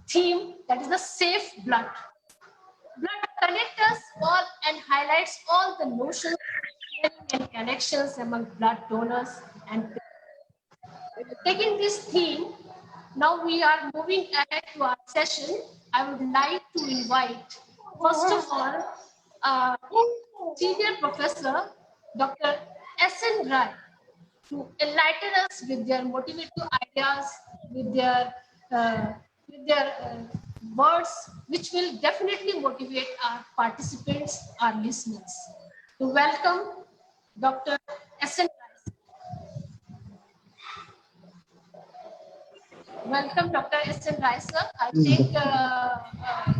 theme, that is the safe blood. Blood connects us all and highlights all the notions of sharing and connections among blood donors and taking this theme. Now we are moving ahead to our session. I would like to invite, first of all, Senior Professor Dr. S.N. Rai to enlighten us with their motivative ideas, with their words, which will definitely motivate our participants, our listeners. To welcome Dr. S.N. Rai. Welcome, Dr. S.N. Rai, sir. I think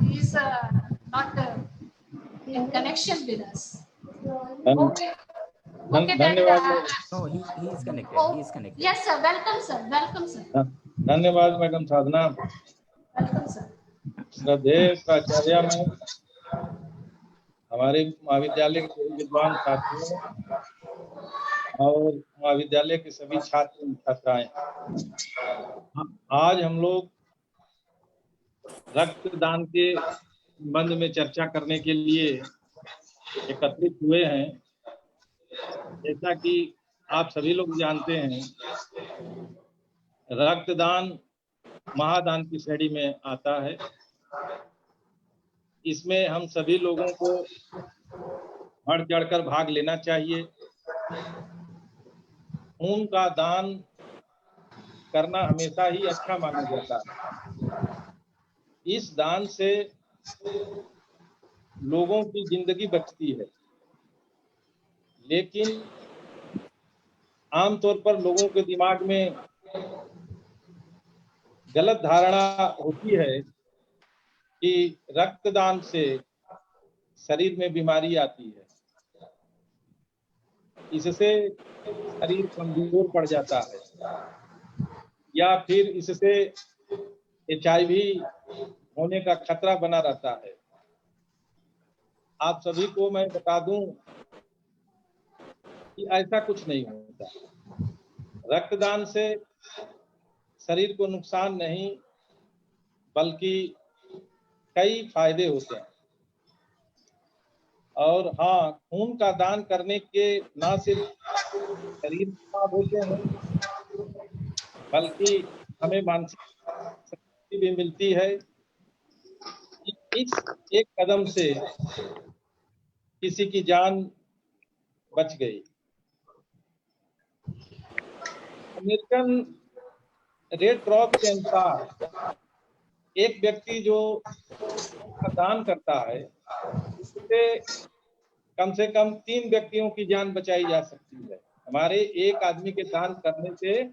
he's not in connection with us. Okay. Okay, no, he is connected. Oh, he is connected. Yes, sir. Welcome, sir. Welcome, sir. धन्यवाद madam साधना। Welcome, sir. श्रद्धेय प्राचार्य में हमारे महाविद्यालय के विद्वान छात्रों और महाविद्यालय के सभी छात्र छात्राएं, आज हम लोग रक्तदान के संबंध में चर्चा करने के लिए एकत्रित हुए हैं। जैसा कि आप सभी लोग जानते हैं, रक्तदान महादान की श्रेणी में आता है। इसमें हम सभी लोगों को बढ़ चढ़कर भाग लेना चाहिए। खून का दान करना हमेशा ही अच्छा माना जाता है। इस दान से लोगों की जिंदगी बचती है, लेकिन आमतौर पर लोगों के दिमाग में गलत धारणा होती है कि रक्तदान से शरीर में बीमारी आती है, इससे शरीर कमजोर पड़ जाता है, या फिर इससे HIV होने का खतरा बना रहता है। आप सभी को मैं बता दूं कि ऐसा कुछ नहीं होता। रक्तदान से शरीर को नुकसान नहीं, बल्कि कई फायदे होते हैं। और हाँ, खून का दान करने के न सिर्फ शरीर में लाभ होते हैं, बल्कि हमें मानसिक शक्ति भी मिलती है। इस एक कदम से किसी की जान बच गई। अमेरिकन रेड क्रॉस के अनुसार एक व्यक्ति जो दान करता है, उससे कम से कम 3 व्यक्तियों की जान बचाई जा सकती है। हमारे एक आदमी के दान करने से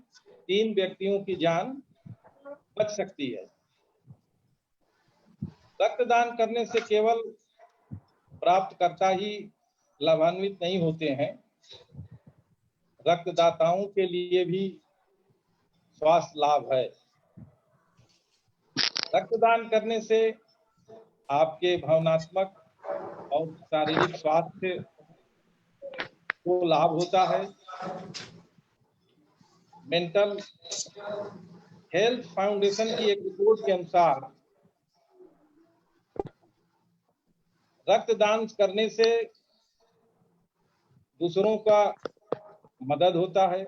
3 व्यक्तियों की जान बच सकती है। रक्तदान करने से केवल प्राप्तकर्ता ही लाभान्वित नहीं होते हैं, रक्तदाताओं के लिए भी स्वास्थ्य लाभ है। रक्तदान करने से आपके भावनात्मक और शारीरिक स्वास्थ्य को लाभ होता है। मेंटल हेल्थ फाउंडेशन की एक रिपोर्ट के अनुसार रक्तदान करने से दूसरों का मदद होता है,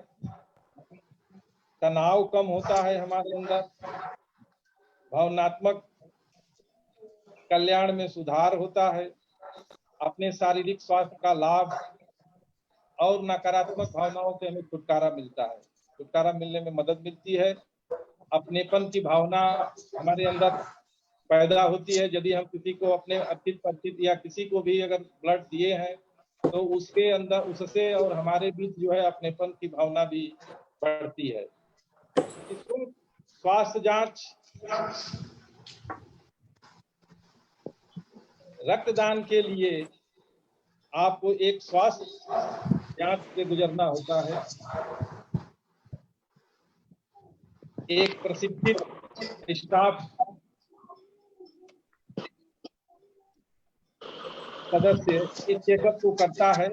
तनाव कम होता है हमारे अंदर, भावनात्मक कल्याण में सुधार होता है, अपने शारीरिक स्वास्थ्य का लाभ और नकारात्मक भावनाओं से हमें छुटकारा मिलता है। छुटकारा मिलने में मदद मिलती है। अपनेपन की भावना हमारे अंदर पैदा होती है। यदि हम किसी को अपने अर्पित परिचित या किसी को भी अगर ब्लड दिए हैं, तो उसके अंदर उससे और हमारे बीच जो है अपनेपन की भावना भी बढ़ती है। इसको स्वास्थ्य जांच, रक्तदान के लिए आपको एक स्वास्थ्य जांच से गुजरना होता है। एक प्रशिक्षित स्टाफ सदस्य इस चेकअप को करता है।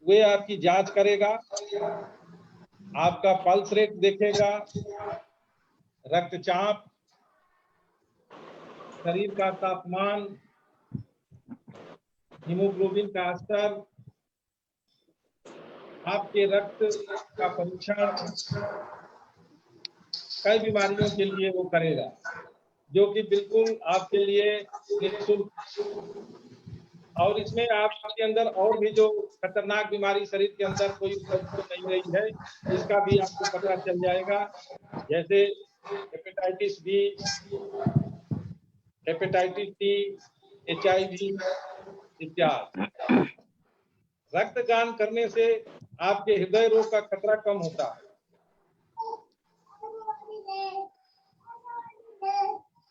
वे आपकी जांच करेगा, आपका पल्स रेट देखेगा, रक्तचाप, शरीर का तापमान, हीमोग्लोबिन का स्तर, आपके रक्त का परीक्षण कई बीमारियों के लिए वो करेगा, जो कि बिल्कुल आपके लिए निःशुल्क। और इसमें आपके अंदर और भी जो खतरनाक बीमारी शरीर के अंदर कोई उपलब्ध नहीं रही है, इसका भी आपको पता चल जाएगा, जैसे hepatitis B, hepatitis C, HIV इत्यादि। रक्तदान करने से आपके हृदय रोग का खतरा कम होता है।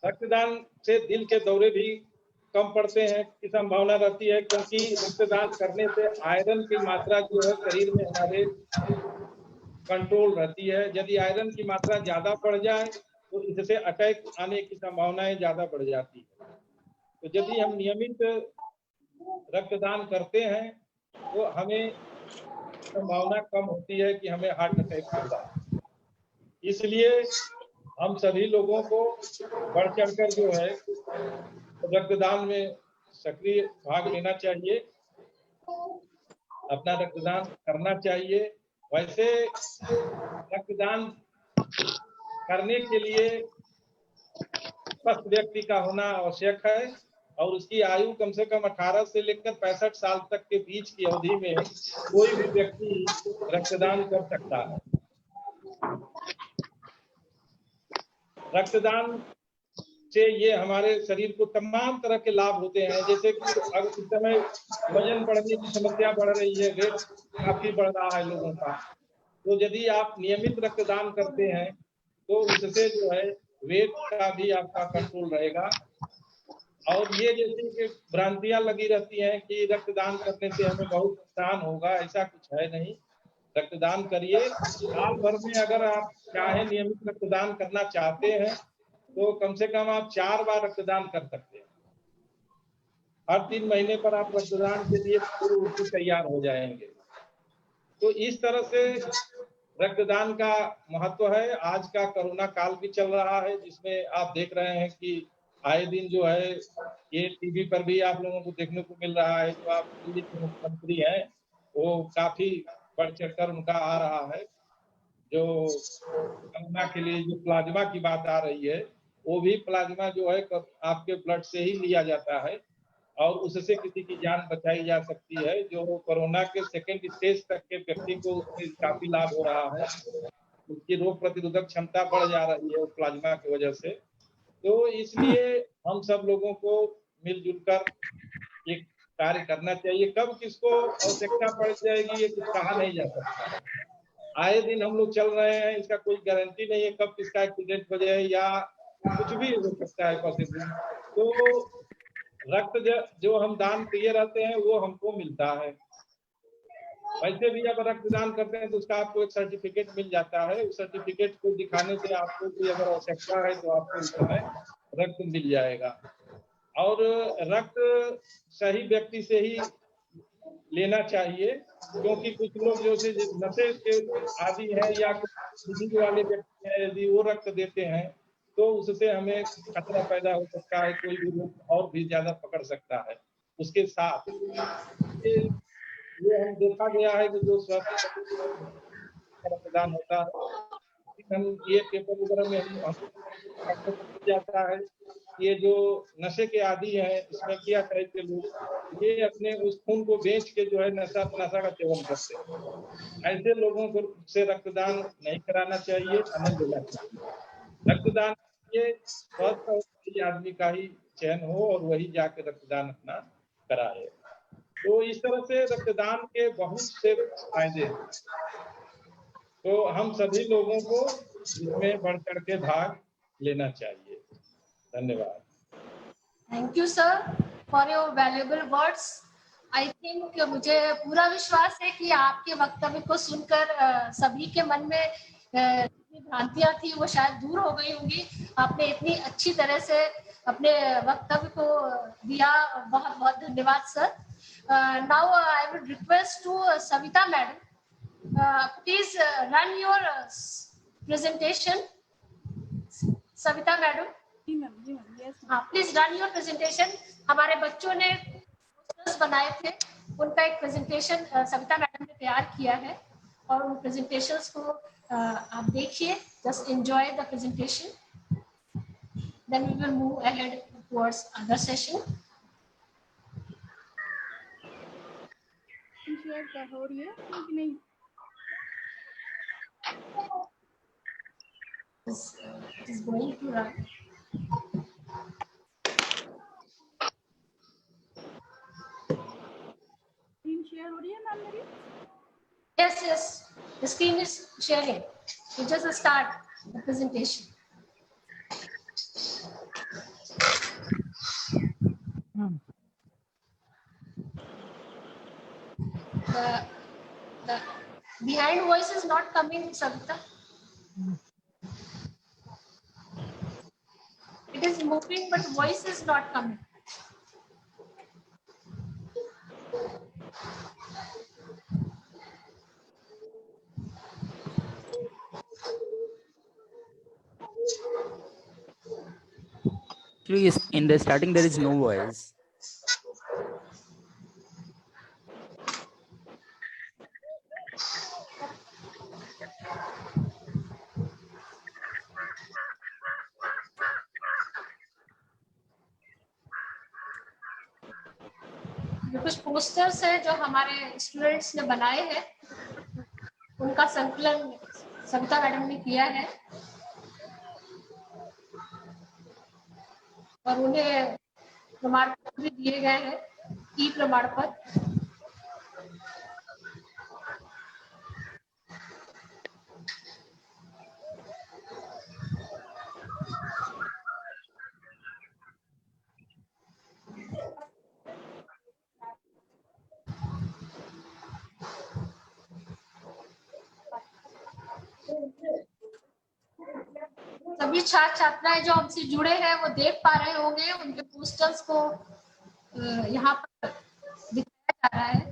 रक्तदान से दिल के दौरे भी कम पड़ते हैं की संभावना रहती है, क्योंकि रक्तदान करने से आयरन की मात्रा जो है शरीर में हमारे कंट्रोल रहती है। यदि आयरन की मात्रा ज्यादा बढ़ जाए तो इससे अटैक आने की संभावनाएं ज्यादा बढ़ जाती है। तो यदि हम नियमित रक्तदान करते हैं तो हमें संभावना कम होती है कि हमें हार्ट अटैक होगा। इसलिए हम सभी लोगों को बढ़ चढ़कर जो है रक्तदान में सक्रिय भाग लेना चाहिए, अपना रक्तदान करना चाहिए। वैसे रक्तदान करने के लिए स्वस्थ व्यक्ति का होना आवश्यक है और उसकी आयु कम से कम 18 से लेकर 65 साल तक के बीच की अवधि में कोई भी व्यक्ति रक्तदान कर सकता है। रक्तदान से ये हमारे शरीर को तमाम तरह के लाभ होते हैं, जैसे कि अब इस समय वजन बढ़ने की समस्या बढ़ रही है, वेट काफी बढ़ रहा है लोगों का। तो यदि आप नियमित रक्तदान करते हैं तो उससे जो है वेट का भी आपका कंट्रोल रहेगा। और ये जैसे कि भ्रांतियां लगी रहती हैं कि रक्तदान करने से हमें बहुत नुकसान होगा, ऐसा कुछ है नहीं। रक्तदान करिए, साल भर में अगर आप चाहे नियमित रक्तदान करना चाहते हैं तो कम से कम आप 4 बार रक्तदान कर सकते हैं। हर 3 महीने पर आप रक्तदान के लिए पूरी रूप से तैयार हो जाएंगे। तो इस तरह से रक्तदान का महत्व है। आज का कोरोना काल भी चल रहा है, जिसमें आप देख रहे हैं कि आए दिन जो है ये टीवी पर भी आप लोगों को देखने को मिल रहा है। जो आप दिल्ली के मुख्यमंत्री हैं वो काफी बढ़ चढ़कर उनका आ रहा है। जो कोरोना के लिए जो प्लाज्मा की बात आ रही है, वो भी प्लाज्मा जो है आपके ब्लड से ही लिया जाता है और उससे किसी की जान बचाई जा सकती है। जो कोरोना के सेकेंड स्टेज तक के व्यक्ति को उससे काफी लाभ हो रहा है, उसकी रोग प्रतिरोधक क्षमता बढ़ जा रही है उस प्लाज्मा की वजह से। तो इसलिए हम सब लोगों को मिलजुल कर ये कार्य करना चाहिए। कब किसको आवश्यकता पड़ जाएगी ये कुछ कहा नहीं जा सकता। आए दिन हम लोग चल रहे हैं, इसका कोई गारंटी नहीं है कब किसका एक्सीडेंट हो जाए या कुछ भी हो सकता है पॉसिबल। तो रक्त जो हम दान किए रहते हैं वो हमको मिलता है। वैसे भी अगर रक्तदान करते हैं तो उसका आपको एक सर्टिफिकेट मिल जाता है। उस सर्टिफिकेट को दिखाने से आपको कोई अगर आवश्यकता है तो आपको उस समय रक्त मिल जाएगा। और रक्त सही व्यक्ति से ही लेना चाहिए, क्योंकि कुछ लोग जो से नशे के आदि है या डिजीज वाले व्यक्ति हैं, यदि वो रक्त देते हैं तो उससे हमें खतरा पैदा हो सकता है, कोई भी रोग और भी ज्यादा पकड़ सकता है उसके साथ। ये हम देखा गया है कि जो स्वास्थ्य रक्तदान होता है, हम ये पेपर वगैरह में हम जाता है, ये जो नशे के आदि हैं इसमें क्या टाइप के लोग ये अपने उस खून को बेच के जो है नशा का सेवन करते हैं। ऐसे लोगों को से रक्तदान नहीं कराना चाहिए, हमें लेना चाहिए। रक्तदान ये स्वस्थ आदमी का ही चयन हो और वही जाके रक्तदान अपना कराए। तो इस तरह से रक्तदान के बहुत से फायदे हैं। तो हम सभी लोगों को इसमें बढ़ चढ़ के भाग लेना चाहिए। धन्यवाद। Thank you sir for your valuable words. I think मुझे पूरा विश्वास है कि आपके वक्तव्य को सुनकर सभी के मन में जितनी भ्रांतियां थी वो शायद दूर हो गई होंगी। आपने इतनी अच्छी तरह से अपने वक्तव्य को दिया, बहुत बहुत धन्यवाद sir. Now I would request to Savita madam, please run your presentation. Savita madam. हाँ, प्लीज रन योर प्रेजेंटेशन। हमारे बच्चों ने पोस्टर्स बनाए थे, उनका एक प्रेजेंटेशन सविता मैडम ने तैयार किया है और उन प्रेजेंटेशंस को आप देखिए, just enjoy the presentation, then we will move ahead towards other session. Share हो रही है कि नहीं? It is going to run. Screen share हो रही है मैम मेरी? Yes, yes, the screen is sharing. You just start the presentation. The behind voice is not coming, Savita. It is moving, but voice is not coming. Actually, in the starting, there is no voice. ये कुछ posters हैं जो हमारे students ने बनाए हैं, उनका संकलन सविता मैडम ने किया है और उन्हें प्रमाण पत्र भी दिए गए हैं, ई प्रमाण पत्र। सभी छात्र छात्राएं जो हमसे जुड़े हैं वो देख पा रहे होंगे, उनके पोस्टर्स को यहाँ पर दिखाया जा रहा है।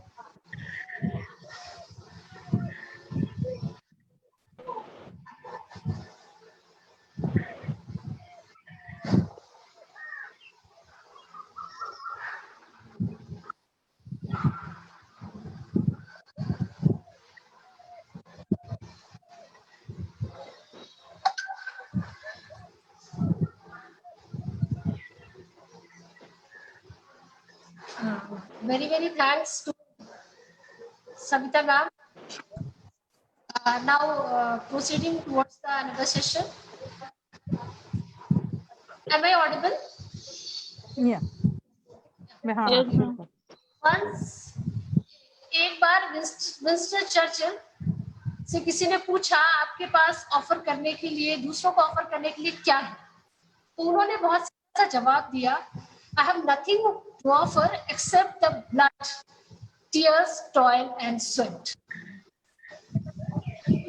Very, very thanks to Savita ma'am. Now proceeding towards the another session. Am I audible? Yeah. Once एक बार विंस्टन चर्चिल से किसी ने पूछा आपके पास ऑफर करने के लिए, दूसरों को ऑफर करने के लिए क्या है, तो उन्होंने बहुत सा जवाब दिया, I have nothing to offer except the blood, tears, toil and sweat.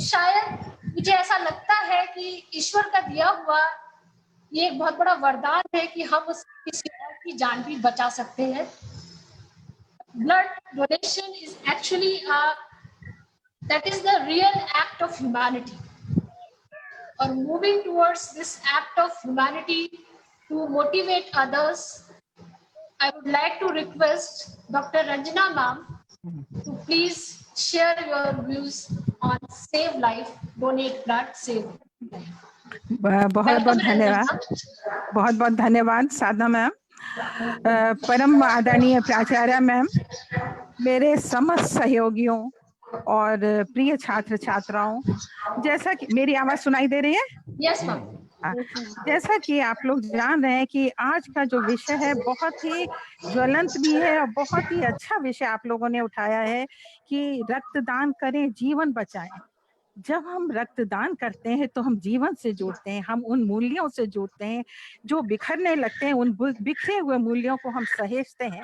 शायद मुझे ऐसा लगता है कि ईश्वर का दिया हुआ ये एक बहुत बड़ा वरदान है कि हम उस किसी और की जान भी बचा सकते हैं। Blood donation is actually that is the real act of humanity. Or moving towards this act of humanity to motivate others, I would like to request Dr. Ranjana ma'am to please share your views on Save Life, Donate Blood, Save Life. बहुत बहुत धन्यवाद, बहुत बहुत धन्यवाद साधना ma'am, परम आदरणीय प्राचार्य ma'am, मेरे समस्त सहयोगियों और प्रिय छात्र छात्राओं। जैसा कि मेरी आवाज सुनाई दे रही है? Yes ma'am. जैसा कि आप लोग जान रहे हैं कि आज का जो विषय है बहुत ही ज्वलंत भी है और बहुत ही अच्छा विषय आप लोगों ने उठाया है कि रक्तदान करें, जीवन बचाएं। जब हम रक्तदान करते हैं तो हम जीवन से जुड़ते हैं, हम उन मूल्यों से जुड़ते हैं जो बिखरने लगते हैं, उन बिखरे हुए मूल्यों को हम सहेजते हैं।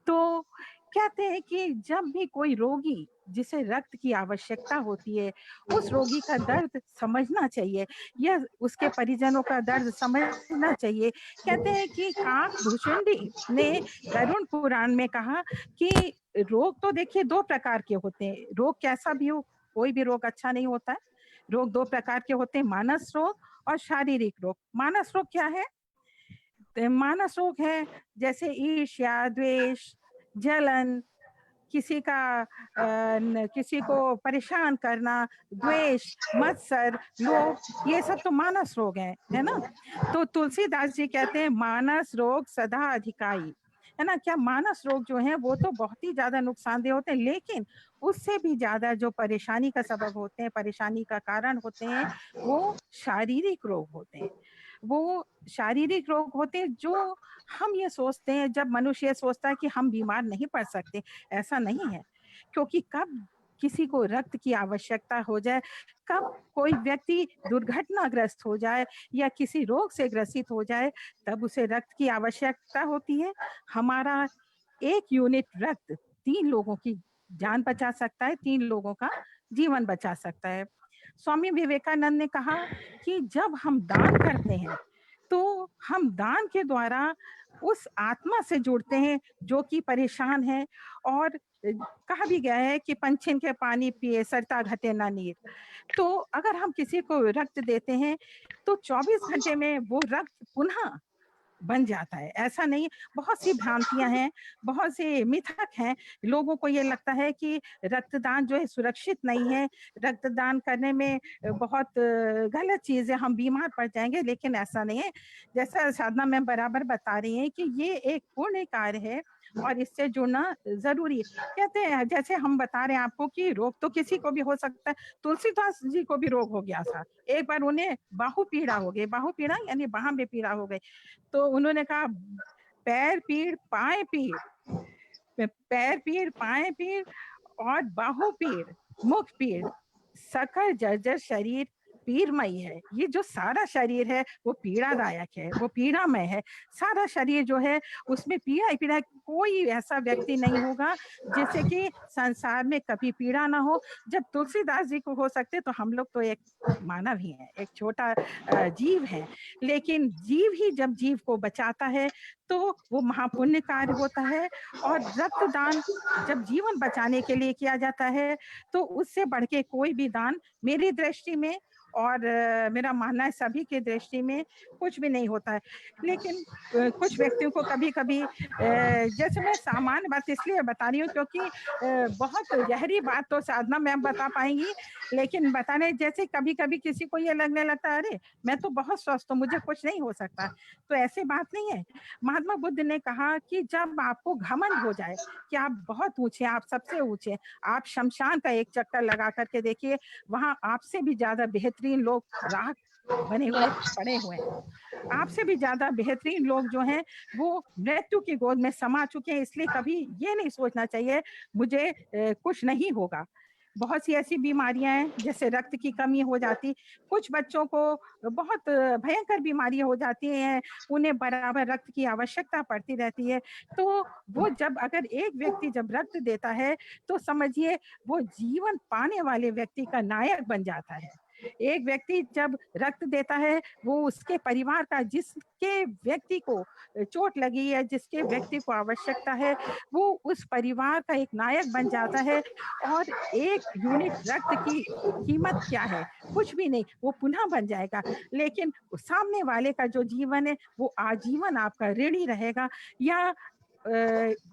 तो कहते हैं कि जब भी कोई रोगी जिसे रक्त की आवश्यकता होती है, उस रोगी का दर्द समझना चाहिए या उसके परिजनों का दर्द समझना चाहिए। कहते हैं कि काकभूषुंडी ने गरुड़ पुराण में कहा कि रोग तो देखिए दो प्रकार के होते हैं, रोग कैसा भी हो, कोई भी रोग अच्छा नहीं होता है। रोग दो प्रकार के होते हैं, मानस रोग और शारीरिक रोग। मानस रोग क्या है? मानस रोग है जैसे ईर्ष्या, द्वेष, जलन, किसी का किसी को परेशान करना, द्वेष, मत्सर, लोभ, ये सब तो मानस रोग है ना। तो तुलसीदास जी कहते हैं मानस रोग सदा अधिकाई, है ना। क्या मानस रोग जो है वो तो बहुत ही ज्यादा नुकसानदेह होते हैं, लेकिन उससे भी ज्यादा जो परेशानी का सबब होते हैं, परेशानी का कारण होते हैं, वो शारीरिक रोग होते हैं। वो शारीरिक रोग होते हैं जो हम ये सोचते हैं, जब मनुष्य ये सोचता है कि हम बीमार नहीं पड़ सकते, ऐसा नहीं है। क्योंकि कब किसी को रक्त की आवश्यकता हो जाए, कब कोई व्यक्ति दुर्घटनाग्रस्त हो जाए या किसी रोग से ग्रसित हो जाए, तब उसे रक्त की आवश्यकता होती है। हमारा 1 यूनिट रक्त 3 लोगों की जान बचा सकता है, 3 लोगों का जीवन बचा सकता है। स्वामी विवेकानंद ने कहा कि जब हम दान करते हैं तो हम दान के द्वारा उस आत्मा से जुड़ते हैं जो कि परेशान है। और कहा भी गया है कि पंछिन के पानी पिए सरता घटे ना नीर। तो अगर हम किसी को रक्त देते हैं तो 24 घंटे में वो रक्त पुनः बन जाता है, ऐसा नहीं। बहुत सी भ्रांतियां हैं, बहुत से मिथक हैं। लोगों को ये लगता है कि रक्तदान जो है सुरक्षित नहीं है, रक्तदान करने में बहुत गलत चीज है, हम बीमार पड़ जाएंगे, लेकिन ऐसा नहीं है। जैसा साधना मैम बराबर बता रही हैं कि ये एक पुण्य कार्य है और इससे जुड़ना जरूरी है। कहते हैं, जैसे हम बता रहे हैं आपको कि रोग तो किसी को भी हो सकता है, तुलसीदास जी को भी रोग हो गया था। एक बार उन्हें बाहु पीड़ा हो गई, बाहु पीड़ा यानी बाह में पीड़ा हो गई। तो उन्होंने कहा पैर पीड़ पाए पीड़, पैर पीड़ पाए पीड़ और बाहु पीड़, मुख पीड़, सकल जर्जर शरीर पीड़मयी है। ये जो सारा शरीर है वो पीड़ादायक है, वो पीड़ामय है। सारा शरीर जो है उसमें पीड़ा ही पीड़ा है। कोई ऐसा व्यक्ति नहीं होगा जिसे कि संसार में कभी पीड़ा ना हो। जब तुलसीदास जी को हो सकते तो हम लोग तो एक मानव ही है, एक छोटा जीव है, लेकिन जीव ही जब जीव को बचाता है तो वो महापुण्य कार्य होता है। और रक्तदान जब जीवन बचाने के लिए किया जाता है तो उससे बढ़ के कोई भी दान मेरी दृष्टि में और मेरा मानना है सभी की दृष्टि में कुछ भी नहीं होता है। लेकिन कुछ व्यक्तियों को कभी कभी जैसे मैं सामान्य बात इसलिए बता रही हूँ क्योंकि बहुत गहरी बात तो साधना मैम बता पाएंगी, लेकिन बताने जैसे कभी कभी किसी को ये लगने लगता है अरे मैं तो बहुत स्वस्थ हूँ, मुझे कुछ नहीं हो सकता, तो ऐसी बात नहीं है। महात्मा बुद्ध ने कहा कि जब आपको घमंड हो जाए कि आप बहुत ऊंचे, आप सबसे ऊंचे, आप शमशान का एक चक्कर लगा करके देखिए, वहां आपसे भी ज्यादा बेहतरीन लोग राख बने हुए पड़े हुए हैं। आपसे भी ज्यादा बेहतरीन लोग जो हैं वो मृत्यु की गोद में समा चुके हैं। इसलिए कभी ये नहीं सोचना चाहिए मुझे कुछ नहीं होगा। बहुत सी ऐसी बीमारियां हैं जैसे रक्त की कमी हो जाती, कुछ बच्चों को बहुत भयंकर बीमारियां हो जाती हैं, उन्हें बराबर रक्त की आवश्यकता पड़ती रहती है। तो वो जब अगर एक व्यक्ति जब रक्त देता है तो समझिए वो जीवन पाने वाले व्यक्ति का नायक बन जाता है। एक व्यक्ति जब रक्त देता है वो उसके परिवार का, जिसके व्यक्ति को चोट लगी है, जिसके व्यक्ति को आवश्यकता है, वो उस परिवार का एक नायक बन जाता है। और 1 यूनिट रक्त की कीमत क्या है? कुछ भी नहीं, वो पुनः बन जाएगा। लेकिन सामने वाले का जो जीवन है वो आजीवन आपका ऋणी रहेगा। या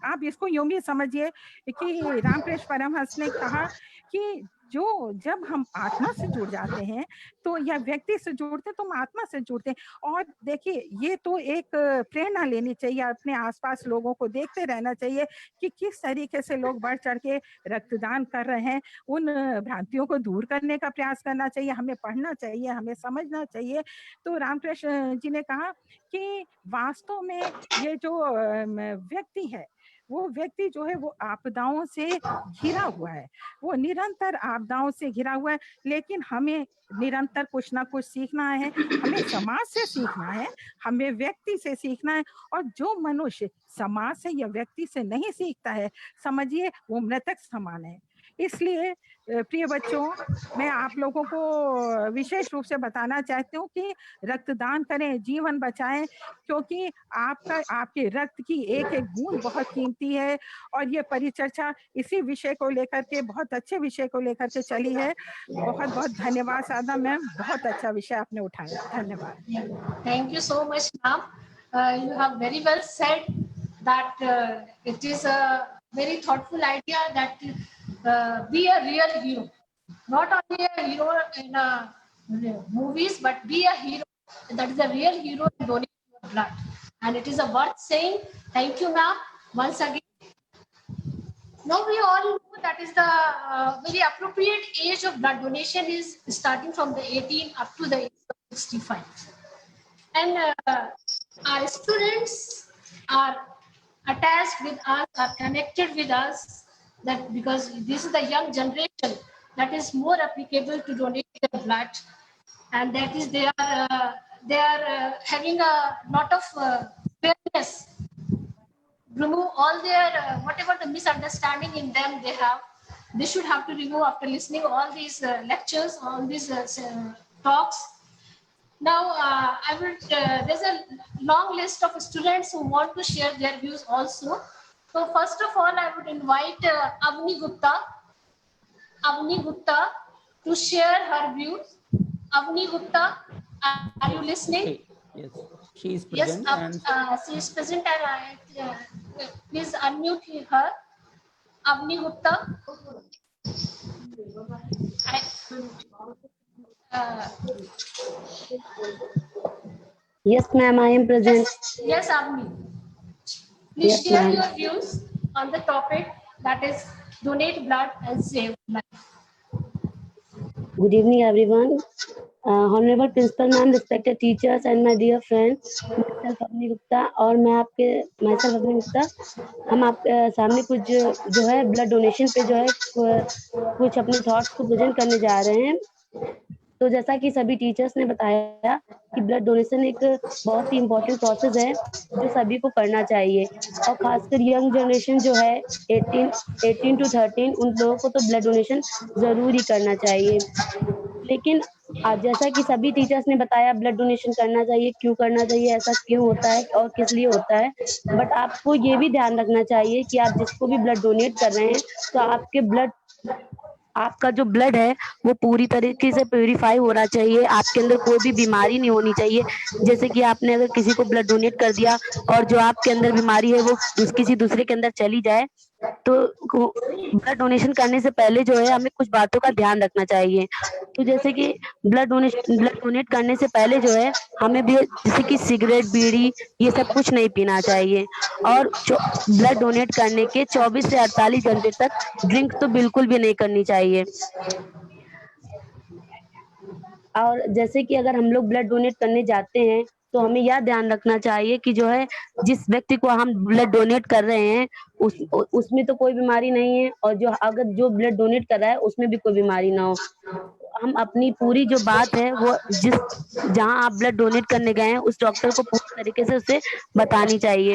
आप इसको यूं भी समझिए कि रामकृष्ण परमहंस ने कहा कि जो जब हम आत्मा से जुड़ जाते हैं तो या व्यक्ति से जुड़ते हैं तो हम आत्मा से जुड़ते हैं। और देखिए ये तो एक प्रेरणा लेनी चाहिए, अपने आसपास लोगों को देखते रहना चाहिए कि किस तरीके से लोग बढ़ चढ़ के रक्तदान कर रहे हैं। उन भ्रांतियों को दूर करने का प्रयास करना चाहिए, हमें पढ़ना चाहिए, हमें समझना चाहिए। तो रामकृष्ण जी ने कहा कि वास्तव में ये जो व्यक्ति है, वो व्यक्ति जो है वो आपदाओं से घिरा हुआ है, वो निरंतर आपदाओं से घिरा हुआ है। लेकिन हमें निरंतर कुछ ना कुछ सीखना है, हमें समाज से सीखना है, हमें व्यक्ति से सीखना है। और जो मनुष्य समाज से या व्यक्ति से नहीं सीखता है, समझिए वो मृतक समान है। इसलिए प्रिय बच्चों, मैं आप लोगों को विशेष रूप से बताना चाहती हूँ कि रक्तदान करें, जीवन बचाएं, क्योंकि आपके रक्त की एक एक बूंद बहुत कीमती है। और ये परिचर्चा इसी विषय को लेकर के, बहुत अच्छे विषय को लेकर के चली है। बहुत बहुत धन्यवाद साधना मैम, बहुत अच्छा विषय आपने उठाया, धन्यवाद। Thank you so much ma'am. You have very well said that it is a very thoughtful idea that be a real hero, not only a hero in movies, but be a hero that is a real hero and donate your blood. And it is a worth saying. Thank you, ma'am, once again. Now we all know that is the very appropriate age of blood donation is starting from the 18 up to the age of 65. And our students are attached with us, are connected with us, that because this is the young generation that is more applicable to donate their blood, and that is they are having a lot of awareness, remove all their whatever the misunderstanding in them they have. They should have to remove after listening all these lectures, all these talks. Now, I will. There's a long list of students who want to share their views also. So first of all, I would invite Avni Gupta to share her views. Avni Gupta, are you listening? Okay. Yes, she is Yes, present. And she is present, and please unmute her. Avni Gupta. Yes, ma'am, I am present. Yes, Avni. Please Yes, share ma'am. your views on the topic that is donate blood and save life. Good evening, everyone. Honorable Principal Ma'am, respected teachers, and my dear friend, myself Avni Gupta, और मैं आपके myself Avni Gupta, हम आपके सामने कुछ जो है blood donation पे जो है कुछ अपने थॉट्स को प्रेजेंट करने जा रहे हैं। तो जैसा कि सभी टीचर्स ने बताया कि ब्लड डोनेशन एक बहुत ही इम्पोर्टेंट प्रोसेस है जो सभी को करना चाहिए, और खासकर यंग जनरेशन जो है 18 to 13 उन लोगों को तो ब्लड डोनेशन जरूर ही करना चाहिए। लेकिन जैसा कि सभी टीचर्स ने बताया ब्लड डोनेशन करना चाहिए, क्यों करना चाहिए, ऐसा क्यों होता है और किस लिए होता है, बट आपको ये भी ध्यान रखना चाहिए कि आप जिसको भी ब्लड डोनेट कर रहे हैं तो आपका जो ब्लड है वो पूरी तरीके से प्यूरिफाई होना चाहिए, आपके अंदर कोई भी बीमारी नहीं होनी चाहिए। जैसे कि आपने अगर किसी को ब्लड डोनेट कर दिया और जो आपके अंदर बीमारी है वो किसी दूसरे के अंदर चली जाए, तो ब्लड डोनेशन करने से पहले जो है हमें कुछ बातों का ध्यान रखना चाहिए। तो जैसे कि ब्लड डोनेट करने से पहले जो है हमें भी जैसे कि सिगरेट, बीड़ी ये सब कुछ नहीं पीना चाहिए, और ब्लड डोनेट करने के 24 से 48 घंटे तक ड्रिंक तो बिल्कुल भी नहीं करनी चाहिए। और जैसे कि अगर हम लोग ब्लड डोनेट करने जाते हैं तो हमें यह ध्यान रखना चाहिए कि जो है जिस व्यक्ति को हम ब्लड डोनेट कर रहे हैं उसमें तो कोई बीमारी नहीं है, और जो ब्लड डोनेट कर रहा है उसमें भी कोई बीमारी ना हो। हम अपनी पूरी जो बात है वो जहां आप ब्लड डोनेट करने गए हैं उस डॉक्टर को पूरी तरीके से उसे बतानी चाहिए।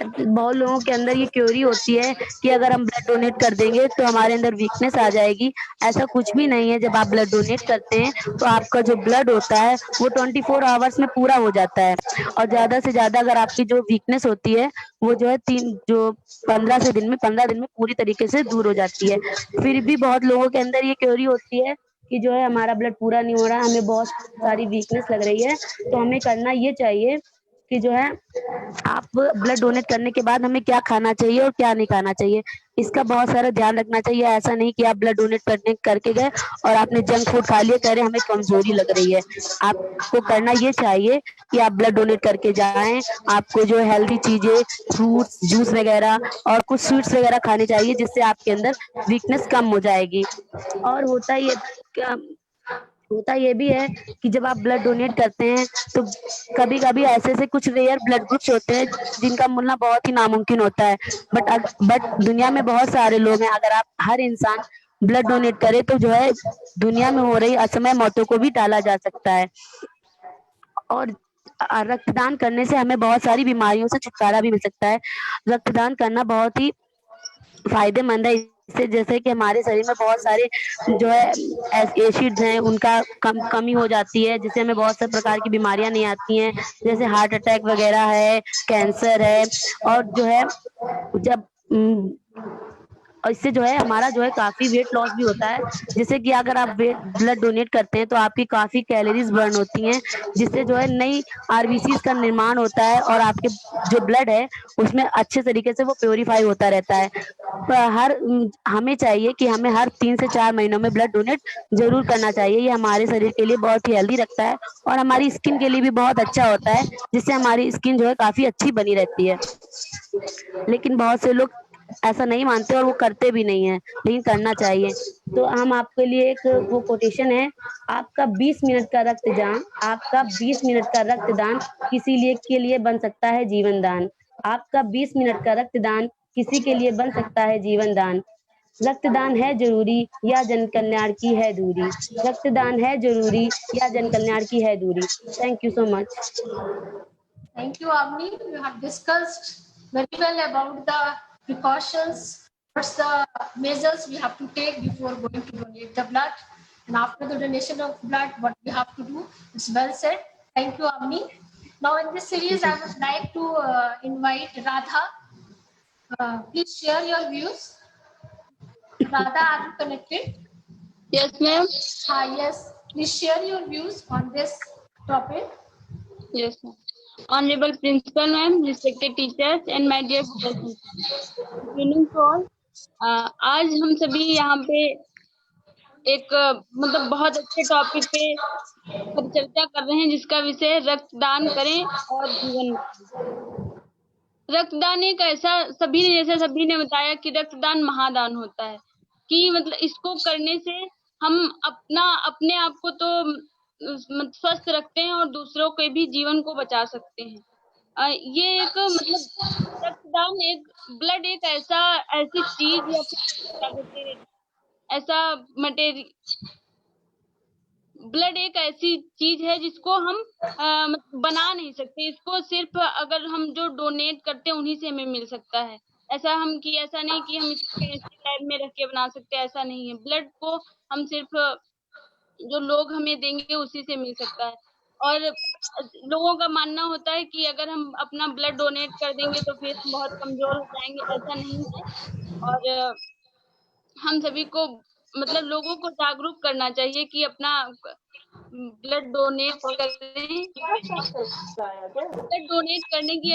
बहुत लोगों के अंदर ये क्योरी होती है कि अगर हम ब्लड डोनेट कर देंगे तो हमारे अंदर वीकनेस आ जाएगी। ऐसा कुछ भी नहीं है। जब आप ब्लड डोनेट करते हैं तो आपका जो ब्लड होता है वो 24 आवर्स में पूरा हो जाता है, और ज्यादा से ज्यादा अगर आपकी जो वीकनेस होती है वो जो है 15 दिन में पूरी तरीके से दूर हो जाती है। फिर भी बहुत लोगों के अंदर ये क्योरी होती है कि जो है हमारा ब्लड पूरा नहीं हो रहा, हमें बहुत सारी वीकनेस लग रही है। तो हमें करना ये चाहिए कि जो है आप ब्लड डोनेट करने के बाद हमें क्या खाना चाहिए और क्या नहीं खाना चाहिए, इसका बहुत सारा ध्यान रखना चाहिए। ऐसा नहीं कि आप ब्लड डोनेट करके गए और आपने जंक फूड खा लिया, कह रहे हमें कमजोरी लग रही है। आपको करना ये चाहिए कि आप ब्लड डोनेट करके जाएं, आपको जो हेल्दी चीजें, फ्रूट्स, जूस वगैरह और कुछ स्वीट्स वगैरह खाने चाहिए, जिससे आपके अंदर वीकनेस कम हो जाएगी। और होता ये भी है कि जब आप ब्लड डोनेट करते हैं तो कभी कभी ऐसे कुछ रेयर ब्लड ग्रुप्स होते हैं जिनका मिलना बहुत ही नामुमकिन होता है, बट दुनिया में बहुत सारे लोग हैं। अगर आप हर इंसान ब्लड डोनेट करे तो जो है दुनिया में हो रही असमय मौतों को भी टाला जा सकता है। और रक्तदान करने से हमें बहुत सारी बीमारियों से छुटकारा भी मिल सकता है। रक्तदान करना बहुत ही फायदेमंद है। इससे जैसे कि हमारे शरीर में बहुत सारे जो है एसिड्स हैं उनका कमी हो जाती है, जिससे हमें बहुत से प्रकार की बीमारियां नहीं आती हैं, जैसे हार्ट अटैक वगैरह है, कैंसर है। और जो है जब और इससे जो है हमारा जो है काफी वेट लॉस भी होता है। जैसे कि अगर आप ब्लड डोनेट करते हैं तो आपकी काफी कैलोरीज बर्न होती हैं, जिससे जो है नई आरबीसीज का निर्माण होता है और आपके जो ब्लड है उसमें अच्छे तरीके से वो प्योरीफाई होता रहता है। हमें चाहिए कि हमें हर 3 से 4 महीनों में ब्लड डोनेट जरूर करना चाहिए। ये हमारे शरीर के लिए बहुत ही हेल्दी रखता है और हमारी स्किन के लिए भी बहुत अच्छा होता है, जिससे हमारी स्किन जो है काफी अच्छी बनी रहती है। लेकिन बहुत से लोग ऐसा नहीं मानते और वो करते भी नहीं है, लेकिन करना चाहिए। तो हम आपके लिए एक वो कोटेशन है, आपका 20 मिनट का रक्तदान, आपका 20 मिनट का रक्तदान किसी लिए के लिए बन सकता है जीवन दान। आपका 20 मिनट का रक्तदान किसी के लिए बन सकता है जीवन दान। रक्तदान है जरूरी या जन कल्याण की है दूरी। रक्तदान है जरूरी या जन कल्याण की है दूरी। Thank you so much. Thank you, Avni. You have discussed very well about the precautions, what's the measures we have to take before going to donate the blood, and after the donation of blood, what we have to do. It's well said. Thank you, Avni. Now, in this series, I would like to invite Radha. Please share your views. Radha, are you connected? Yes, ma'am. Yes. Please share your views on this topic. Yes, ma'am. Honorable Principal, ma'am, respected teachers, and my dear students. Good evening to all. आज हम सभी यहाँ पे एक मतलब बहुत अच्छे topic पे परिचर्चा कर रहे हैं, जिसका विषय रक्तदान करें और जीवन। रक्तदान एक ऐसा, सभी ने बताया कि रक्तदान महादान होता है, कि मतलब इसको करने से हम अपने आप को तो स्वस्थ रखते हैं और दूसरों के भी जीवन को बचा सकते हैं। ये एक मतलब रक्तदान, एक ब्लड एक ऐसी चीज या फिर क्या कहते हैं, ऐसा मटेरियल, ब्लड एक ऐसी चीज है जिसको हम बना नहीं सकते। इसको सिर्फ अगर हम जो डोनेट करते हैं उन्हीं से हमें मिल सकता है। ऐसा नहीं कि हम इसको लैब में रख के बना सकते हैं, ऐसा नहीं है। ब्लड को हम सिर्फ जो लोग हमें देंगे उसी से मिल सकता है। और लोगों का मानना होता है कि अगर हम अपना ब्लड डोनेट कर देंगे तो फिर हम बहुत कमजोर हो जाएंगे, ऐसा नहीं है। और हम सभी को मतलब लोगों को जागरूक करना चाहिए कि अपना ब्लड डोनेट करें। ब्लड डोनेट करने की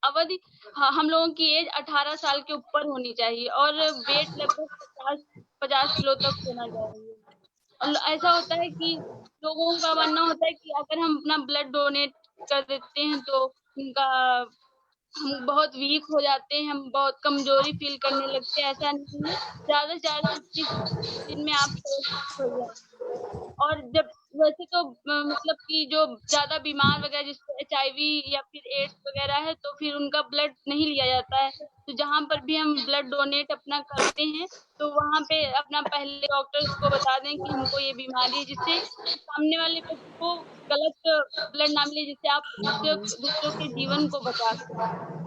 अवधि, हम लोगों की एज 18 साल के ऊपर होनी चाहिए और वेट लगभग 50 किलो तक होना चाहिए। और ऐसा होता है कि लोगों का मानना होता है कि अगर हम अपना ब्लड डोनेट कर देते हैं तो हम बहुत वीक हो जाते हैं, हम बहुत कमजोरी फील करने लगते हैं। ऐसा नहीं है, ज्यादा से ज्यादा 21 दिन में आप स्वस्थ हो जाएंगे। और जब वैसे तो मतलब कि जो ज्यादा बीमार वगैरह, जिसको HIV या फिर एड्स वगैरह है, तो फिर उनका ब्लड नहीं लिया जाता है। तो जहाँ पर भी हम ब्लड डोनेट अपना करते हैं तो वहाँ पे अपना पहले डॉक्टर्स को बता दें कि हमको ये बीमारी है, जिससे सामने वाले व्यक्ति को गलत ब्लड ना मिले, जिससे आप दूसरों के जीवन को बचा सकें।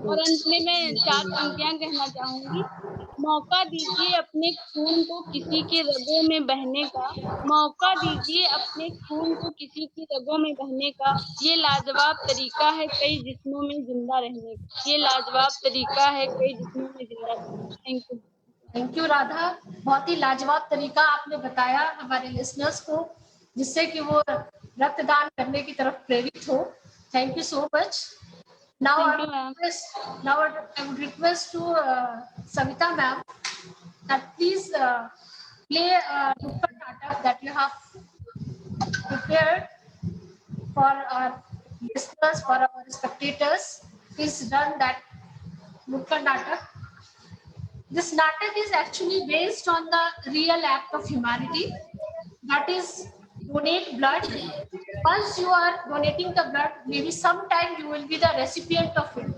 और अंत में मैं 4 पंक्तियां कहना चाहूंगी। मौका दीजिए अपने खून को किसी के रगों में बहने का, मौका दीजिए अपने खून को किसी की रगों में बहने का, ये लाजवाब तरीका है कई जिस्मों में जिंदा रहने का, ये लाजवाब तरीका है कई जिस्मों में जिंदा रहने का। Thank you. Thank you Radha, बहुत ही लाजवाब तरीका आपने बताया हमारे लिसनर्स को, जिससे कि वो रक्तदान करने की तरफ प्रेरित हो। Thank you so much. Now I would request to Savita ma'am that please play a Nukkad Natak that you have prepared for our listeners, for our spectators. Please run that Nukkad Natak. This Natak is actually based on the real act of humanity, that is donate blood. Once you are donating the blood, maybe sometime you will be the recipient of it.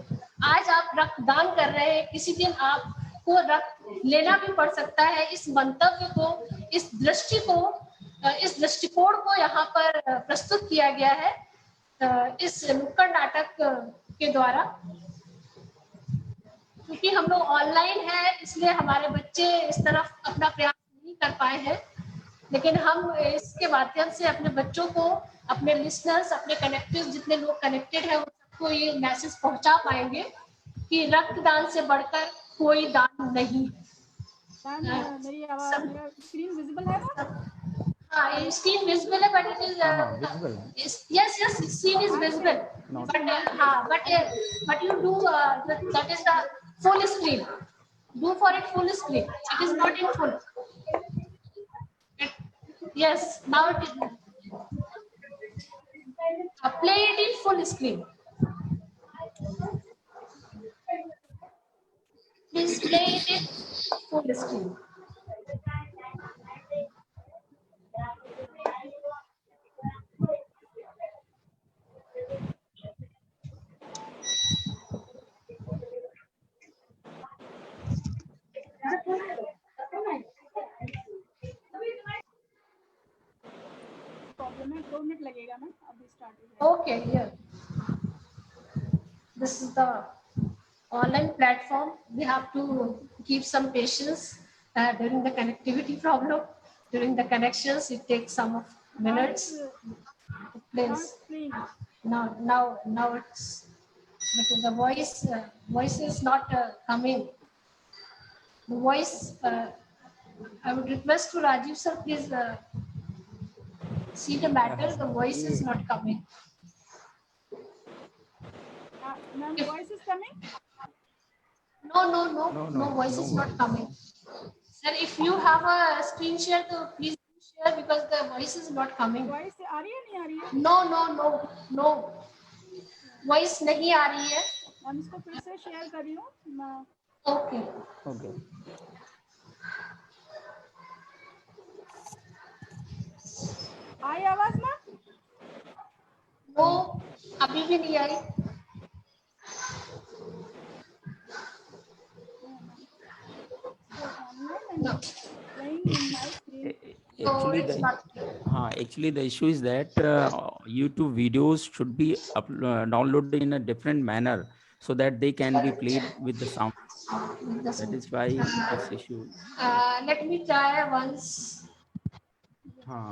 आज आप रक्तदान कर रहे हैं, किसी दिन आपको रक्त लेना भी पड़ सकता है। इस मंतव्य को, इस दृष्टिकोण को यहाँ पर प्रस्तुत किया गया है इस नुक्कड़ नाटक के द्वारा। क्योंकि हम लोग ऑनलाइन है, इसलिए हमारे बच्चे इस तरफ अपना प्रयास नहीं कर पाए हैं, लेकिन हम इसके माध्यम से अपने बच्चों को, अपने लिसनर्स, अपने कनेक्टिव जितने लोग कनेक्टेड हैं उन सबको ये मैसेज पहुंचा पाएंगे कि रक्तदान से बढ़कर कोई दान नहीं है। मैम मेरी आवाज, मेरा स्क्रीन विजिबल है ना? हाँ, ये स्क्रीन विजिबल है, बट इट इज visible है। yes, screen is visible, but you do that is the full screen. Do for it full screen. It is not in full. Yes, now it is. Play it in full screen. Please play it in full screen. Problem है, 2 minute लगेगा ना, अभी start हो जाएगा। Okay, here. This is the online platform. We have to keep some patience during the connectivity problem. During the connections, it takes some of minutes. Please. Now it's, but the voice is not coming. The voice, I would request to Rajiv sir, please see the matter. The voice is not coming. Ma'am, voice is coming? No, voice is not coming. Sir, if you have a screen share, so please share, because the voice is not coming. Voice आ रही है, नहीं आ रही है? No. Voice नहीं आ रही है. Ma'am इसको फिर से शेयर कर रही हूँ मैं। Okay. आई आवाज मैम? No, अभी भी नहीं आई. No. Actually the issue is that YouTube videos should be downloaded in a different manner so that they can be played with the sound. That is why this issue. Let me try once.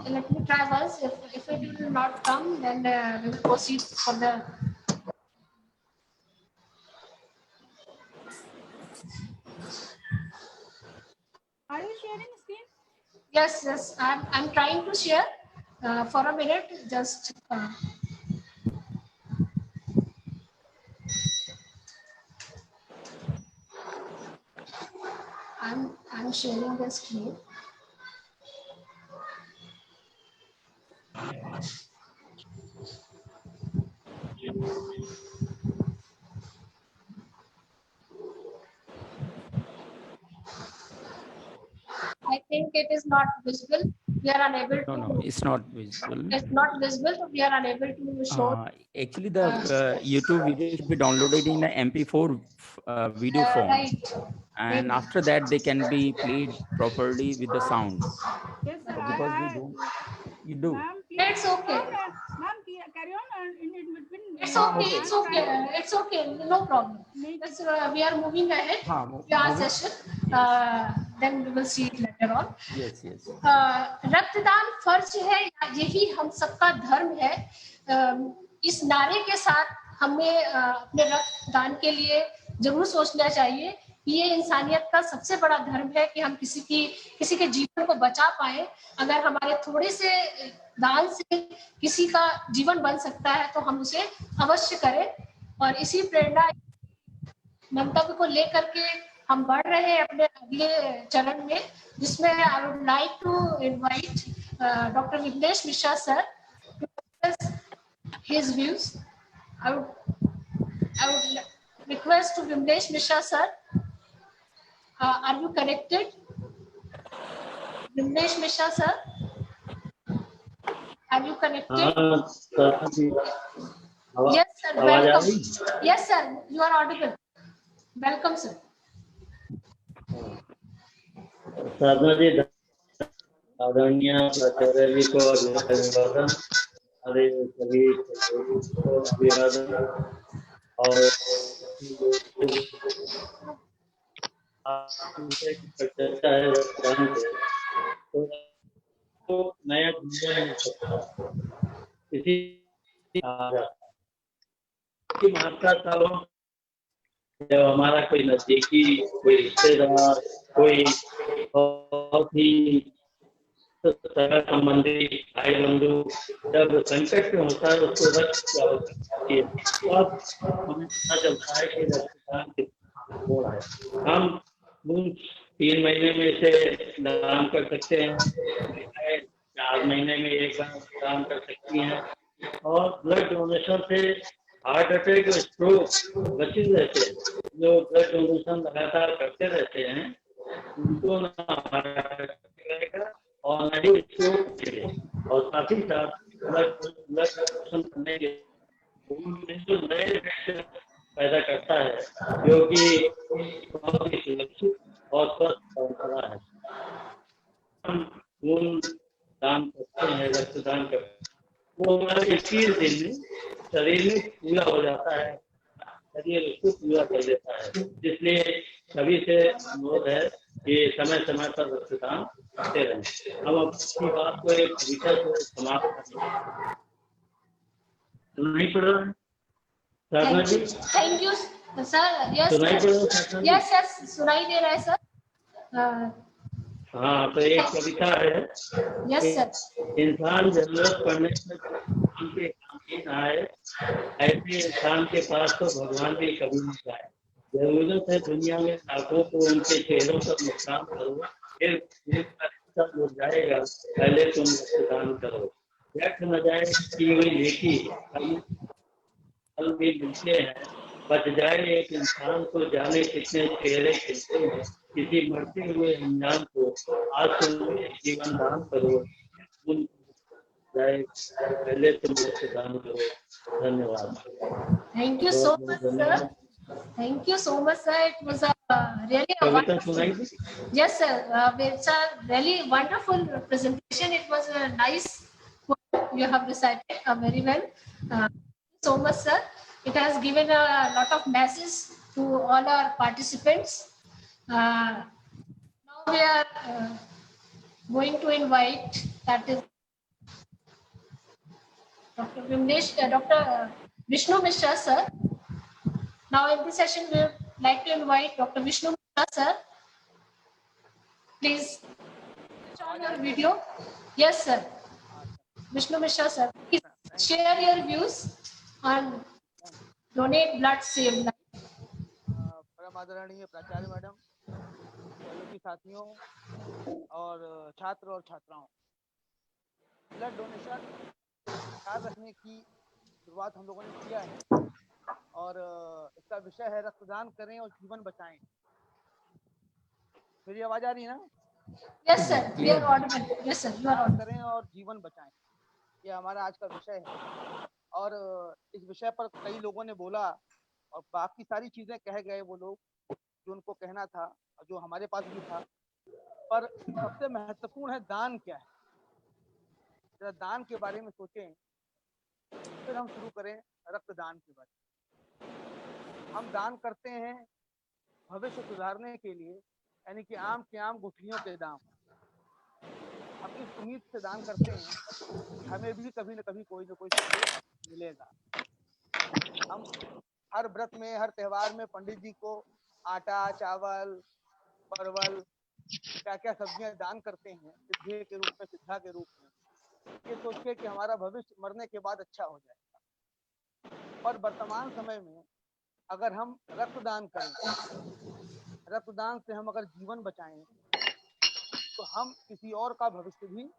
Let me try once. If it will not come, then we will proceed for the. Are you sharing screen? Yes. I'm trying to share. For a minute, just. I'm sharing the screen. I think it is not visible. We are unable to. No, it's not visible. It's not visible, so we are unable to show. Actually, the YouTube video should be downloaded in an MP4 video form. Right. And after that, they can be played properly with the sound. Yes, sir. Because we don't. You do. Ma'am, It's okay. Ma'am, carry on and in between. It's okay. No problem. Let's, we are moving ahead. Our session. Then we will see it later on. Yes. रक्तदान फर्ज है, यही हम सबका धर्म है. इस नारे के साथ हमें अपने रक्तदान के लिए जरूर सोचना चाहिए. ये इंसानियत का सबसे बड़ा धर्म है कि हम किसी के जीवन को बचा पाए. अगर हमारे थोड़े से दान से किसी का जीवन बन सकता है तो हम उसे अवश्य करें. और इसी प्रेरणा मंतव्य को लेकर के हम बढ़ रहे हैं अपने अगले चरण में, जिसमें I would like to invite doctor Vimlesh Mishra sir to express his views. I would request to Vimlesh Mishra sir. Are you connected? Vimlesh Mishra sir? Are you connected? Yes sir, welcome. Yes sir, you are audible. Welcome sir. साधना जी, आदरणीय प्राचार्य जी को अभिवादन, हमारे सभी को अभिवादन. और चर्चा है रक्तदान पे, तो नया जीवन मिल सकता है. इसी महात्मा सालों जब हमारा कोई नजदीकी, कोई रिश्तेदार, कोई बहुत ही सगा संबंधी, भाई बंधु जब संकट में होता है उसको रक्त की आवश्यकता होती है, तब हमें पता चलता है कि रक्तदान कितना महत्वपूर्ण है। हम खून 3 महीने में से दान कर सकते हैं, 4 महीने में एक बार दान कर सकती हैं, और ब्लड डोनेशन से हार्ट अटैक और स्ट्रोक बचे रहते हैं। जो ब्लड डोनेशन लगातार करते रहते हैं उनको ना हार्ट अटैक रहेगा और ना ही स्ट्रोक होंगे। और साथ ही साथ ब्लड डोनेशन करने के खून में जो नए रिएक्शन पैदा करता है जो कि बहुत ही सुरक्षित और स्वस्थ परंपरा है। हम खून दान करते हैं, रक्तदान करते हैं, वो हमारे 21 दिन में शरीर में पूरा हो जाता है, शरीर उसको पूरा कर देता है। इसलिए सभी से अनुरोध है कि समय समय पर रक्तदान करते रहें। हम अपनी बात को एक कविता से समाप्त करें। सुनाई पड़ रहा है Sadhana ji? Thank you sir. Yes सुनाई पड़ रहा है साधना जी? यस यस सुनाई दे रहा है सर। हाँ, तो एक कविता है। Yes sir. इंसान जरूरत पड़ने पर उनके काम ही ना आए, ऐसे इंसान के पास तो भगवान भी कभी नहीं जाए। जरूरत है दुनिया में लाखों को, उनके चेहरों पर मुस्कान करो, फिर उनका रिश्ता जुड़ जाएगा, पहले तुम रक्तदान करो। व्यर्थ न जाए की हुई नेकी, फल भी मिलते हैं। बच जाए एक इंसान तो जाने कितने चेहरे खिलते हैं। किसी मरते हुए इंसान को आज तुम जीवन दान करो, जाए पहले तुम रक्तदान करो। धन्यवाद। Thank you so much, sir. Thank you so much, sir. It was a really a Kavita wonderful. सुनाई थी? Yes, sir. It's a really wonderful presentation. It was a nice. You have recited very well. Thank you so much, sir. It has given a lot of message to all our participants. Now we are going to invite that is Dr. Vishnu Mishra, sir. Now in this session, we would like to invite Dr. Vishnu Mishra, sir. Please switch on your video. Yes, sir. Vishnu Mishra, sir. Please share your views on donate blood, save life. परम आदरणीय प्राचार्य madam, सहयोगी साथियों और छात्र और छात्राओं, blood donation ख्याल रखने की शुरुआत हम लोगों ने किया है और इसका विषय है रक्तदान करें और जीवन बचाएं। मेरी आवाज आ रही है ना? Yes, sir. We are audible. Yes, sir. You are audible. करें और जीवन बचाएं, ये हमारा आज का विषय है। और इस विषय पर कई लोगों ने बोला और बाकी सारी चीजें कह गए वो लोग जो उनको कहना था और जो हमारे पास भी था। पर सबसे महत्वपूर्ण है दान क्या है। जरा दान के बारे में सोचें, फिर हम शुरू करें रक्तदान के बारे में। हम दान करते हैं भविष्य सुधारने के लिए, यानी कि आम के आम गुठलियों के दाम। हम इस उम्मीद से दान करते हैं कि हमें भी कभी न कभी कोई न कोई संदेश मिलेगा। हम हर व्रत में, हर त्योहार में पंडित जी को आटा, चावल, परवल, क्या क्या सब्जियां दान करते हैं सिद्धे के रूप में, सिद्धा के रूप में, ये सोच के कि हमारा भविष्य मरने के बाद अच्छा हो जाएगा। पर वर्तमान समय में अगर हम रक्तदान करें, रक्तदान से हम अगर जीवन बचाएं, तो हम किसी और का भविष्य भी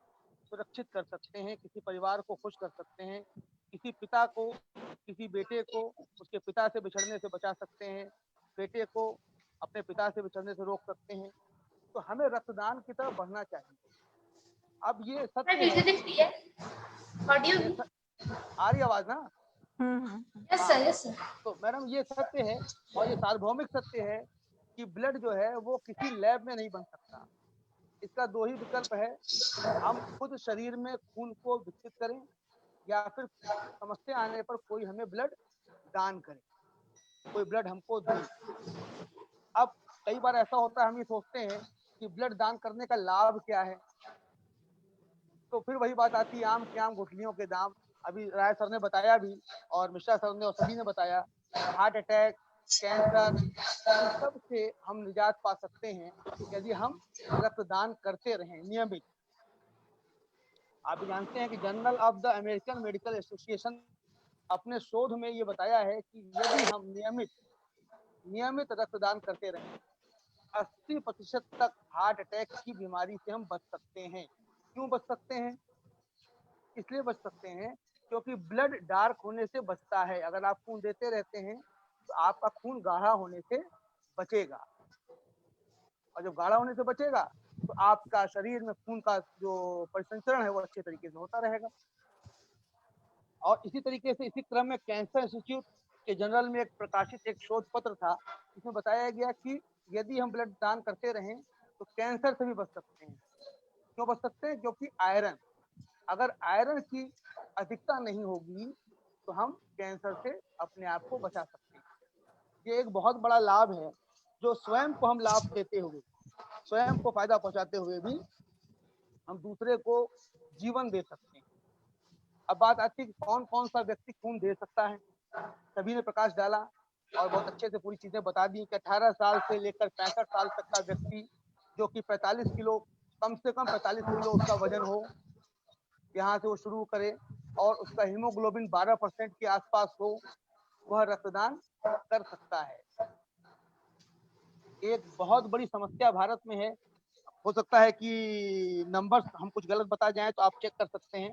सुरक्षित कर सकते हैं, किसी परिवार को खुश कर सकते हैं, किसी पिता को, किसी बेटे को उसके पिता से बिछड़ने से बचा सकते हैं, बेटे को अपने पिता से बिछड़ने से रोक सकते हैं। तो हमें रक्तदान की तरफ बढ़ना चाहिए। अब ये सत्य है। आ रही आवाज ना? Yes, sir. Yes, sir. तो मैडम ये सत्य है और ये सार्वभौमिक सत्य है कि ब्लड जो है वो किसी लैब में नहीं बन सकता। इसका दो ही विकल्प है, हम खुद शरीर में खून को विकसित करें या फिर समस्या आने पर कोई हमें ब्लड दान करे, कोई ब्लड हमको दे। अब कई बार ऐसा होता है, हम ये सोचते हैं कि ब्लड दान करने का लाभ क्या है, तो फिर वही बात आती है आम के आम गुठलियों के दाम। अभी राय सर ने बताया भी और मिश्रा सर ने और सभी ने बताया, हार्ट अटैक, कैंसर, इन सब से हम निजात पा सकते हैं यदि हम रक्तदान करते रहें नियमित। आप जानते हैं कि journal of the American medical association अपने शोध में ये बताया है कि यदि हम नियमित रक्तदान करते रहें 80% तक हार्ट अटैक की बीमारी से हम बच सकते हैं। क्यों बच सकते हैं? इसलिए बच सकते हैं क्योंकि ब्लड डार्क होने से बचता है। अगर आप खून देते रहते हैं तो आपका खून गाढ़ा होने से बचेगा, और जब गाढ़ा होने से बचेगा तो आपका शरीर में खून का जो परिसंचरण है वो अच्छे तरीके से होता रहेगा। और इसी तरीके से इसी क्रम में कैंसर इंस्टीट्यूट के जर्नल में एक प्रकाशित एक शोध पत्र था, इसमें बताया गया कि यदि हम ब्लड दान करते रहें तो कैंसर से भी बच सकते हैं। क्यों बच सकते हैं? क्योंकि आयरन, अगर आयरन की अधिकता नहीं होगी तो हम कैंसर से अपने आप को बचा सकते हैं। ये एक बहुत बड़ा लाभ है जो स्वयं को हम लाभ देते हुए, स्वयं को फायदा पहुंचाते हुए भी हम दूसरे को जीवन दे सकते हैं। अब बात आती है कि कौन कौन सा व्यक्ति खून दे सकता है। सभी ने प्रकाश डाला और बहुत अच्छे से पूरी चीजें बता दी कि 18 साल से लेकर 65 साल तक का व्यक्ति जो कि 45 किलो, कम से कम 45 किलो उसका वजन हो, यहाँ से वो शुरू करे और उसका हीमोग्लोबिन 12% के आसपास हो, वह रक्तदान कर सकता है। एक बहुत बड़ी समस्या भारत में है, हो सकता है कि नंबर्स हम कुछ गलत बता जाएं तो आप चेक कर सकते हैं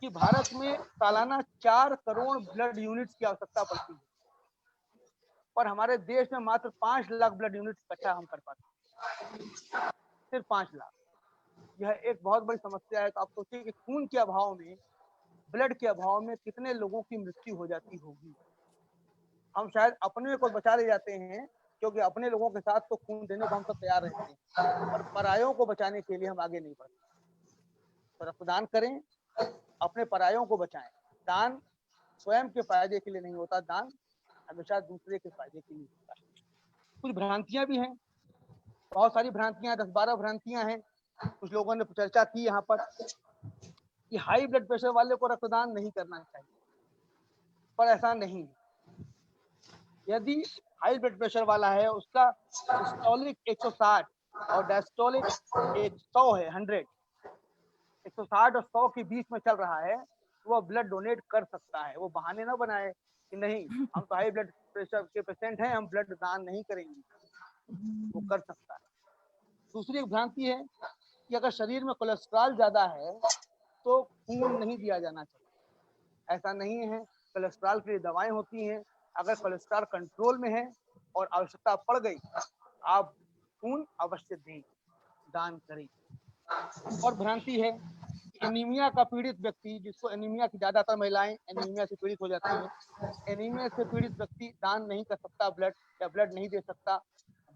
कि भारत में सालाना 4 करोड़ ब्लड यूनिट्स की आवश्यकता पड़ती है, पर हमारे देश में मात्र 5 लाख ब्लड यूनिट्स इकट्ठा हम कर पाते हैं, सिर्फ 5 लाख। यह एक बहुत बड़ी समस्या है। तो आप सोचिए कि खून के अभाव में, ब्लड के अभाव में कितने लोगों की मृत्यु हो जाती होगी। हम शायद अपने को बचा ले जाते हैं क्योंकि अपने लोगों के साथ तो खून देने को हम सब तैयार रहते हैं, पर परायों को बचाने के लिए हम आगे नहीं बढ़ते। तो रक्तदान करें, अपने परायों को बचाएं। दान स्वयं के फायदे के लिए नहीं होता, दान हमेशा दूसरे के फायदे के लिए होता है। कुछ भ्रांतियां भी हैं, बहुत सारी भ्रांतियां, 10-12 भ्रांतियां हैं। कुछ लोगों ने चर्चा की यहाँ पर कि हाई ब्लड प्रेशर वाले को रक्तदान नहीं करना चाहिए, पर ऐसा नहीं है। यदि हाई ब्लड प्रेशर वाला है, उसका सिस्टोलिक 160 और डायस्टोलिक 100 है, 100, 160 और 100 के बीच में चल रहा है, तो वह ब्लड डोनेट कर सकता है। वो बहाने ना बनाए कि नहीं हम तो हाई ब्लड प्रेशर के पेशेंट हैं, हम ब्लड दान नहीं करेंगे, वो कर सकता है। दूसरी एक भ्रांति है कि अगर शरीर में कोलेस्ट्रॉल ज्यादा है तो खून नहीं दिया जाना चाहिए। ऐसा नहीं है, कोलेस्ट्रॉल के लिए दवाएं होती हैं। अगर कोलेस्ट्रॉल कंट्रोल में है और आवश्यकता पड़ गई, आप खून अवश्य दें, दान करें। और भ्रांति है कि एनीमिया का पीड़ित व्यक्ति, जिसको एनीमिया की, ज्यादातर महिलाएं एनीमिया से पीड़ित हो जाती हैं, एनीमिया से पीड़ित व्यक्ति दान नहीं कर सकता ब्लड, या ब्लड नहीं दे सकता।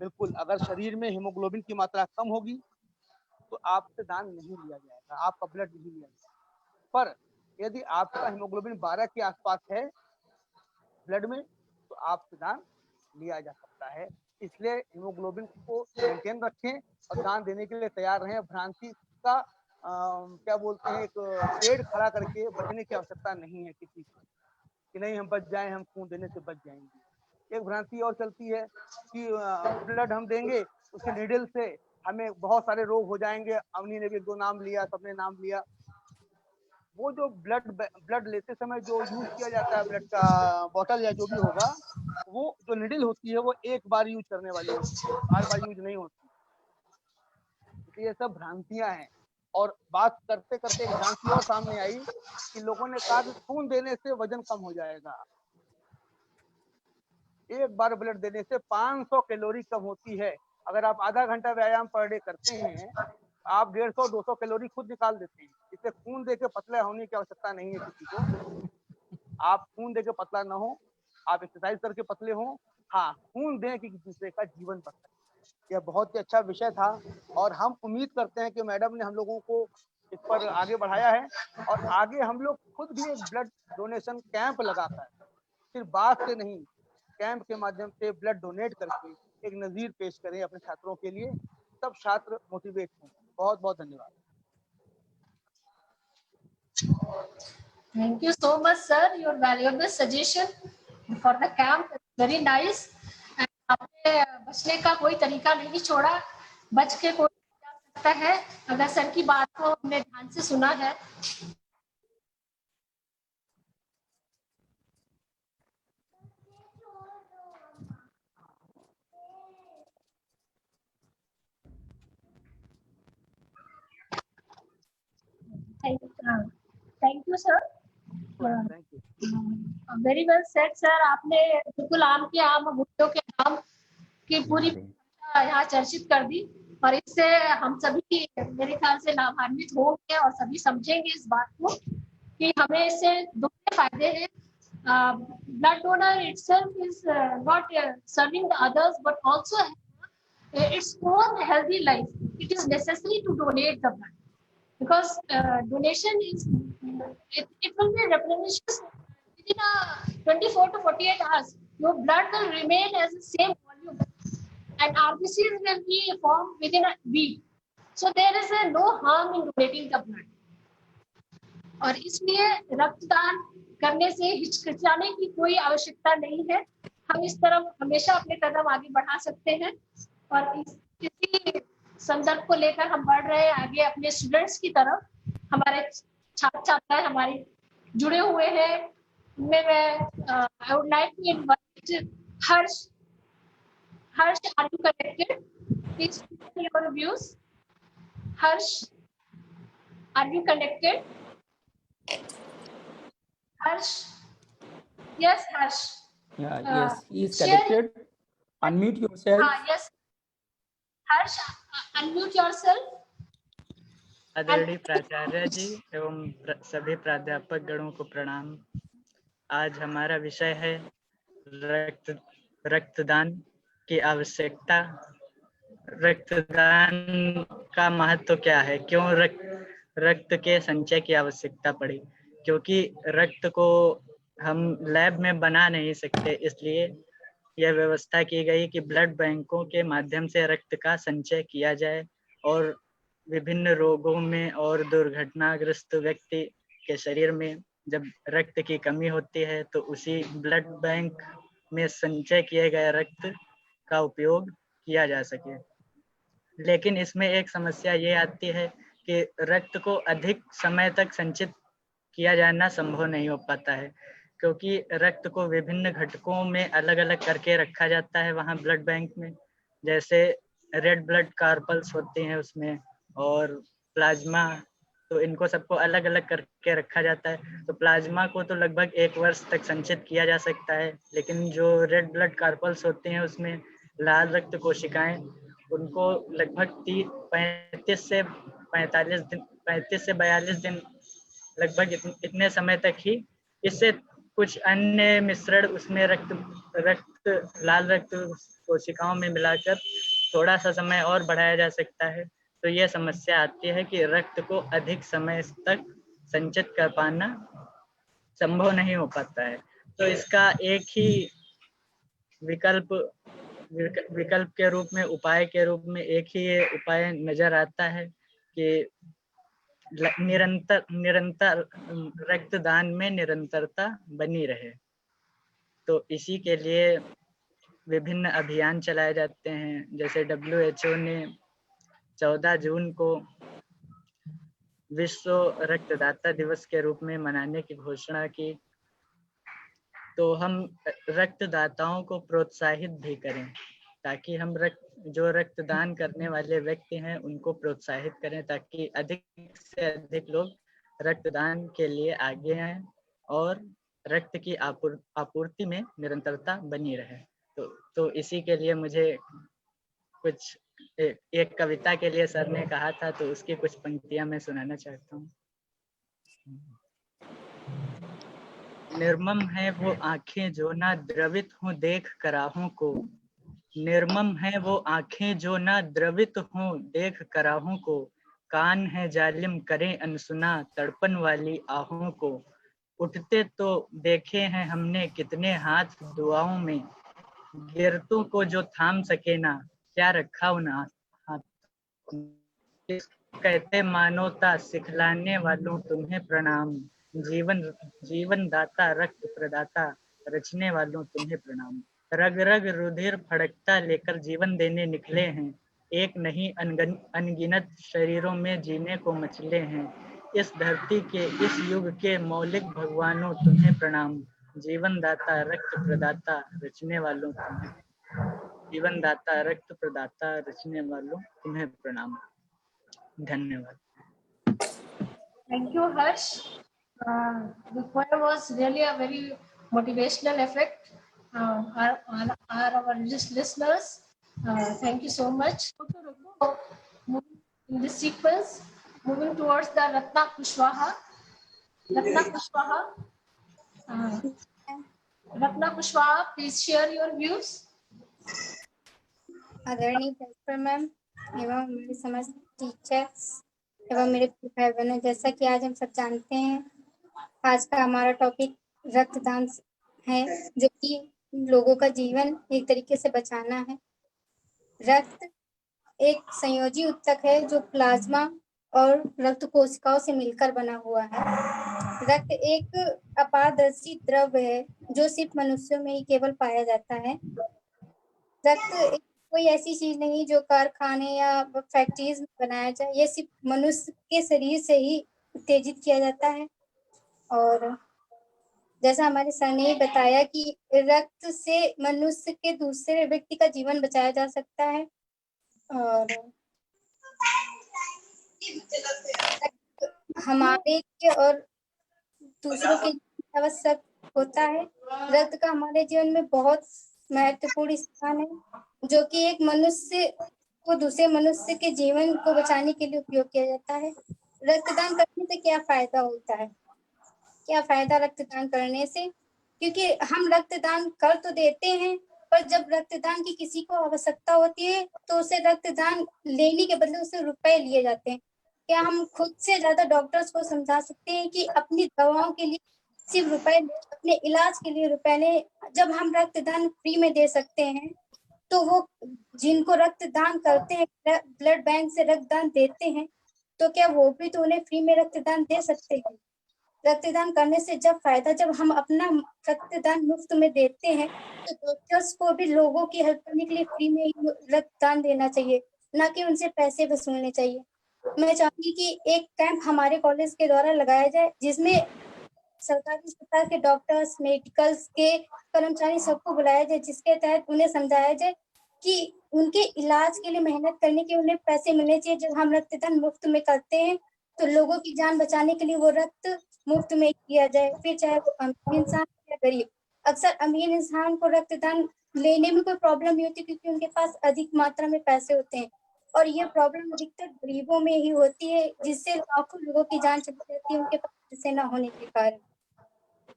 बिल्कुल, अगर शरीर में हीमोग्लोबिन की मात्रा कम होगी तो आपसे दान नहीं लिया जाएगा, आपका ब्लड नहीं लिया जाएगा। पर यदि आपका हीमोग्लोबिन 12 के आसपास है ब्लड में तो आपसे दान लिया जा सकता है। इसलिए हीमोग्लोबिन को मेंटेन रखें और दान देने के लिए तैयार रहें। भ्रांति का क्या बोलते हैं, एक पेड़ खड़ा करके बचने की आवश्यकता नहीं है किसी को कि नहीं हम बच जाएं, हम खून देने से बच जाएंगे। एक भ्रांति और चलती है कि ब्लड हम देंगे, उसके नीडल से हमें बहुत सारे रोग हो जाएंगे। अवनी ने भी 2 नाम लिया, सबने नाम लिया। वो जो ब्लड लेते समय जो यूज किया जाता है, ब्लड का बोतल या जो भी होगा, वो जो निडल होती है वो एक बार यूज करने वाली होती है, बार बार यूज नहीं होती। इसलिए ये सब भ्रांतियां हैं। और बात करते करते एक भ्रांति और सामने आई कि लोगों ने कहा कि खून देने से वजन कम हो जाएगा। एक बार ब्लड देने से 500 कैलोरी कम होती है। अगर आप आधा घंटा व्यायाम पर डे करते हैं, आप 150-200 कैलोरी खुद निकाल देते हैं। इससे खून देके पतला होने की आवश्यकता नहीं है किसी को। आप खून देके पतला ना हो, आप एक्सरसाइज करके पतले हो, हाँ खून दें कि दूसरे का जीवन बच सके। यह बहुत ही अच्छा विषय था और हम उम्मीद करते हैं कि मैडम ने हम लोगों को इस पर आगे बढ़ाया है और आगे हम लोग खुद भी एक ब्लड डोनेशन कैंप लगाकर, सिर्फ बात से नहीं, कैंप के माध्यम से ब्लड डोनेट करके एक नजीर पेश करें अपने छात्रों के लिए, तब छात्र मोटिवेट हों। बहुत बहुत धन्यवाद। Thank you so much, sir. Your valuable suggestion for the camp is very nice. आपने बचने का कोई तरीका नहीं छोड़ा, बच के कोई जा सकता है अगर सर की बात को हमने ध्यान से सुना है। Thank you sir, thank you. Very well said sir. आपने बिल्कुल आम के आम भुट्टो के आम की पूरी यहाँ चर्चित कर दी, और इससे हम सभी मेरे ख्याल से लाभान्वित होंगे और सभी समझेंगे इस बात को कि हमें इससे दो फायदे हैं। Blood donor itself is not serving the others but also its own healthy life. It is necessary to donate the blood because donation is it will be replenished within a 24 to 48 hours. Your blood will remain as the same volume and RBCs will be formed within a week. So there is no harm in donating the blood. और इसलिए रक्तदान करने से हिचकिचाने की कोई आवश्यकता नहीं है। हम इस तरफ हमेशा अपने कदम आगे बढ़ा सकते हैं और इसी संदर्भ को लेकर हम बढ़ रहे हैं आगे अपने स्टूडेंट्स की तरफ। हमारे छात्र छात्राएं हमारे जुड़े हुए हैं, उनमें मैं I would like to invite Harsh. Harsh, are you connected? Please your views. Harsh, are you connected? Harsh, yes, Harsh. Yes, he is connected. Unmute yourself. Yes, Harsh, unmute yourself. आदरणीय प्राचार्य जी एवं सभी प्राध्यापक गणों को प्रणाम। आज हमारा विषय है रक्तदान की आवश्यकता। रक्तदान का महत्व क्या है, क्यों रक्त के संचय की आवश्यकता पड़ी? क्योंकि रक्त को हम लैब में बना नहीं सकते, इसलिए यह व्यवस्था की गई कि ब्लड बैंकों के माध्यम से रक्त का संचय किया जाए और विभिन्न रोगों में और दुर्घटनाग्रस्त व्यक्ति के शरीर में जब रक्त की कमी होती है तो उसी ब्लड बैंक में संचय किए गए रक्त का उपयोग किया जा सके। लेकिन इसमें एक समस्या ये आती है कि रक्त को अधिक समय तक संचित किया जाना संभव नहीं हो पाता है, क्योंकि रक्त को विभिन्न घटकों में अलग अलग करके रखा जाता है वहाँ ब्लड बैंक में। जैसे रेड ब्लड कार्पल्स होती हैं उसमें और प्लाज्मा, तो इनको सबको अलग अलग करके रखा जाता है। तो प्लाज्मा को तो लगभग 1 वर्ष तक संचित किया जा सकता है, लेकिन जो रेड ब्लड कार्पल्स होते हैं उसमें लाल रक्त कोशिकाएं, उनको लगभग 35 से 42 दिन लगभग इतने समय तक ही, इससे कुछ अन्य मिश्रण उसमें लाल रक्त कोशिकाओं में मिलाकर थोड़ा सा समय और बढ़ाया जा सकता है। तो यह समस्या आती है कि रक्त को अधिक समय तक संचित कर पाना संभव नहीं हो पाता है। तो इसका एक ही विकल्प के रूप में, उपाय के रूप में एक ही ये उपाय नजर आता है कि निरंतर रक्तदान में निरंतरता बनी रहे। तो इसी के लिए विभिन्न अभियान चलाए जाते हैं। जैसे WHO ने 14 जून को विश्व रक्तदाता दिवस के रूप में मनाने की घोषणा की। तो हम रक्तदाताओं को प्रोत्साहित भी करें ताकि हम जो रक्तदान करने वाले व्यक्ति हैं उनको प्रोत्साहित करें ताकि अधिक से अधिक लोग रक्तदान के लिए आगे आएं और रक्त की आपूर्ति में निरंतरता बनी रहे। तो इसी के लिए मुझे कुछ एक कविता के लिए सर ने कहा था, तो उसकी कुछ पंक्तियां मैं सुनाना चाहता हूँ। निर्मम है वो आंखें जो ना द्रवित हों देख कराहों को, निर्मम है वो आंखें जो ना द्रवित हों देख कराहों को, कान है जालिम करें अनसुना तड़पन वाली आहों को, उठते तो देखे हैं हमने कितने हाथ दुआओं में, गिरतों को जो थाम सके ना क्या रखा उन हाथ, कहते मानवता सिखलाने वालों तुम्हें प्रणाम, जीवन दाता रक्त प्रदाता रचने वालों तुम्हें प्रणाम। रग रग रुधिर फड़कता लेकर जीवन देने निकले हैं। एक नहीं अनगिनत शरीरों में जीने को मचले हैं। इस धरती के इस युग के मौलिक भगवानों तुम्हें प्रणाम। जीवन दाता रक्त प्रदाता रचने वालों तुम्हें, जीवन दाता रक्त प्रदाता रचने वालों तुम्हें प्रणाम। धन्यवाद। Thank you, Harsh. The poem was really a very motivational effect. Our listeners, thank you so much. So, in this sequence, moving towards the Ratna Kushwaha. Ratna Kushwaha. Ratna Kushwaha, please share your views. आदरणीय principal ma'am एवं हमारे समस्त teachers एवं मेरे भाई बहनों, जैसा कि आज हम सब जानते हैं, आज का हमारा टॉपिक रक्तदान है, जो कि लोगों का जीवन एक तरीके से बचाना है। रक्त एक संयोजी ऊतक है जो प्लाज्मा और रक्त कोशिकाओं से मिलकर बना हुआ है। रक्त एक अपारदर्शी द्रव्य है जो सिर्फ मनुष्यों में ही केवल पाया जाता है। रक्त कोई ऐसी चीज नहीं जो कारखाने या फैक्ट्रीज में बनाया जाए, ये सिर्फ मनुष्य के शरीर से ही उत्तेजित किया जाता है। और जैसा हमारे सर ने बताया कि रक्त से मनुष्य के दूसरे व्यक्ति का जीवन बचाया जा सकता है। और हमारे और दूसरों के आवश्यक होता है। रक्त का हमारे जीवन में बहुत महत्वपूर्ण स्थान है, जो कि एक मनुष्य को दूसरे मनुष्य के जीवन को बचाने के लिए उपयोग किया जाता है। रक्तदान करने से क्या फायदा होता है? क्या फायदा रक्तदान करने से? क्योंकि हम रक्तदान कर तो देते हैं, पर जब रक्तदान की किसी को आवश्यकता होती है तो उसे रक्तदान लेने के बदले उससे रुपए लिए जाते हैं। क्या हम खुद से ज्यादा डॉक्टर्स को समझा सकते हैं कि अपनी दवाओं के लिए सिर्फ रुपए, अपने इलाज के लिए रुपए ने? जब हम रक्तदान फ्री में दे सकते हैं तो वो जिनको रक्तदान करते हैं, ब्लड बैंक से रक्तदान देते हैं, तो क्या वो भी तो उन्हें फ्री में रक्तदान दे सकते हैं? रक्तदान करने से जब हम अपना रक्तदान मुफ्त में देते हैं तो डॉक्टर्स को भी लोगों की हेल्प करने के लिए फ्री में रक्तदान देना चाहिए, ना कि उनसे पैसे वसूलने चाहिए। मैं चाहूंगी कि एक कैंप हमारे कॉलेज के द्वारा लगाया जाए, जिसमें सरकारी अस्पताल के डॉक्टर्स, मेडिकल्स के कर्मचारी सबको बुलाया जाए, जिसके तहत उन्हें समझाया जाए कि उनके इलाज के लिए मेहनत करने के उन्हें पैसे मिलने चाहिए। जब हम रक्तदान मुफ्त में करते हैं तो लोगों की जान बचाने के लिए वो रक्त मुफ्त में किया जाए, फिर चाहे वो अमीर इंसान या गरीब। अक्सर अमीर इंसान को रक्तदान लेने में कोई प्रॉब्लम नहीं होती क्योंकि उनके पास अधिक मात्रा में पैसे होते हैं, और ये प्रॉब्लम अधिकतर गरीबों में ही होती है, जिससे लाखों लोगों की जान चली जाती है उनके पास पैसे न होने के कारण।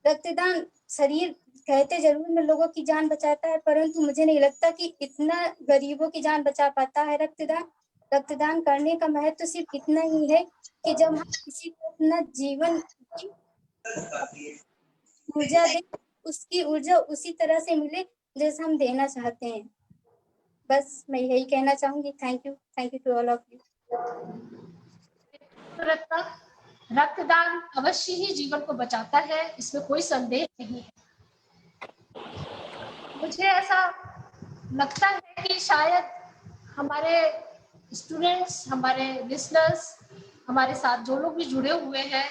रक्तदान शरीर कहते जरूर में लोगों की जान बचाता है, परंतु मुझे नहीं लगता कि इतना गरीबों की जान बचा पाता है रक्तदान। रक्तदान करने का महत्व तो सिर्फ इतना ही है कि जब हम किसी को अपना जीवन की ऊर्जा दें, उसकी ऊर्जा उसी तरह से मिले जैसे हम देना चाहते हैं। बस मैं यही कहना चाहूंगी। Thank you to all of you. रक्तदान अवश्य ही जीवन को बचाता है, इसमें कोई संदेह नहीं है। मुझे ऐसा लगता है कि शायद हमारे स्टूडेंट्स, हमारे लिसनर्स, हमारे साथ जो लोग भी जुड़े हुए हैं,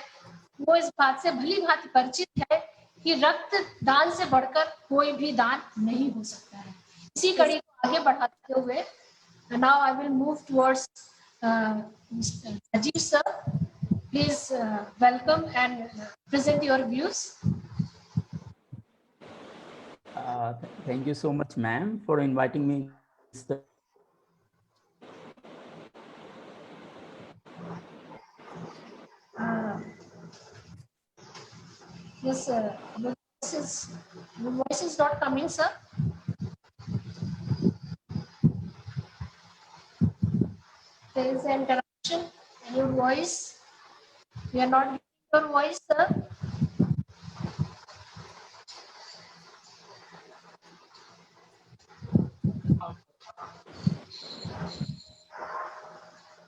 वो इस बात से भली भांति परिचित है कि रक्तदान से बढ़कर कोई भी दान नहीं हो सकता है। इसी कड़ी को आगे बढ़ाते हुए now I will move towards Rajiv sir. Please welcome and present your views. Thank you so much, ma'am, for inviting me. Yes, sir. Your voice is not coming, sir. There is an interruption in your voice. We are not getting your voice, sir.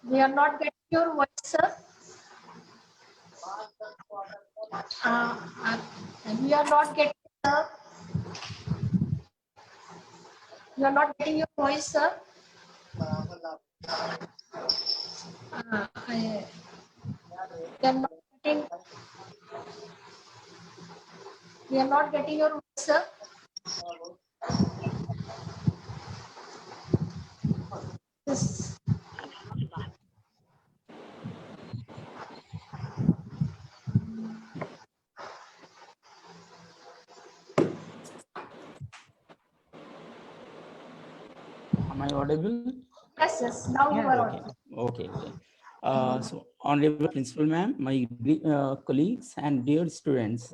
We are not getting your voice, sir. We are not getting, sir. You are not getting your voice, sir. We are not getting your voice, sir. Yes. Am I audible? Yes, yes. Now you are Okay, audible. okay, okay. So, Honorable Principal Ma'am, my colleagues and dear students,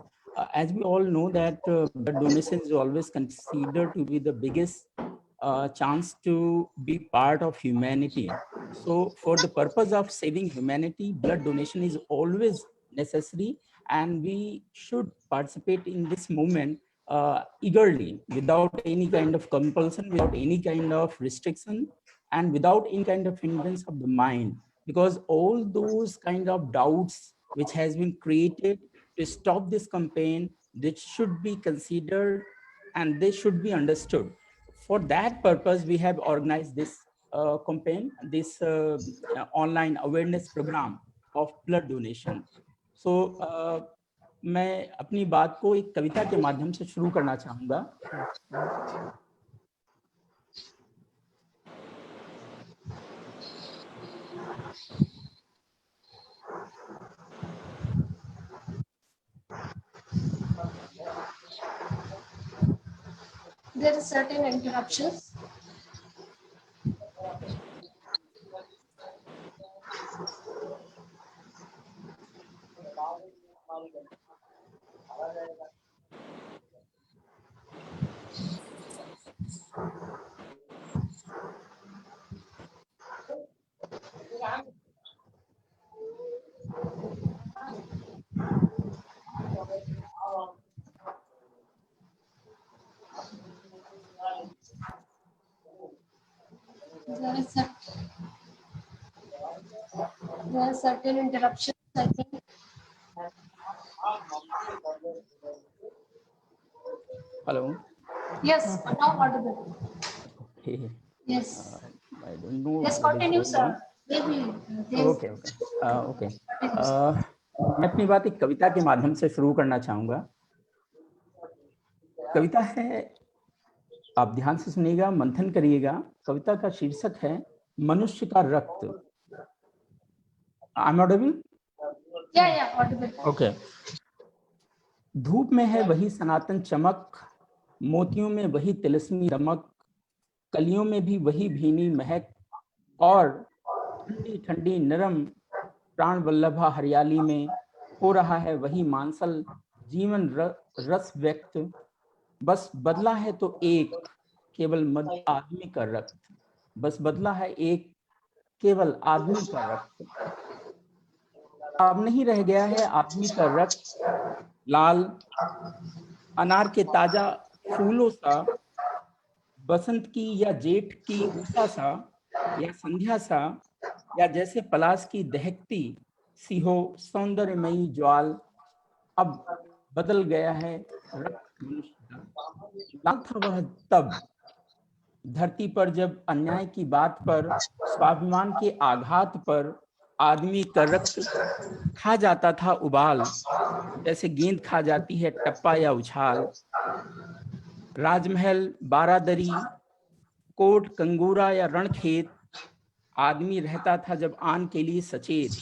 as we all know that blood donation is always considered to be the biggest chance to be part of humanity. So, for the purpose of saving humanity, blood donation is always necessary, and we should participate in this movement eagerly, without any kind of compulsion, without any kind of restriction, and without any kind of hindrance of the mind, because all those kind of doubts which has been created to stop this campaign, that should be considered and they should be understood. For that purpose, we have organized this campaign, this online awareness program of blood donation. So मैं अपनी बात को एक कविता के माध्यम से शुरू करना चाहूंगा. There are certain interruptions. There are certain interruptions, I think. Hello. Yes, now audible. Hey. Yes. I don't know. Yes, what is continue, going sir. on. Maybe. Okay, okay. Okay. मैं अपनी बात एक कविता के माध्यम से शुरू करना चाहूंगा. कविता है, आप ध्यान से सुनिएगा, मंथन करिएगा. कविता का शीर्षक है मनुष्य का रक्त. I'm audible? Yeah, audible. Okay. धूप में है वही सनातन चमक, मोतियों में वही तिलस्मी दमक, कलियों में भी वही भीनी महक, और ठंडी ठंडी नरम प्राण वल्लभा हरियाली में हो रहा है वही मांसल जीवन रस व्यक्त. बस बदला है तो एक केवल आदमी का रक्त. बस बदला है एक केवल आदमी का रक्त. अब नहीं रह गया है आदमी का रक्त लाल. अनार के ताजा फूलों सा, बसंत की या जेठ की उषा सा, या संध्या सा, या जैसे पलाश की दहकती सी हो सौंदर्यमयी ज्वाल. अब बदल गया है रक्त मनुष्य का. लाल था वह तब धरती पर जब अन्याय की बात पर, स्वाभिमान के आघात पर आदमी का रक्त खा जाता था उबाल, जैसे गेंद खा जाती है टप्पा या उछाल. राजमहल, बारादरी, कोट, कंगूरा या रणखेत, आदमी रहता था जब आन के लिए सचेत.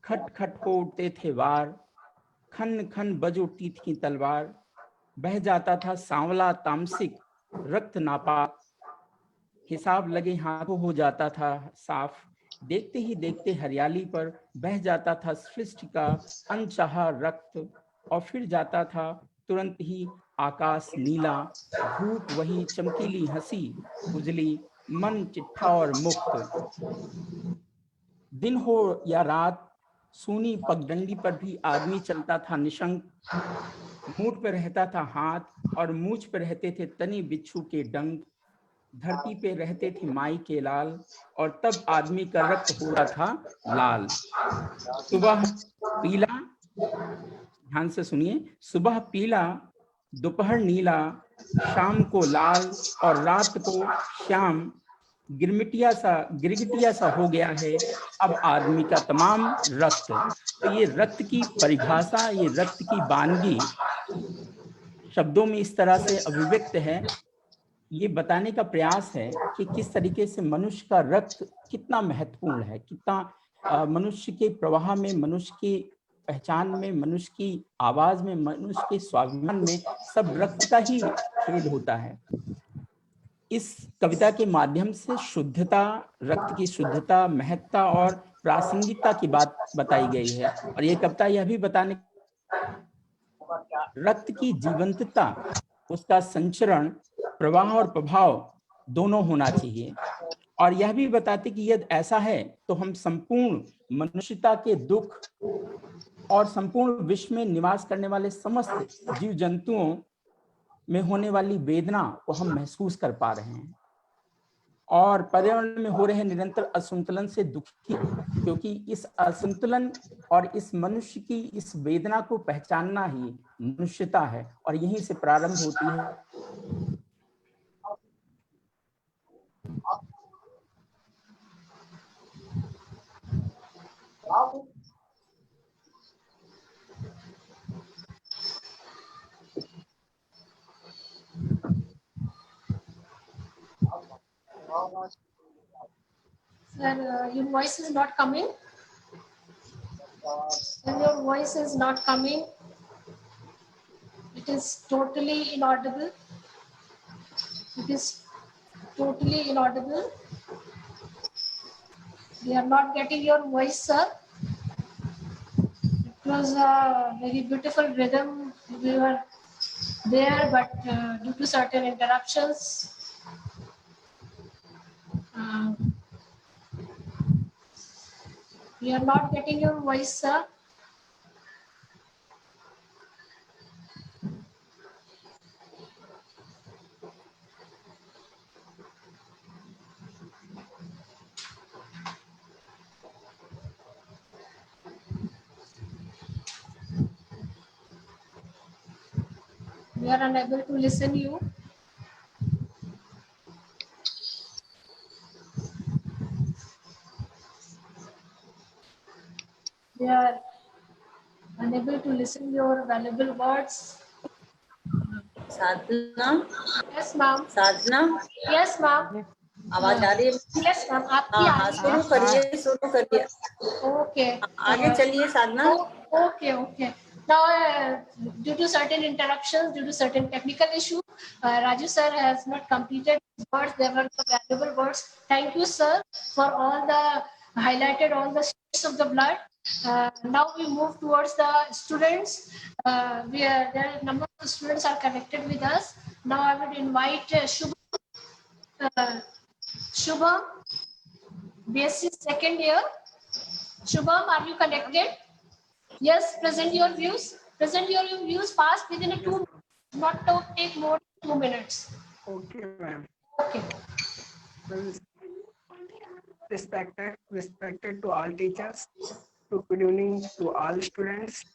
खट खट को उठते थे वार, खन खन बज उठती थी तलवार. बह जाता था सांवला तामसिक रक्त नापाक, हिसाब लगे हाथों हो जाता था साफ. देखते ही देखते हरियाली पर बह जाता था सृष्टि का अनचाहा रक्त, और फिर जाता था तुरंत ही आकाश नीला. धूप वही चमकीली हंसी उजली, मन चिट्ठा और मुक्त. दिन हो या रात सूनी पगडंडी पर भी आदमी चलता था निशंक. मूठ पे रहता था हाथ और मूछ पे रहते थे तनी बिच्छू के डंक. धरती पे रहते थे माई के लाल, और तब आदमी का रक्त हो रहा था लाल. सुबह पीला, ध्यान से सुनिए, सुबह पीला दोपहर नीला, शाम को लाल और रात को श्याम गिरगिटिया सा हो गया है अब आदमी का तमाम रक्त। तो ये रक्त की परिभाषा, ये रक्त की वानगी शब्दों में इस तरह से अभिव्यक्त है। ये बताने का प्रयास है कि किस तरीके से मनुष्य का रक्त कितना महत्वपूर्ण है, कितना मनुष्य के प्रवाह में, मनुष्य की पहचान में, मनुष्य की आवाज में, मनुष्य के स्वाभिमान में सब रक्त का ही खेल होता है। इस कविता के माध्यम से शुद्धता, रक्त की शुद्धता, महत्ता और प्रासंगिकता की बात बताई गई है। और ये कविता यह भी बताने रक्त की जीवंतता, उसका संचरण, प्रवाह और प्रभाव दोनों होना चाहिए। और यह भी बताते कि यदि ऐसा है तो हम संपूर्ण मनुष्यता के दुख और संपूर्ण विश्व में निवास करने वाले समस्त जीव जंतुओं में होने वाली वेदना को हम महसूस कर पा रहे हैं। और पर्यावरण में हो रहे निरंतर असंतुलन से दुखी, क्योंकि इस असंतुलन और इस मनुष्य की इस वेदना को पहचानना ही मनुष्यता है और यहीं से प्रारंभ होती है। Sir, your voice is not coming. When your voice is not coming, it is totally inaudible. It is totally inaudible. We are not getting your voice, sir. It was a very beautiful rhythm. We were there, but due to certain interruptions, we are not getting your voice, sir. We are unable to listen you. We are unable to listen your valuable words. Sadhana, Yes, ma'am. Sadhana, Yes, ma'am. आवाज आ रही है? Yes, ma'am. आपकी हाँ, शुरू करिए, शुरू करिए। Okay. आगे चलिए साधना। Okay. Now, due to certain interruptions, due to certain technical issue, Raju sir has not completed his words. There were the valuable words. Thank you, sir, for all the highlighted all the states of the blood. Now we move towards the students. There are a number of students are connected with us. Now I would invite Shubham, BSc second year. Shubham, are you connected? Yes, present your views. Present your views fast within a 2 minutes, not to take more than 2 minutes. Okay, ma'am. Okay. Well, respected to all teachers, to good evening to all students.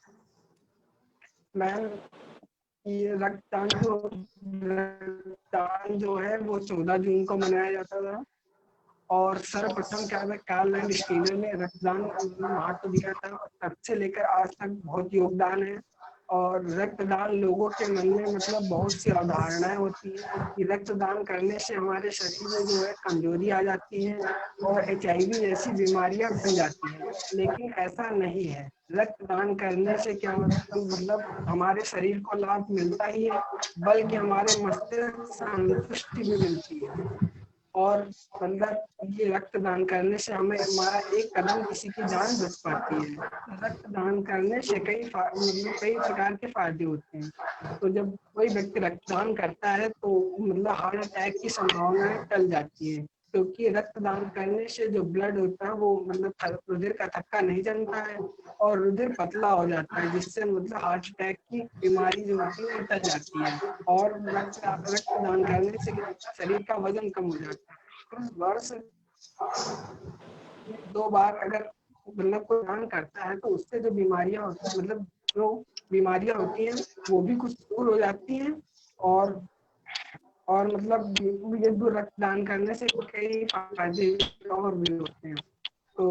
Ma'am, ये रक्तदान जो है वो 14 जून को मनाया जाता था और सर्वप्रथम कार्ल एंड स्टीनर ने रक्तदान महत्व दिया था। तब से लेकर आज तक बहुत योगदान है और रक्तदान लोगों के मन में मतलब बहुत सी अवधारणाएं होती है कि रक्तदान करने से हमारे शरीर में जो है कमजोरी आ जाती है और HIV जैसी बीमारियां बन जाती हैं, लेकिन ऐसा नहीं है। रक्तदान करने से क्या मतलब हमारे शरीर को लाभ मिलता ही है, बल्कि हमारे मस्तिष्क संतुष्टि भी मिलती है। और मतलब ये रक्तदान करने से हमें हमारा एक कदम किसी की जान बच पाती है। रक्तदान करने से कई प्रकार के फायदे होते हैं। तो जब कोई व्यक्ति रक्तदान करता है तो मतलब हार्ट अटैक की संभावनाएं टल जाती है, क्योंकि रक्तदान करने से जो ब्लड होता है वो मतलब रुधिर का थक्का नहीं जमता है और रुधिर पतला हो जाता है, जिससे मतलब हार्ट अटैक की बीमारी जो होती है टल जाती है। और रक्तदान करने से शरीर का वजन कम हो जाता है। वर्ष 2 बार अगर मतलब कोई दान करता है तो उससे जो बीमारियां होती है मतलब जो बीमारियां होती हैं वो भी कुछ दूर हो जाती हैं। और मतलब ये रक्तदान करने से कई फायदे और भी होते हैं। तो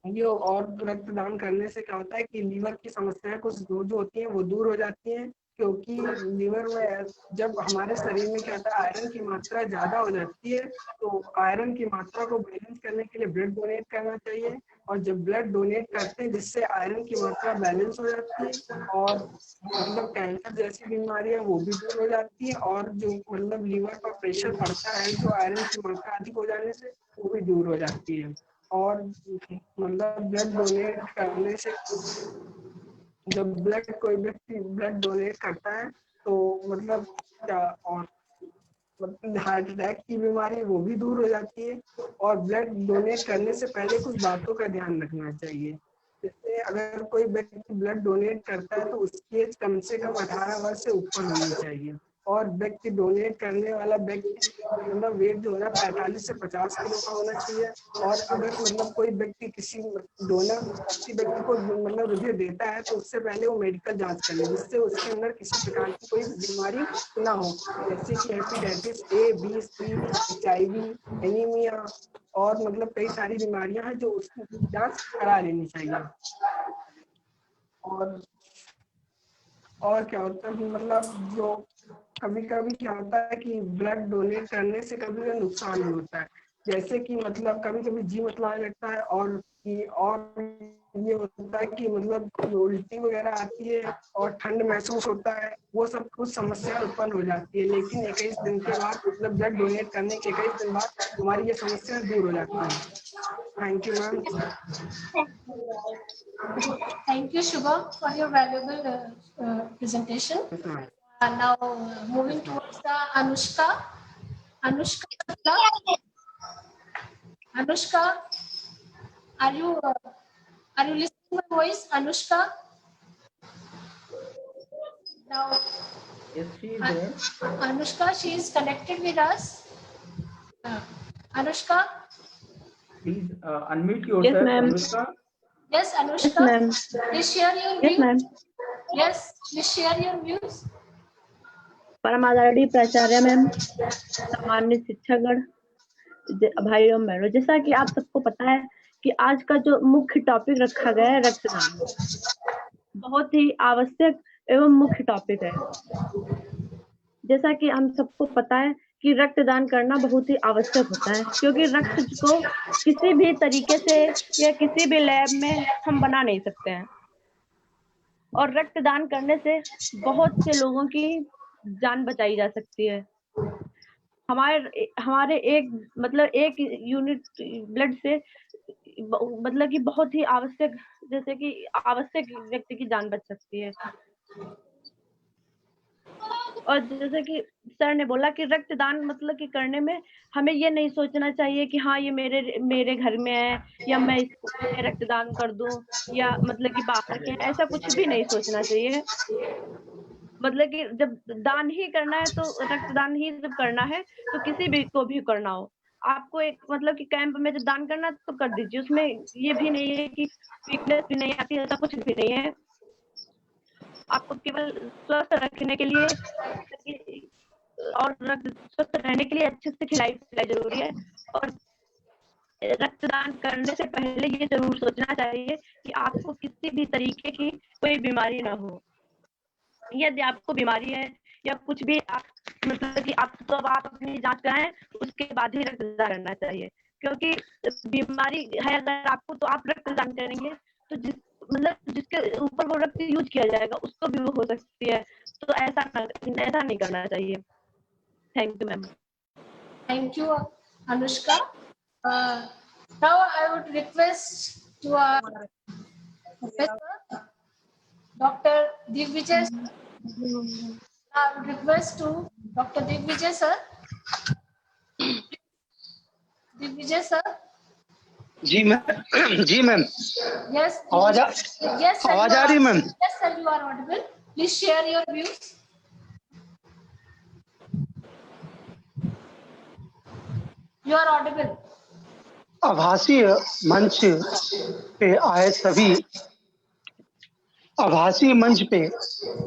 ये और रक्तदान करने से क्या होता है कि लीवर की समस्याएं कुछ दूर जो होती हैं वो दूर हो जाती हैं, क्योंकि लीवर में जब हमारे शरीर में क्या होता है आयरन की मात्रा ज्यादा हो जाती है, तो आयरन की मात्रा को बैलेंस करने के लिए ब्लड डोनेट करना चाहिए। और जब ब्लड डोनेट करते हैं जिससे आयरन की मात्रा बैलेंस हो जाती है और मतलब कैंसर जैसी बीमारियां वो भी दूर हो जाती है। और जो मतलब लीवर पर प्रेशर पड़ता है जो आयरन की मात्रा अधिक हो जाने से वो भी दूर हो जाती है। और मतलब ब्लड डोनेट करने से जब कोई व्यक्ति ब्लड डोनेट करता है तो मतलब क्या और मतलब हार्ट अटैक की बीमारी वो भी दूर हो जाती है। और ब्लड डोनेट करने से पहले कुछ बातों का ध्यान रखना चाहिए। जैसे अगर कोई व्यक्ति ब्लड डोनेट करता है तो उसकी एज कम से कम 18 वर्ष से ऊपर होनी चाहिए। और व्यक्ति डोनेट करने वाला व्यक्ति मतलब वेट जो है ना 45 से 50 किलो का होना चाहिए। और अगर मतलब कोई व्यक्ति किसी डोनर किसी व्यक्ति को मतलब हृदय देता है तो उससे पहले वो मेडिकल जांच कर ले, जिससे उसके अंदर किसी प्रकार की कोई बीमारी ना हो, जैसे कि hepatitis A, B, C, HIV, anaemia और मतलब कई सारी बीमारियां हैं जो उसकी जांच करा लेनी चाहिए। और क्या होता है मतलब जो कभी कभी क्या होता है कि ब्लड डोनेट करने से कभी नुकसान भी होता है, जैसे कि मतलब कभी कभी जी मतलाने लगता है और ये होता है कि मतलब उल्टी वगैरह आती है और ठंड महसूस होता है, वो सब कुछ समस्या उत्पन्न हो जाती है। लेकिन 21 दिन के बाद मतलब ब्लड डोनेट करने के 21 दिन बाद हमारी ये समस्या दूर हो जाती है। Thank you ma'am. Thank you, Shubham, for your valuable presentation. Now moving towards the Anushka. Anushka, are you listening to my voice, Anushka? Now, Yes, she is there. Anushka, she is connected with us. Anushka, Please unmute yourself. Yes, ma'am. Anushka. yes, Anushka. Yes, ma'am. Please share your Yes, views. ma'am. Yes, please share your views. परमाधारणी प्राचार्य ma'am, सामान्य शिक्षागण, भाई एवं बहनों, जैसा कि आप सबको पता है कि आज का जो मुख्य टॉपिक रखा गया है रक्तदान, बहुत ही आवश्यक एवं मुख्य टॉपिक है। जैसा कि हम सबको पता है कि रक्तदान करना बहुत ही आवश्यक होता है, क्योंकि रक्त को किसी भी तरीके से या किसी भी लैब में हम बना नहीं सकते हैं। और रक्तदान करने से बहुत से लोगों की जान बचाई जा सकती है। हमारे एक यूनिट ब्लड से मतलब कि बहुत ही आवश्यक, जैसे कि आवश्यक व्यक्ति की जान बच सकती है। और जैसे कि सर ने बोला कि रक्तदान मतलब कि करने में हमें ये नहीं सोचना चाहिए कि हाँ ये मेरे घर में है या मैं इसको रक्तदान कर दूं या मतलब कि बाहर के, ऐसा कुछ भी नहीं सोचना चाहिए। मतलब कि जब दान ही करना है तो रक्तदान ही जब करना है तो किसी भी को भी करना हो, आपको एक मतलब कि कैंप में जब दान करना तो कर दीजिए। उसमें ये भी नहीं है कि वीकनेस भी नहीं आती, ऐसा कुछ भी नहीं है। आपको केवल स्वस्थ रखने के लिए और स्वस्थ रहने के लिए अच्छे से खिलाई जरूरी है। और रक्तदान करने से पहले ये जरूर सोचना चाहिए कि आपको किसी भी तरीके की कोई बीमारी ना हो। यदि आपको बीमारी है या कुछ भी मतलब कि आप अपनी जांच कराएं, उसके बाद ही रक्तदान करना चाहिए। क्योंकि बीमारी है अगर आपको तो आप रक्तदान करेंगे तो जिसके ऊपर वो रक्त यूज किया जाएगा उसको भी वो हो सकती है, तो ऐसा नहीं करना चाहिए। Thank you ma'am. Thank you, Anushka. Now I would request to our professor, Dr. Digvijay. I would request to Dr. Digvijay sir. Digvijay sir. Ji ma'am. Yes. आवाज yes sir, आ रही ma'am? Yes sir, you are audible. Please share your views. You are audible. आभासीय मंच पे आए सभी आभासी मंच पे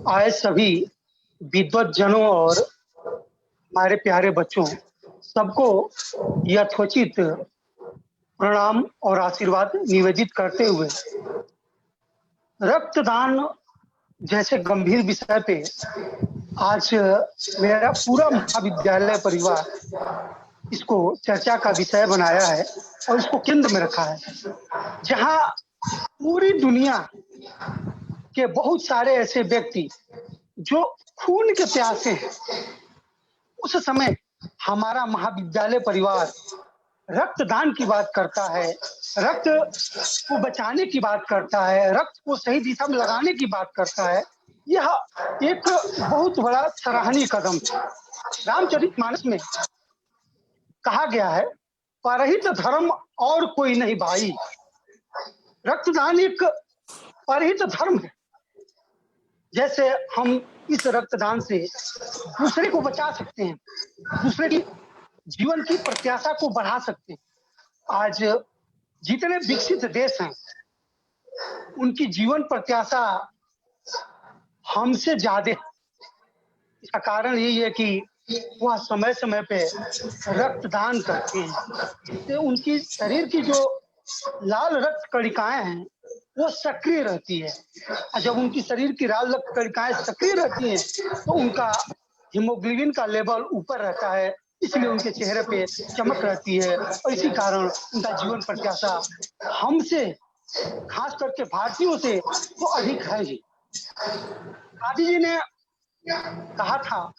आए सभी विद्वत जनों और हमारे प्यारे बच्चों सबको यथोचित प्रणाम और आशीर्वाद निवेदित करते हुए रक्तदान जैसे गंभीर विषय पे आज मेरा पूरा महाविद्यालय परिवार इसको चर्चा का विषय बनाया है और इसको केंद्र में रखा है, जहां पूरी दुनिया के बहुत सारे ऐसे व्यक्ति जो खून के प्यासे हैं, उस समय हमारा महाविद्यालय परिवार रक्तदान की बात करता है, रक्त को बचाने की बात करता है, रक्त को सही दिशा में लगाने की बात करता है। यह एक बहुत बड़ा सराहनीय कदम है। रामचरितमानस में कहा गया है, परहित धर्म और कोई नहीं भाई। रक्तदान एक परहित धर्म है। जैसे हम इस रक्तदान से दूसरे को बचा सकते हैं, दूसरे की जीवन की प्रत्याशा को बढ़ा सकते हैं। आज जितने विकसित देश हैं, उनकी जीवन प्रत्याशा हमसे ज्यादा है। इसका कारण यही है कि वह समय समय पे रक्तदान करते हैं। इससे उनकी शरीर की जो लाल रक्त कणिकाएं हैं वो सक्रिय रहती है, और जब उनकी शरीर की लाल रक्त कणिकाएं सक्रिय रहती हैं तो उनका हीमोग्लोबिन का लेवल ऊपर रहता है, इसलिए उनके चेहरे पे चमक रहती है और इसी कारण उनका जीवन प्रत्याशा हमसे, खास करके भारतीयों से तो अधिक है ही। गांधी जी ने कहा था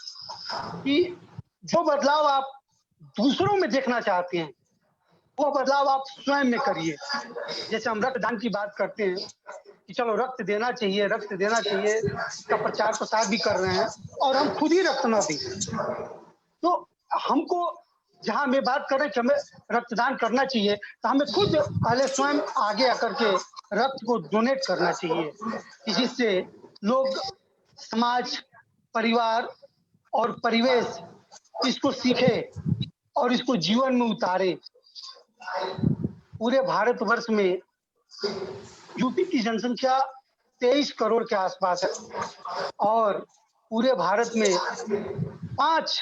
कि जो बदलाव आप दूसरों में देखना चाहते हैं वो बदलाव आप स्वयं में करिए। जैसे हम रक्तदान की बात करते हैं कि चलो रक्त देना चाहिए, रक्त देना चाहिए, इसका प्रचार प्रसार भी कर रहे हैं और हम खुद ही रक्त न दें, तो हमको, जहां मैं बात कर रहे हैं कि हमें रक्तदान करना चाहिए, तो हमें खुद पहले स्वयं आगे आकर के रक्त को डोनेट करना चाहिए, जिससे लोग, समाज, परिवार और परिवेश इसको सीखे और इसको जीवन में उतारे। पूरे भारतवर्ष में यूपी की जनसंख्या 23 करोड़ के आसपास है और पूरे भारत में 5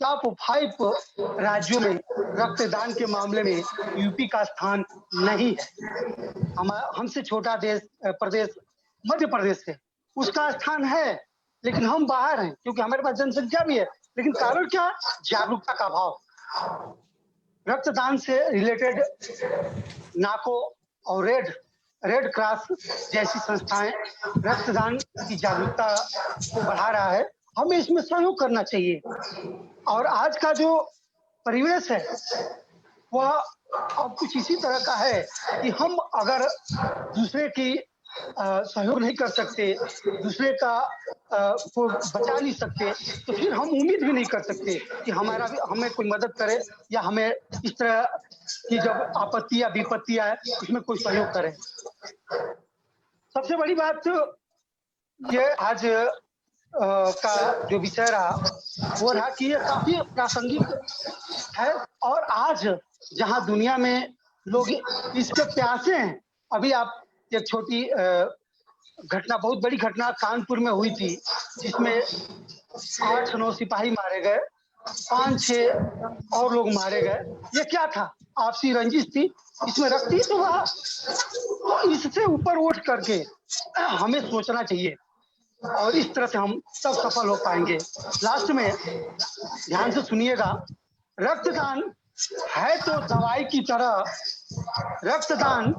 टॉप 5 राज्यों में रक्तदान के मामले में यूपी का स्थान नहीं है। हमसे छोटा प्रदेश मध्य प्रदेश है, उसका स्थान है, लेकिन हम बाहर हैं क्योंकि हमारे पास जनसंख्या भी है। लेकिन कारण क्या? जागरूकता का अभाव। रक्तदान से रिलेटेड नाको और रेड क्रॉस जैसी संस्थाएं रक्तदान की जागरूकता को बढ़ा रहा है, हमें इसमें सहयोग करना चाहिए। और आज का जो परिवेश है वह अब कुछ इसी तरह का है कि हम अगर दूसरे की सहयोग नहीं कर सकते, दूसरे का को बचा नहीं सकते, तो फिर हम उम्मीद भी नहीं कर सकते कि हमें कोई मदद करे या हमें इस तरह की जब आपत्ति या विपत्ति आए उसमें कोई सहयोग करे। सबसे बड़ी बात ये आज का जो विषय रहा वो रहा कि ये काफी प्रासंगिक है और आज जहां दुनिया में लोग इसके प्यासे हैं। अभी आप एक छोटी घटना, बहुत बड़ी घटना कानपुर में हुई थी, जिसमें 8-9 सिपाही मारे गए, 5-6 और लोग मारे गए। ये क्या था? आपसी रंजिश थी, इसमें रक्ती तो हुआ। तो इससे ऊपर उठ करके हमें सोचना चाहिए और इस तरह से हम सब सफल हो पाएंगे। लास्ट में ध्यान से सुनिएगा, रक्तदान है तो दवाई की तरह, रक्तदान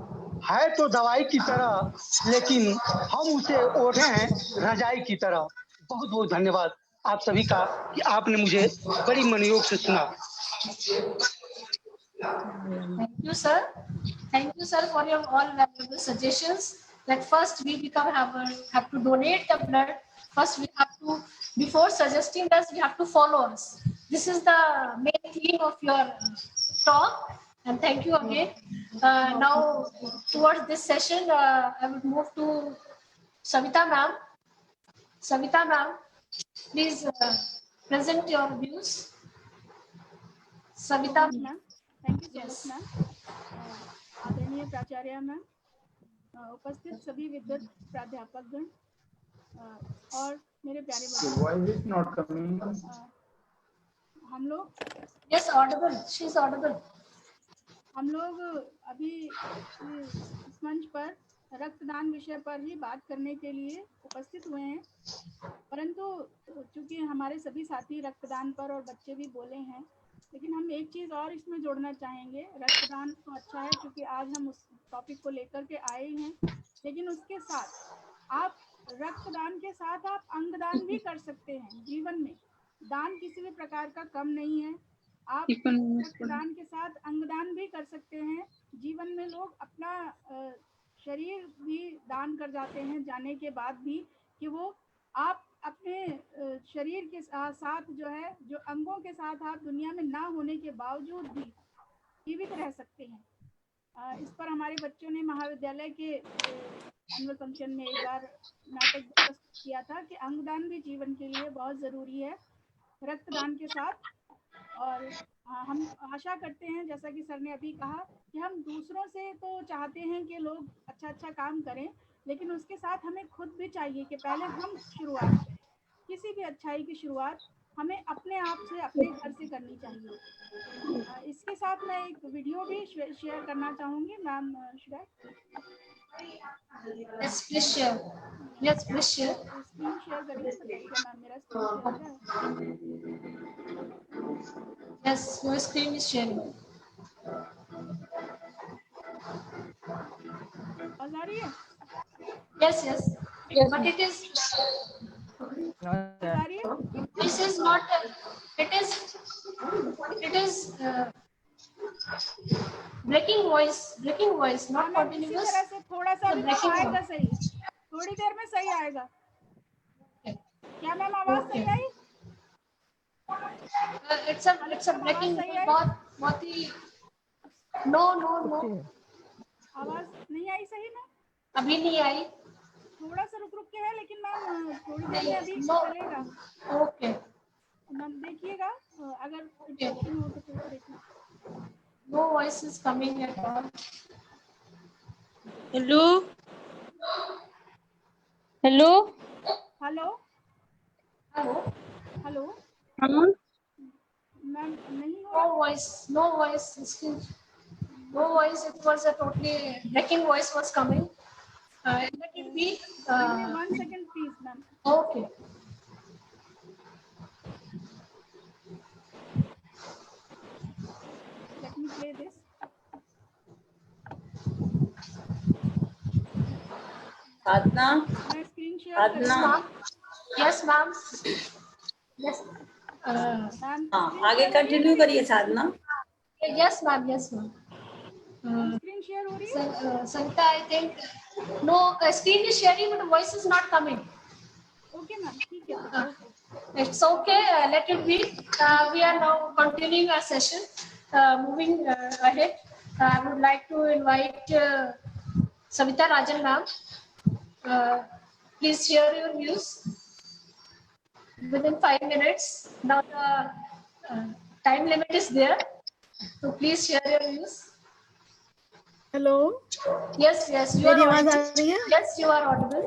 है तो दवाई की तरह, लेकिन हम उसे ओढ़े हैं रजाई की तरह। बहुत बहुत धन्यवाद आप सभी का कि आपने मुझे बड़ी मनोयोग से सुना। Thank you, sir, for your all valuable suggestions. That first we have to donate the blood. First we have to, before suggesting us, we have to follow us. This is the main theme of your talk. And thank you again. Now, towards this session, I would move to Savita ma'am. Savita ma'am, please present your views. Savita ma'am. Thank you so much, ma'am. आदरणीय प्राचार्य ma'am, उपस्थित सभी विद्युत प्राध्यापकगण और मेरे प्यारे Voice is not coming. हम लोग Yes, audible. She's audible. हम लोग अभी इस मंच पर रक्तदान विषय पर ही बात करने के लिए उपस्थित हुए हैं, परंतु चूंकि हमारे सभी साथी रक्तदान पर और बच्चे भी बोले हैं, लेकिन हम एक चीज़ और इसमें जोड़ना चाहेंगे। रक्तदान तो अच्छा है क्योंकि आज हम उस टॉपिक को लेकर के आए हैं, लेकिन उसके साथ आप रक्तदान के साथ आप अंगदान भी कर सकते हैं। जीवन में दान किसी भी प्रकार का कम नहीं है। आप रक्तदान के साथ अंगदान भी कर सकते हैं। जीवन में लोग अपना शरीर भी दान कर जाते हैं जाने के बाद भी, कि वो आप अपने शरीर के साथ जो है, जो अंगों के साथ आप दुनिया में ना होने के बावजूद भी जीवित रह सकते हैं। इस पर हमारे बच्चों ने महाविद्यालय के एनुअल फंक्शन में एक बार नाटक प्रस्तुत किया था कि अंगदान भी जीवन के लिए बहुत ज़रूरी है रक्तदान के साथ। और हम आशा करते हैं, जैसा कि सर ने अभी कहा, कि हम दूसरों से तो चाहते हैं कि लोग अच्छा काम करें, लेकिन उसके साथ हमें खुद भी चाहिए कि पहले हम शुरुआत करें। किसी भी अच्छाई की शुरुआत हमें अपने आप से, अपने घर से करनी चाहिए। इसके साथ मैं एक वीडियो भी शेयर करना चाहूँगी। Ma'am should Yes, please share. Yes, please share. Screen share करिए, बताइए मैम मेरा स्क्रीन शेयर हो रहा है? Yes, your screen is sharing. आवाज आ रही है? Yes, yes. But it is. This is not. It is. Breaking voice, not continuous. इसी तरह से थोड़ा सा भी कम आएगा, सही, थोड़ी देर में सही आएगा। क्या मैम आवाज सही आई? It's a breaking बहुत ही no आवाज नहीं आई सही में? अभी नहीं आई, थोड़ा सा रुक के है, लेकिन मैम थोड़ी देर में अभी चलेगा। ओके मैम देखिएगा, अगर इंटरेस्टिंग हो तो फिर देखिए। No voice is coming at all. Hello hello hello hello हाँ मैम नहीं हो No voice. No voice. It was a totally breaking voice was coming. Let it be. Give me 1 second, please, ma'am. Okay. Let me play this. साधना मैं screen share साधना Yes, ma'am. Yes. हाँ आगे continue करिए साधना। Yes, ma'am. Yes, ma'am. Screen share हो रही है? Sanita, I think no screen is sharing, but voice is not coming. Okay, ma'am. ठीक है। It's okay. Let it be. We are now continuing our session. Moving ahead, I would like to invite Savita Rajan ma'am. Please share your views within 5 minutes. Now the time limit is there, so please share your views. Hello Yes, you मेरी are आवाज आ audible. रही है? Yes, you are audible.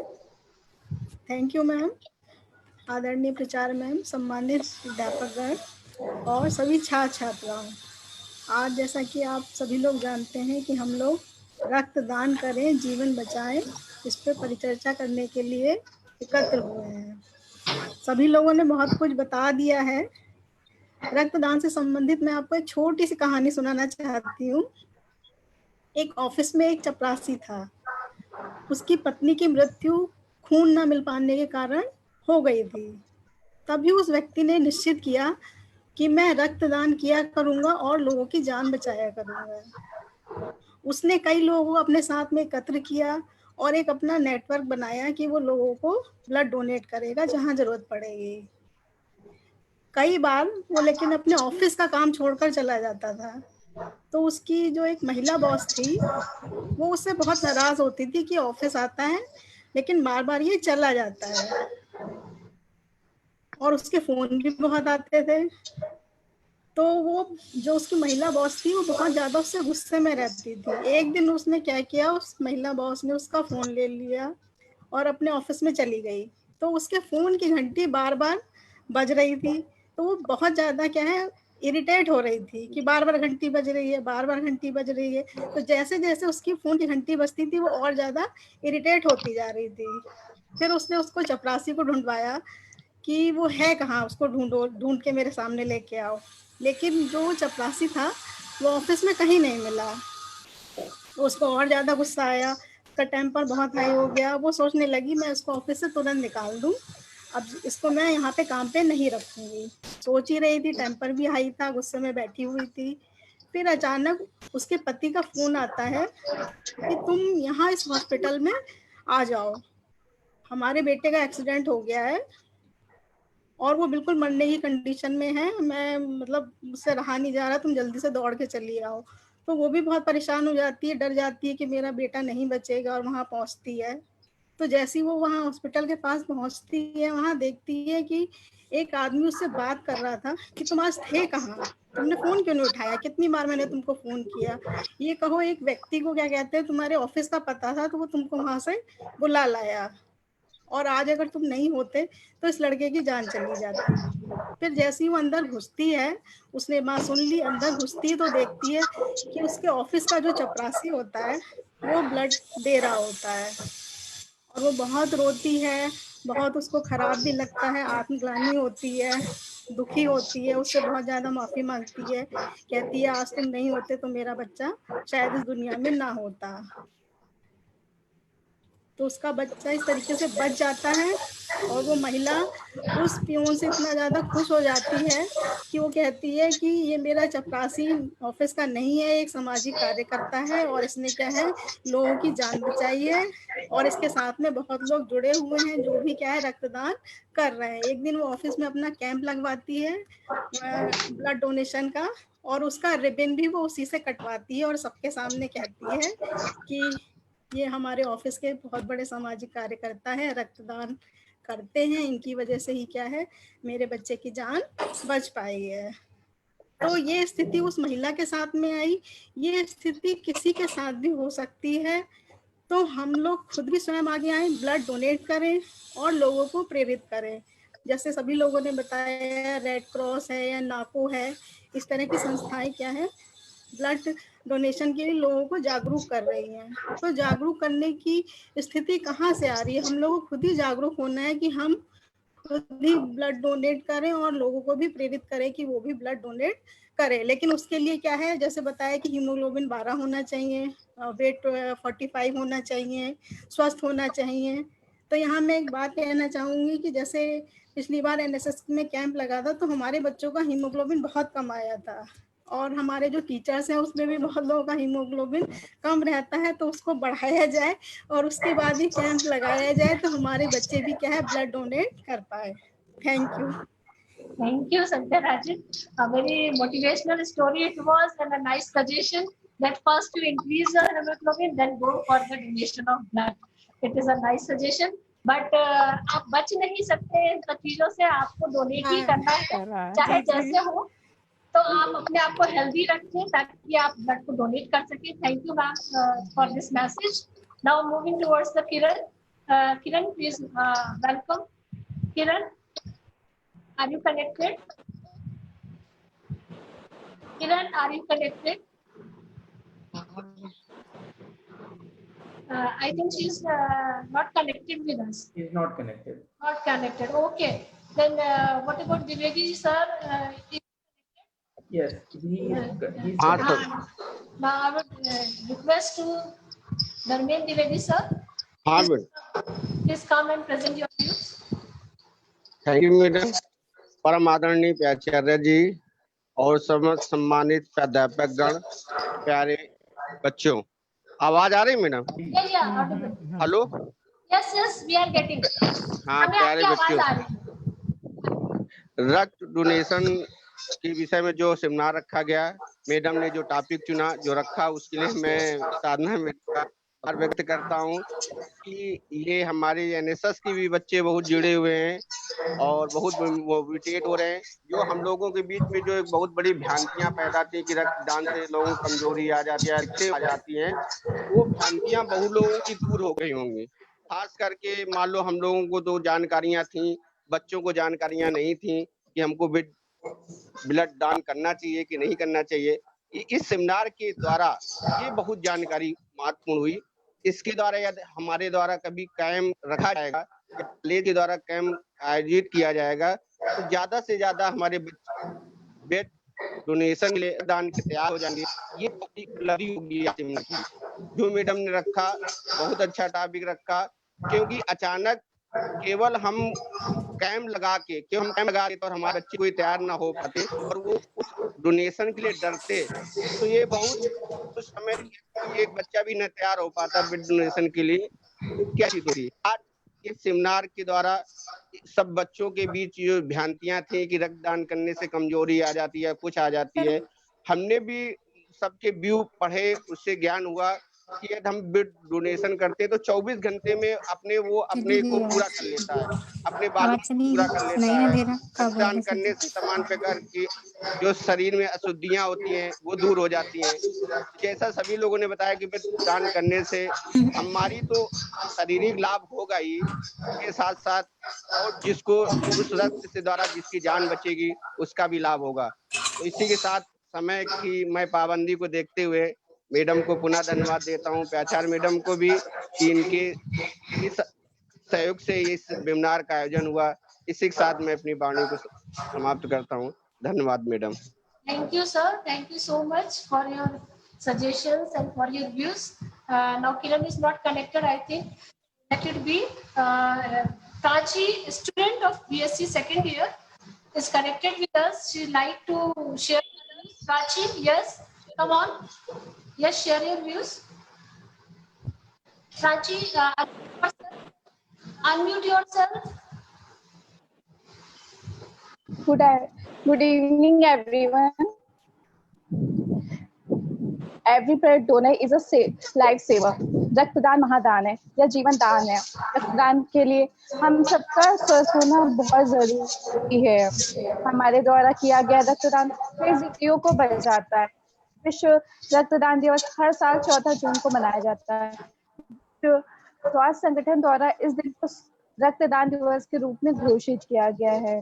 Thank you ma'am, आदरणीय प्रचार ma'am, सम्मानित अध्यापकगण और सभी छात्र छात्राओं। आज जैसा कि आप सभी लोग जानते हैं कि हम लोग रक्तदान करें जीवन बचाएं, इस पर परिचर्चा करने के लिए एकत्र हुए हैं। सभी लोगों ने बहुत कुछ बता दिया है। रक्तदान से संबंधित मैं आपको एक छोटी सी कहानी सुनाना चाहती हूँ। एक ऑफिस में एक चपरासी था, उसकी पत्नी की मृत्यु खून न मिल पाने के कारण हो गई थी। तभी उस व्यक्ति ने निश्चित किया कि मैं रक्तदान किया करूंगा और लोगों की जान बचाया करूंगा। उसने कई लोगों को अपने साथ में एकत्र किया और एक अपना नेटवर्क बनाया कि वो लोगों को ब्लड डोनेट करेगा जहां जरूरत पड़ेगी। कई बार वो लेकिन अपने ऑफिस का काम छोड़कर चला जाता था, तो उसकी जो एक महिला बॉस थी वो उससे बहुत नाराज होती थी कि ऑफिस आता है लेकिन बार बार ये चला जाता है, और उसके फोन भी बहुत आते थे। तो वो जो उसकी महिला बॉस थी वो बहुत ज्यादा उससे गुस्से में रहती थी। एक दिन उसने क्या किया, उस महिला बॉस ने उसका फोन ले लिया और अपने ऑफिस में चली गई। तो उसके फोन की घंटी बार बार बज रही थी, तो वो बहुत ज्यादा क्या है इरिटेट हो रही थी कि बार बार घंटी बज रही है, बार बार घंटी बज रही है। तो जैसे जैसे उसकी फोन की घंटी बजती थी वो और ज्यादा इरिटेट होती जा रही थी। फिर उसने उसको चपरासी को ढूंढवाया कि वो है कहाँ, उसको ढूंढो, ढूंढ के मेरे सामने लेके आओ। लेकिन जो चपरासी था वो ऑफिस में कहीं नहीं मिला। उसको और ज्यादा गुस्सा आया, उसका टेम्पर बहुत हाई हो गया। वो सोचने लगी मैं इसको ऑफिस से तुरंत निकाल दूं, अब इसको मैं यहाँ पे काम पे नहीं रखूंगी। सोच ही रही थी, टेम्पर भी हाई था, गुस्से में बैठी हुई थी। फिर अचानक उसके पति का फोन आता है कि तुम यहाँ इस हॉस्पिटल में आ जाओ, हमारे बेटे का एक्सीडेंट हो गया है और वो बिल्कुल मरने की कंडीशन में है, मैं मतलब मुझसे रहा नहीं जा रहा, तुम जल्दी से दौड़ के चली आओ। तो वो भी बहुत परेशान हो जाती है, डर जाती है कि मेरा बेटा नहीं बचेगा, और वहाँ पहुँचती है। तो जैसी वो वहाँ हॉस्पिटल के पास पहुँचती है, वहाँ देखती है कि एक आदमी उससे बात कर रहा था कि तुम आज थे कहाँ, तुमने फोन क्यों नहीं उठाया, कितनी बार मैंने तुमको फोन किया। ये कहो एक व्यक्ति को क्या कहते हैं, तुम्हारे ऑफिस का पता था तो वो तुमको वहां से बुला लाया, और आज अगर तुम नहीं होते तो इस लड़के की जान चली जाती। फिर जैसे ही वो अंदर घुसती है, उसने बात सुन ली, अंदर घुसती है तो देखती है कि उसके ऑफिस का जो चपरासी होता है वो ब्लड दे रहा होता है, और वो बहुत रोती है, बहुत उसको खराब भी लगता है, आत्मग्लानि होती है, दुखी होती है, उससे बहुत ज्यादा माफी मांगती है, कहती है आज तुम नहीं होते तो मेरा बच्चा शायद इस दुनिया में ना होता। तो उसका बच्चा इस तरीके से बच जाता है, और वो महिला उस पियोन से इतना ज़्यादा खुश हो जाती है कि वो कहती है कि ये मेरा चपरासी ऑफिस का नहीं है, एक सामाजिक कार्यकर्ता है, और इसने क्या है लोगों की जान बचाई है, और इसके साथ में बहुत लोग जुड़े हुए हैं जो भी क्या है रक्तदान कर रहे हैं। एक दिन वो ऑफिस में अपना कैंप लगवाती है ब्लड डोनेशन का, और उसका रिबन भी वो उसी से कटवाती है, और सबके सामने कहती है कि ये हमारे ऑफिस के बहुत बड़े सामाजिक कार्यकर्ता हैं, रक्तदान करते हैं, इनकी वजह से ही क्या है मेरे बच्चे की जान बच पाई है। तो ये स्थिति उस महिला के साथ में आई, ये स्थिति किसी के साथ भी हो सकती है। तो हम लोग खुद भी स्वयं आगे आए, ब्लड डोनेट करें और लोगों को प्रेरित करें। जैसे सभी लोगों ने बताया, रेड क्रॉस है या नाको है, इस तरह की संस्थाएं क्या है ब्लड डोनेशन के लिए लोगों को जागरूक कर रही हैं। तो जागरूक करने की स्थिति कहाँ से आ रही है, हम लोगों को खुद ही जागरूक होना है कि हम खुद ही ब्लड डोनेट करें और लोगों को भी प्रेरित करें कि वो भी ब्लड डोनेट करें। लेकिन उसके लिए क्या है, जैसे बताया कि हीमोग्लोबिन 12 होना चाहिए, वेट 45 होना चाहिए, स्वस्थ होना चाहिए। तो यहाँ मैं एक बात कहना चाहूँगी कि जैसे पिछली बार एनएसएस में कैंप लगा था तो हमारे बच्चों का हीमोग्लोबिन बहुत कम आया था, और हमारे जो टीचर्स हैं उसमें भी बहुत लोगों का हीमोग्लोबिन कम रहता है, तो उसको बढ़ाया जाए और उसके बाद ही कैंप लगाया जाए तो हमारे बच्चे भी क्या है ब्लड डोनेट कर पाए। Thank you. Thank you, Sandhya Rajan. A very motivational story it was, and a nice suggestion that first you increase your hemoglobin, then go for the donation of blood. It is a nice suggestion. But आप बच नहीं सकते इन सब चीजों से, आपको donate ही करना है, चाहे जैसे हो। तो आप अपने आप को हेल्दी रखें ताकि आप ब्लड को डोनेट कर सकें। Thank you ma'am for this message. Now moving towards the Kiran. Kiran please welcome. Kiran, are you connected? Kiran, are you connected? I think she's not connected with us. He's not connected. Not connected. Okay. Then what about Divedi sir? Yes, he's Now I would request to Dharmen Divedi sir. Please come and present your views. Thank you madam. परम आदरणीय प्राचार्य जी और सम्मानित प्राध्यापक गण, प्यारे बच्चों, आवाज आ रही madam? Hello, yes we are getting. हाँ प्यारे बच्चों, रक्त डोनेशन के विषय में जो सेमिनार रखा गया, मैडम ने जो टॉपिक चुना जो रखा उसके लिए मैं साधना में आभार व्यक्त करता हूँ कि ये हमारे एनएसएस के भी बच्चे बहुत जुड़े हुए हैं और बहुत मोटिवेट हो रहे हैं। जो हम लोगों के बीच में जो एक बहुत बड़ी भ्रांतियां पैदा थी कि रक्तदान से लोगों को कमजोरी आ जाती है, आ जाती हैं, वो भ्रांतियां बहुत लोगों की दूर हो गई होंगी। खास करके मान लो हम लोगों को तो जानकारियां थी, बच्चों को जानकारियां नहीं थी कि हमको ब्लड दान करना चाहिए कि नहीं करना चाहिए। इस सेमिनार के द्वारा ये बहुत जानकारी महत्वपूर्ण हुई। इसके द्वारा यदि हमारे द्वारा कभी कैंप रखा जाएगा या कॉलेज के द्वारा कैंप आयोजित किया जाएगा तो ज्यादा से ज्यादा हमारे ब्लड डोनेशन के लिए दान के तैयार हो जाएंगे। ये उपलब्धि होगी सेमिनार की। जो मैडम ने रखा बहुत अच्छा टॉपिक रखा, क्योंकि अचानक केवल हम कैंप लगा के तो हमारे बच्चे कोई तैयार ना हो पाते और वो उस डोनेशन के लिए डरते, तो ये बहुत उस समय एक बच्चा भी न तैयार हो पाता ब्लड डोनेशन के लिए, तो क्या चीज होती। आज इस सेमिनार के द्वारा सब बच्चों के बीच जो भ्रांतियां थी कि रक्तदान करने से कमजोरी आ जाती है, कुछ आ जाती है, हमने भी सबके व्यू पढ़े, उससे ज्ञान हुआ कि यदि हम ब्लड डोनेशन करते हैं तो 24 घंटे में अपने को पूरा कर लेता है, अपने बालों को पूरा कर लेता है। रक्तदान करने से समान प्रकार की जो शरीर में अशुद्धियां होती हैं वो दूर हो जाती हैं। जैसा सभी लोगों ने बताया कि दान करने से हमारी तो शारीरिक लाभ होगा ही, के साथ साथ और जिसको उस रक्त से द्वारा जिसकी जान बचेगी उसका भी लाभ होगा। तो इसी के साथ समय की मैं पाबंदी को देखते हुए मैडम को पुनः धन्यवाद देता हूँ, प्राचार्य मैडम को भी कि इनके इस सहयोग से इस वेबिनार का आयोजन हुआ। इसी के साथ मैं अपनी वाणी को समाप्त करता हूँ। धन्यवाद madam. Thank you, sir. Thank you so much for your suggestions and for your views. Now Kiran is not connected, I think. Let it be. Prachi, student of BSc second year, is connected with us. She'd like to share her views. Prachi, yes, come on. Yes, share your views. Prachi, unmute yourself. Good evening, everyone. Every blood donor is a life saver. रक्तदान महादान है या जीवन दान है। रक्तदान के लिए हम सबका स्वस्थ होना बहुत जरूरी है। हमारे द्वारा किया गया रक्तदान कई जिंदगियों को बचाता है। विश्व रक्तदान दिवस हर साल 14 जून को मनाया जाता है। स्वास्थ्य संगठन द्वारा इस दिन को रक्तदान दिवस के रूप में घोषित किया गया है।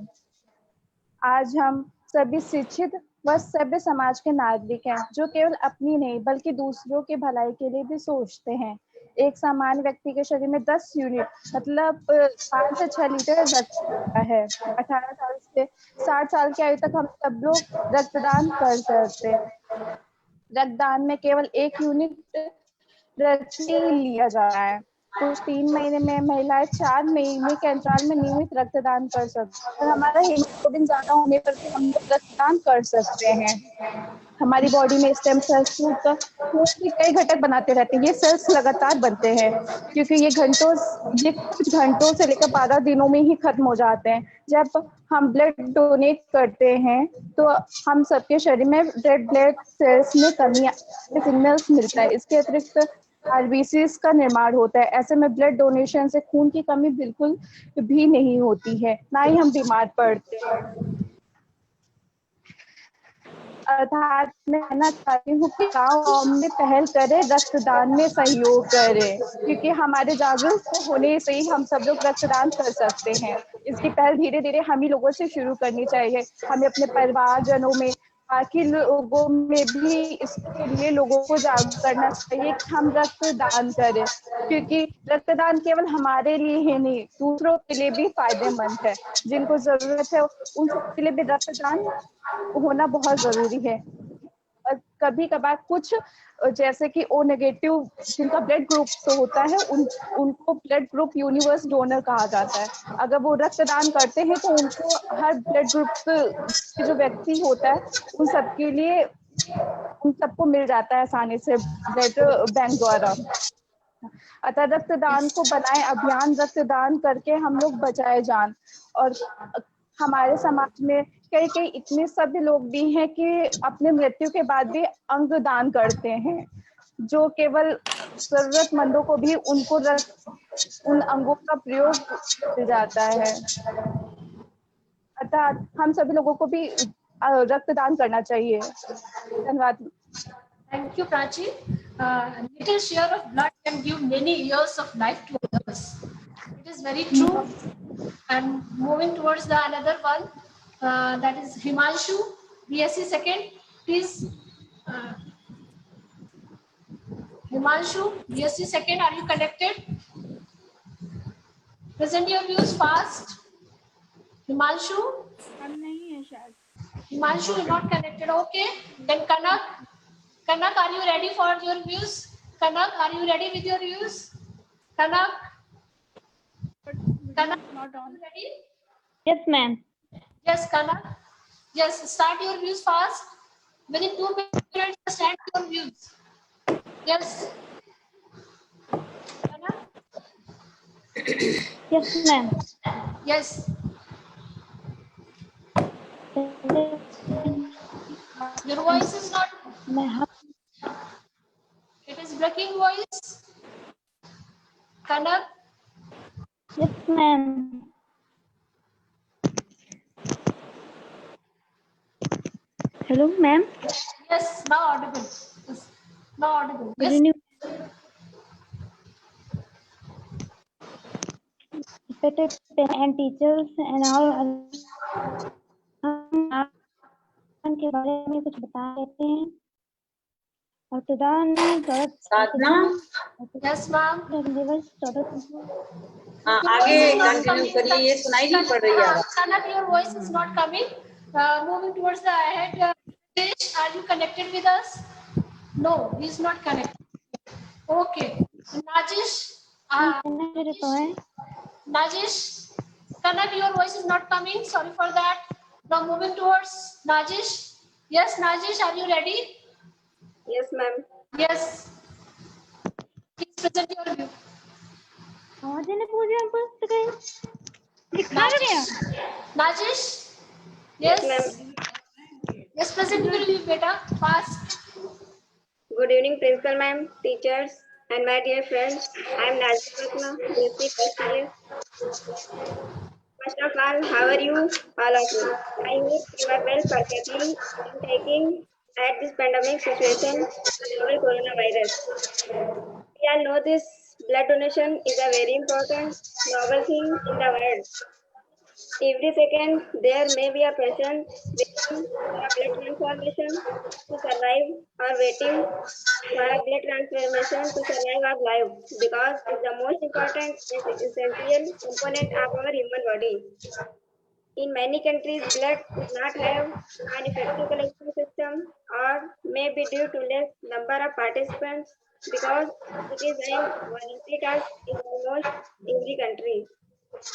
आज हम सभी शिक्षित व सभ्य समाज के नागरिक हैं जो केवल अपनी नहीं बल्कि दूसरों के भलाई के लिए भी सोचते हैं। एक सामान्य व्यक्ति के शरीर में 10 यूनिट मतलब 5 से 6 लीटर रक्त होता है। 18 साल से 60 साल की आयु तक हम सब लोग रक्तदान कर सकते हैं। रक्तदान में केवल 1 यूनिट रक्त ही लिया जा रहा है। कुछ 3 महीने में महिलाएं 4 महीने के अंतराल में नियमित रक्तदान कर सकते हैं। हमारा हीमोग्लोबिन ज्यादा होने पर भी हम लोग रक्तदान कर सकते हैं। हमारी बॉडी में स्टेम सेल्स खून के कई घटक बनाते रहते हैं। ये सेल्स लगातार बनते हैं क्योंकि ये कुछ घंटों से लेकर 12 दिनों में ही खत्म हो जाते हैं। जब हम ब्लड डोनेट करते हैं तो हम सबके शरीर में रेड ब्लड सेल्स में कमी सिग्नल्स मिलता है। इसके अतिरिक्त आरबीसीज का निर्माण होता है। ऐसे में ब्लड डोनेशन से खून की कमी बिल्कुल भी नहीं होती है, ना ही हम बीमार पड़ते हैं। अर्थात मैं कहना चाहती हूँ कि गाँव में पहल करें, रक्तदान में सहयोग करें, क्योंकि हमारे जागरूक होने से ही हम सब लोग रक्तदान कर सकते हैं। इसकी पहल धीरे धीरे हम ही लोगों से शुरू करनी चाहिए। हमें अपने परिवारजनों में, बाकी लोगों में भी इसके लिए लोगों को जागरूक करना चाहिए कि हम रक्तदान करें, क्योंकि रक्तदान केवल हमारे लिए ही नहीं दूसरों के लिए भी फायदेमंद है। जिनको जरूरत है उन सबके लिए भी रक्तदान होना बहुत जरूरी है। और कभी कभार कुछ जैसे कि ओ नेगेटिव जिनका ब्लड ग्रुप तो होता है उनको ब्लड ग्रुप यूनिवर्स डोनर कहा जाता है। अगर वो रक्तदान करते हैं तो उनको हर ब्लड ग्रुप के जो व्यक्ति होता है उन सबके लिए उन सबको मिल जाता है आसानी से ब्लड बैंक द्वारा। अतः रक्तदान को बनाए अभियान, रक्तदान करके हम लोग बचाए जान। और हमारे समाज में कई इतने सभी लोग भी हैं कि अपने मृत्यु के बाद भी अंग दान करते हैं, जो केवल जरूरतमंदों को भी उनको उन अंगों का प्रयोग मिल जाता है। अर्थात हम सभी लोगों को भी रक्तदान करना चाहिए। धन्यवाद। Thank you, Prachi. Little share of blood can give many years of life to others. It is very true. And moving towards the another one, that is Himanshu, BSc second. Please, Himanshu, BSc second, are you connected? Present your views fast. Himanshu? हम नहीं है शायद। Himanshu is not connected. Okay. Then Kanak. Kanak, are you ready for your views? Kanak, are you ready with your views? Kanak? Kanak, not on. Ready? Yes, ma'am. Yes, Kanak. Yes, start your views fast. Within 2 minutes, start your views. Yes. Kanak? Yes, ma'am. Yes. Your voice is not. It is breaking voice. Kanak? Yes, ma'am. Hello, ma'am. Yes, now audible. Yes. Now audible. Good Yes. evening. Respected parents and teachers and all, हम के बारे में कुछ बता देते हैं। रक्तदान साधना। Yes, ma'am. हाँ, आगे कंटिन्यू करिए, ये सुनाई नहीं पड़ रही है। Kanak, your voice is not coming. Moving towards the ahead. Are you connected with us? No, he is not connected. Okay. Najish. Najish. Kanak, your voice is not coming. Sorry for that. Now moving towards Najish. Yes, Najish, are you ready? Yes, ma'am. Yes. Please present your view. Najish. Yes. ma'am. Yes, present your view, beta. Fast. Good evening, principal ma'am, teachers, and my dear friends. I am Najish Ratna, BSc first year. First of all, how are you, all of you? I hope you are well perfectly and taking at this pandemic situation, the novel coronavirus. We all know this blood donation is a very important novel thing in the world. Every second, there may be a patient waiting for a blood transformation to survive or waiting for a blood transformation to survive our life because it's the most important and essential component of our human body. In many countries, blood does not have an effective collection system or may be due to less number of participants because it is an voluntary task in almost every country.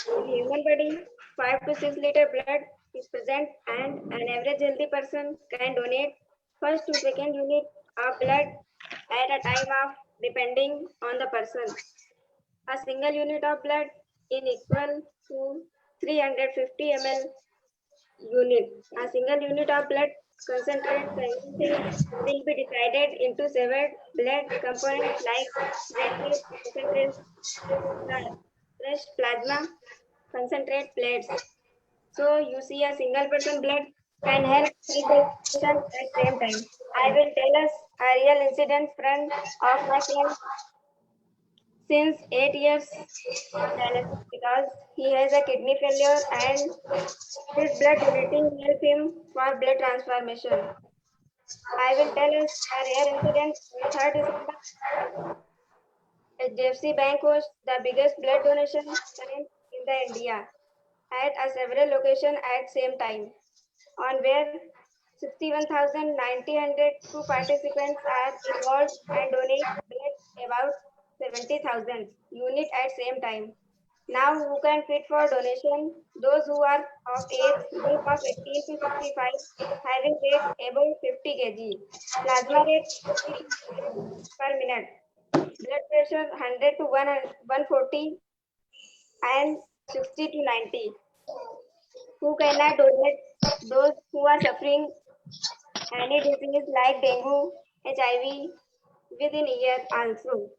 In the human body, 5 to 6 liter blood is present and an average healthy person can donate first to second unit of blood at a time of depending on the person. A single unit of blood is equal to 350 ml unit. A single unit of blood concentrate will be divided into several blood components like red blood concentrate, fresh plasma, concentrate plates. So you see a single person blood can help 3 patients at same time. I will tell us a real incident friend of my friend since 8 years dialysis because he has a kidney failure and this blood donating help him for blood transformation. I will tell us a rare incident on 3rd December. HDFC Bank hosts the biggest blood donation camp in the India at a several locations at same time, on where 61,902 participants are involved and donate blood about 70,000 units at same time. Now, who can fit for donation? Those who are of age group of 18 to 65, having weight above 50 kg, plasma rate 50 per minute, blood pressure 100 to 140, and 60 to 90. Who cannot donate? Those who are suffering any disease like dengue, HIV within a year also.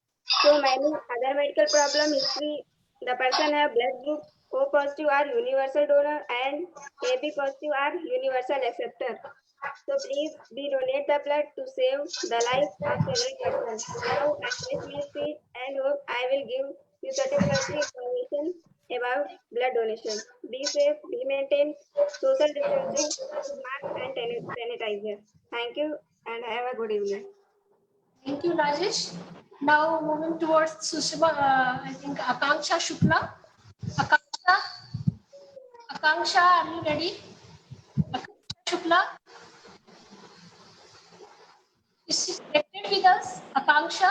so many other medical problem history. The person have blood group O positive are universal donor and AB positive are universal acceptor. So please be donate the blood to save the life of several persons. Now I raise my feet and hope I will give you satisfactory information about blood donation. Be safe, be maintained, social distancing, mask and sanitizer. Thank you and have a good evening. Thank you, Rajesh. Now moving towards Sushma, I think Akanksha Shukla. Akanksha, are you ready? Akanksha Shukla. Is she connected with us? Akanksha?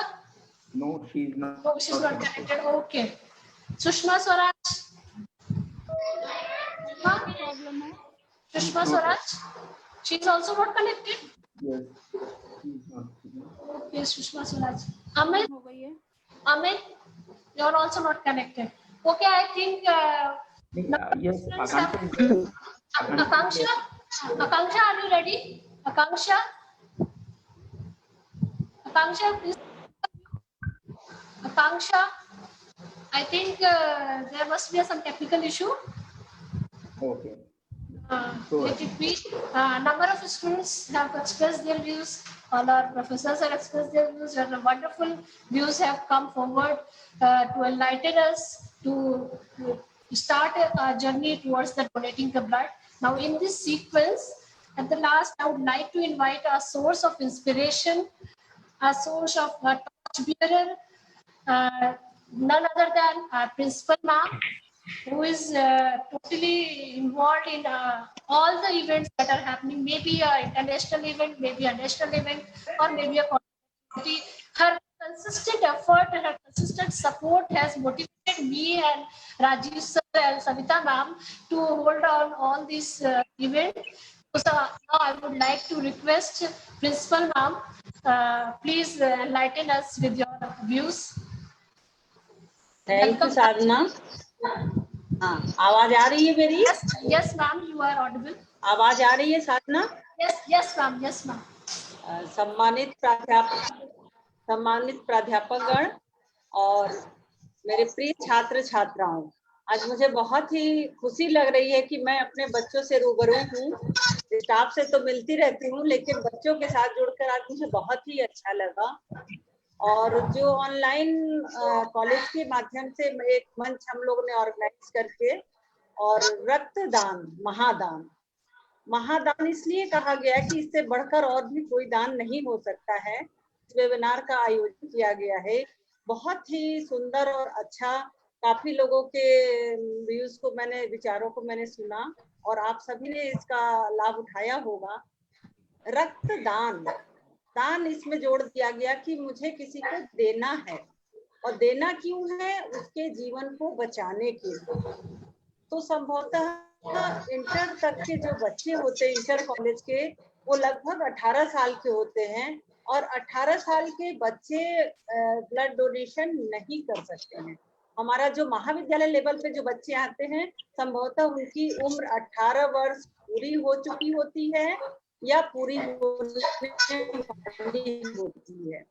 No, she's not. No, she's not connected. Okay. Sushma Swaraj. Sushma Swaraj. She's also not connected. Yes. She's not. Okay, Sushma Swaraj. Amit. Amit, you're also not connected. Okay, I think. Yes, Akanksha, Akanksha, are you ready? Akanksha, please. Akanksha, I think there must be some technical issue. Okay. Let it be. Number of students have expressed their views. All our professors have expressed their views, and wonderful views have come forward to enlighten us to start a journey towards the donating the blood. Now, in this sequence, at the last, I would like to invite a source of inspiration, a source of a torchbearer, none other than our principal ma'am, who is totally involved in all the events that are happening, maybe an international event, maybe a national event, or maybe a community. Her consistent effort and her consistent support has motivated me and Rajiv sir and Savita ma'am to hold on all these events. So now I would like to request Principal ma'am, please enlighten us with your views. Thank you, साधना. हाँ, आवाज आ रही है मेरी? Yes, ma'am, you are audible. आवाज आ रही है साधना? Yes, ma'am. Yes, ma'am. सम्मानित प्राध्यापकगण और मेरे प्रिय छात्र छात्राओं, आज मुझे बहुत ही खुशी लग रही है कि मैं अपने बच्चों से रूबरू हूँ. स्टाफ से तो मिलती रहती हूँ, लेकिन बच्चों के साथ जुड़कर आज मुझे बहुत ही अच्छा लगा. और जो ऑनलाइन कॉलेज के माध्यम से एक मंच हम लोगों ने ऑर्गेनाइज करके और रक्तदान महादान इसलिए कहा गया कि इससे बढ़कर और भी कोई दान नहीं हो सकता है. इस वेबिनार का आयोजन किया गया है, बहुत ही सुंदर और अच्छा. काफी लोगों के व्यूज को विचारों को मैंने सुना और आप सभी ने इसका लाभ उठाया होगा. दान इसमें जोड़ दिया गया कि मुझे किसी को देना है, और देना क्यों है? उसके जीवन को बचाने के लिए. तो संभवतः इंटर तक के जो बच्चे होते हैं इंटर कॉलेज के, वो लगभग 18 साल के होते हैं, और 18 साल के बच्चे ब्लड डोनेशन नहीं कर सकते हैं. हमारा जो महाविद्यालय लेवल पे जो बच्चे आते हैं, संभवतः उनकी उम्र 18 वर्ष पूरी हो चुकी होती है या पूरी होती है.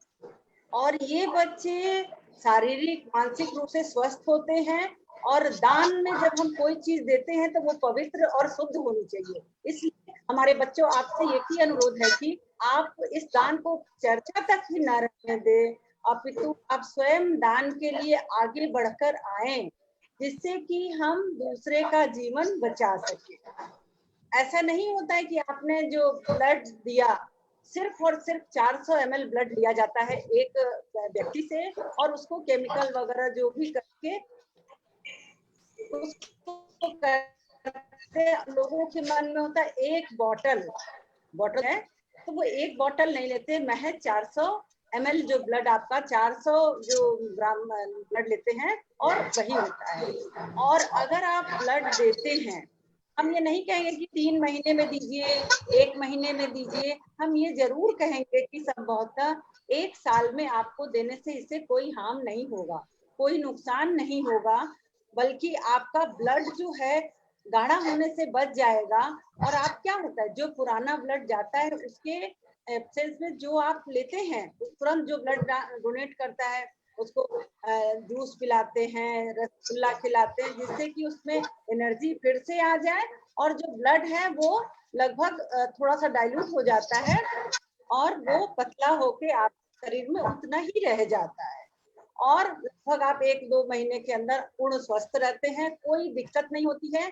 और ये बच्चे शारीरिक मानसिक रूप से स्वस्थ होते हैं, और दान में जब हम कोई चीज देते हैं तो वो पवित्र और शुद्ध होनी चाहिए. इसलिए हमारे बच्चों, आपसे एक ही अनुरोध है कि आप इस दान को चर्चा तक ही न रहने दें, अपितु आप स्वयं दान के लिए आगे बढ़कर आएं, जिससे कि हम दूसरे का जीवन बचा सके. ऐसा नहीं होता है कि आपने जो ब्लड दिया, सिर्फ और सिर्फ 400 ml ब्लड लिया जाता है एक व्यक्ति से, और उसको केमिकल वगैरह जो भी करके उसको करते, लोगों के मन में होता है एक बॉटल है, तो वो एक बॉटल नहीं लेते, महज 400 ml जो ब्लड आपका 400 जो ग्राम ब्लड लेते हैं, और वही होता है. और अगर आप ब्लड देते हैं, हम ये नहीं कहेंगे कि 3 महीने में दीजिए, 1 महीने में दीजिए. हम ये जरूर कहेंगे कि संभवतः 1 साल में आपको देने से इससे कोई हार्म नहीं होगा, कोई नुकसान नहीं होगा, बल्कि आपका ब्लड जो है गाढ़ा होने से बच जाएगा. और आप क्या होता है, जो पुराना ब्लड जाता है उसके एब्सेंस में जो आप लेते हैं, तुरंत जो ब्लड डोनेट करता है उसको जूस पिलाते हैं, रसगुल्ला खिलाते हैं, जिससे कि उसमें एनर्जी फिर से आ जाए और जो ब्लड है वो लगभग थोड़ा सा डाइल्यूट हो जाता है और वो पतला होके आपके शरीर में उतना ही रह जाता है और लगभग आप 1-2 महीने के अंदर पूर्ण स्वस्थ रहते हैं, कोई दिक्कत नहीं होती है।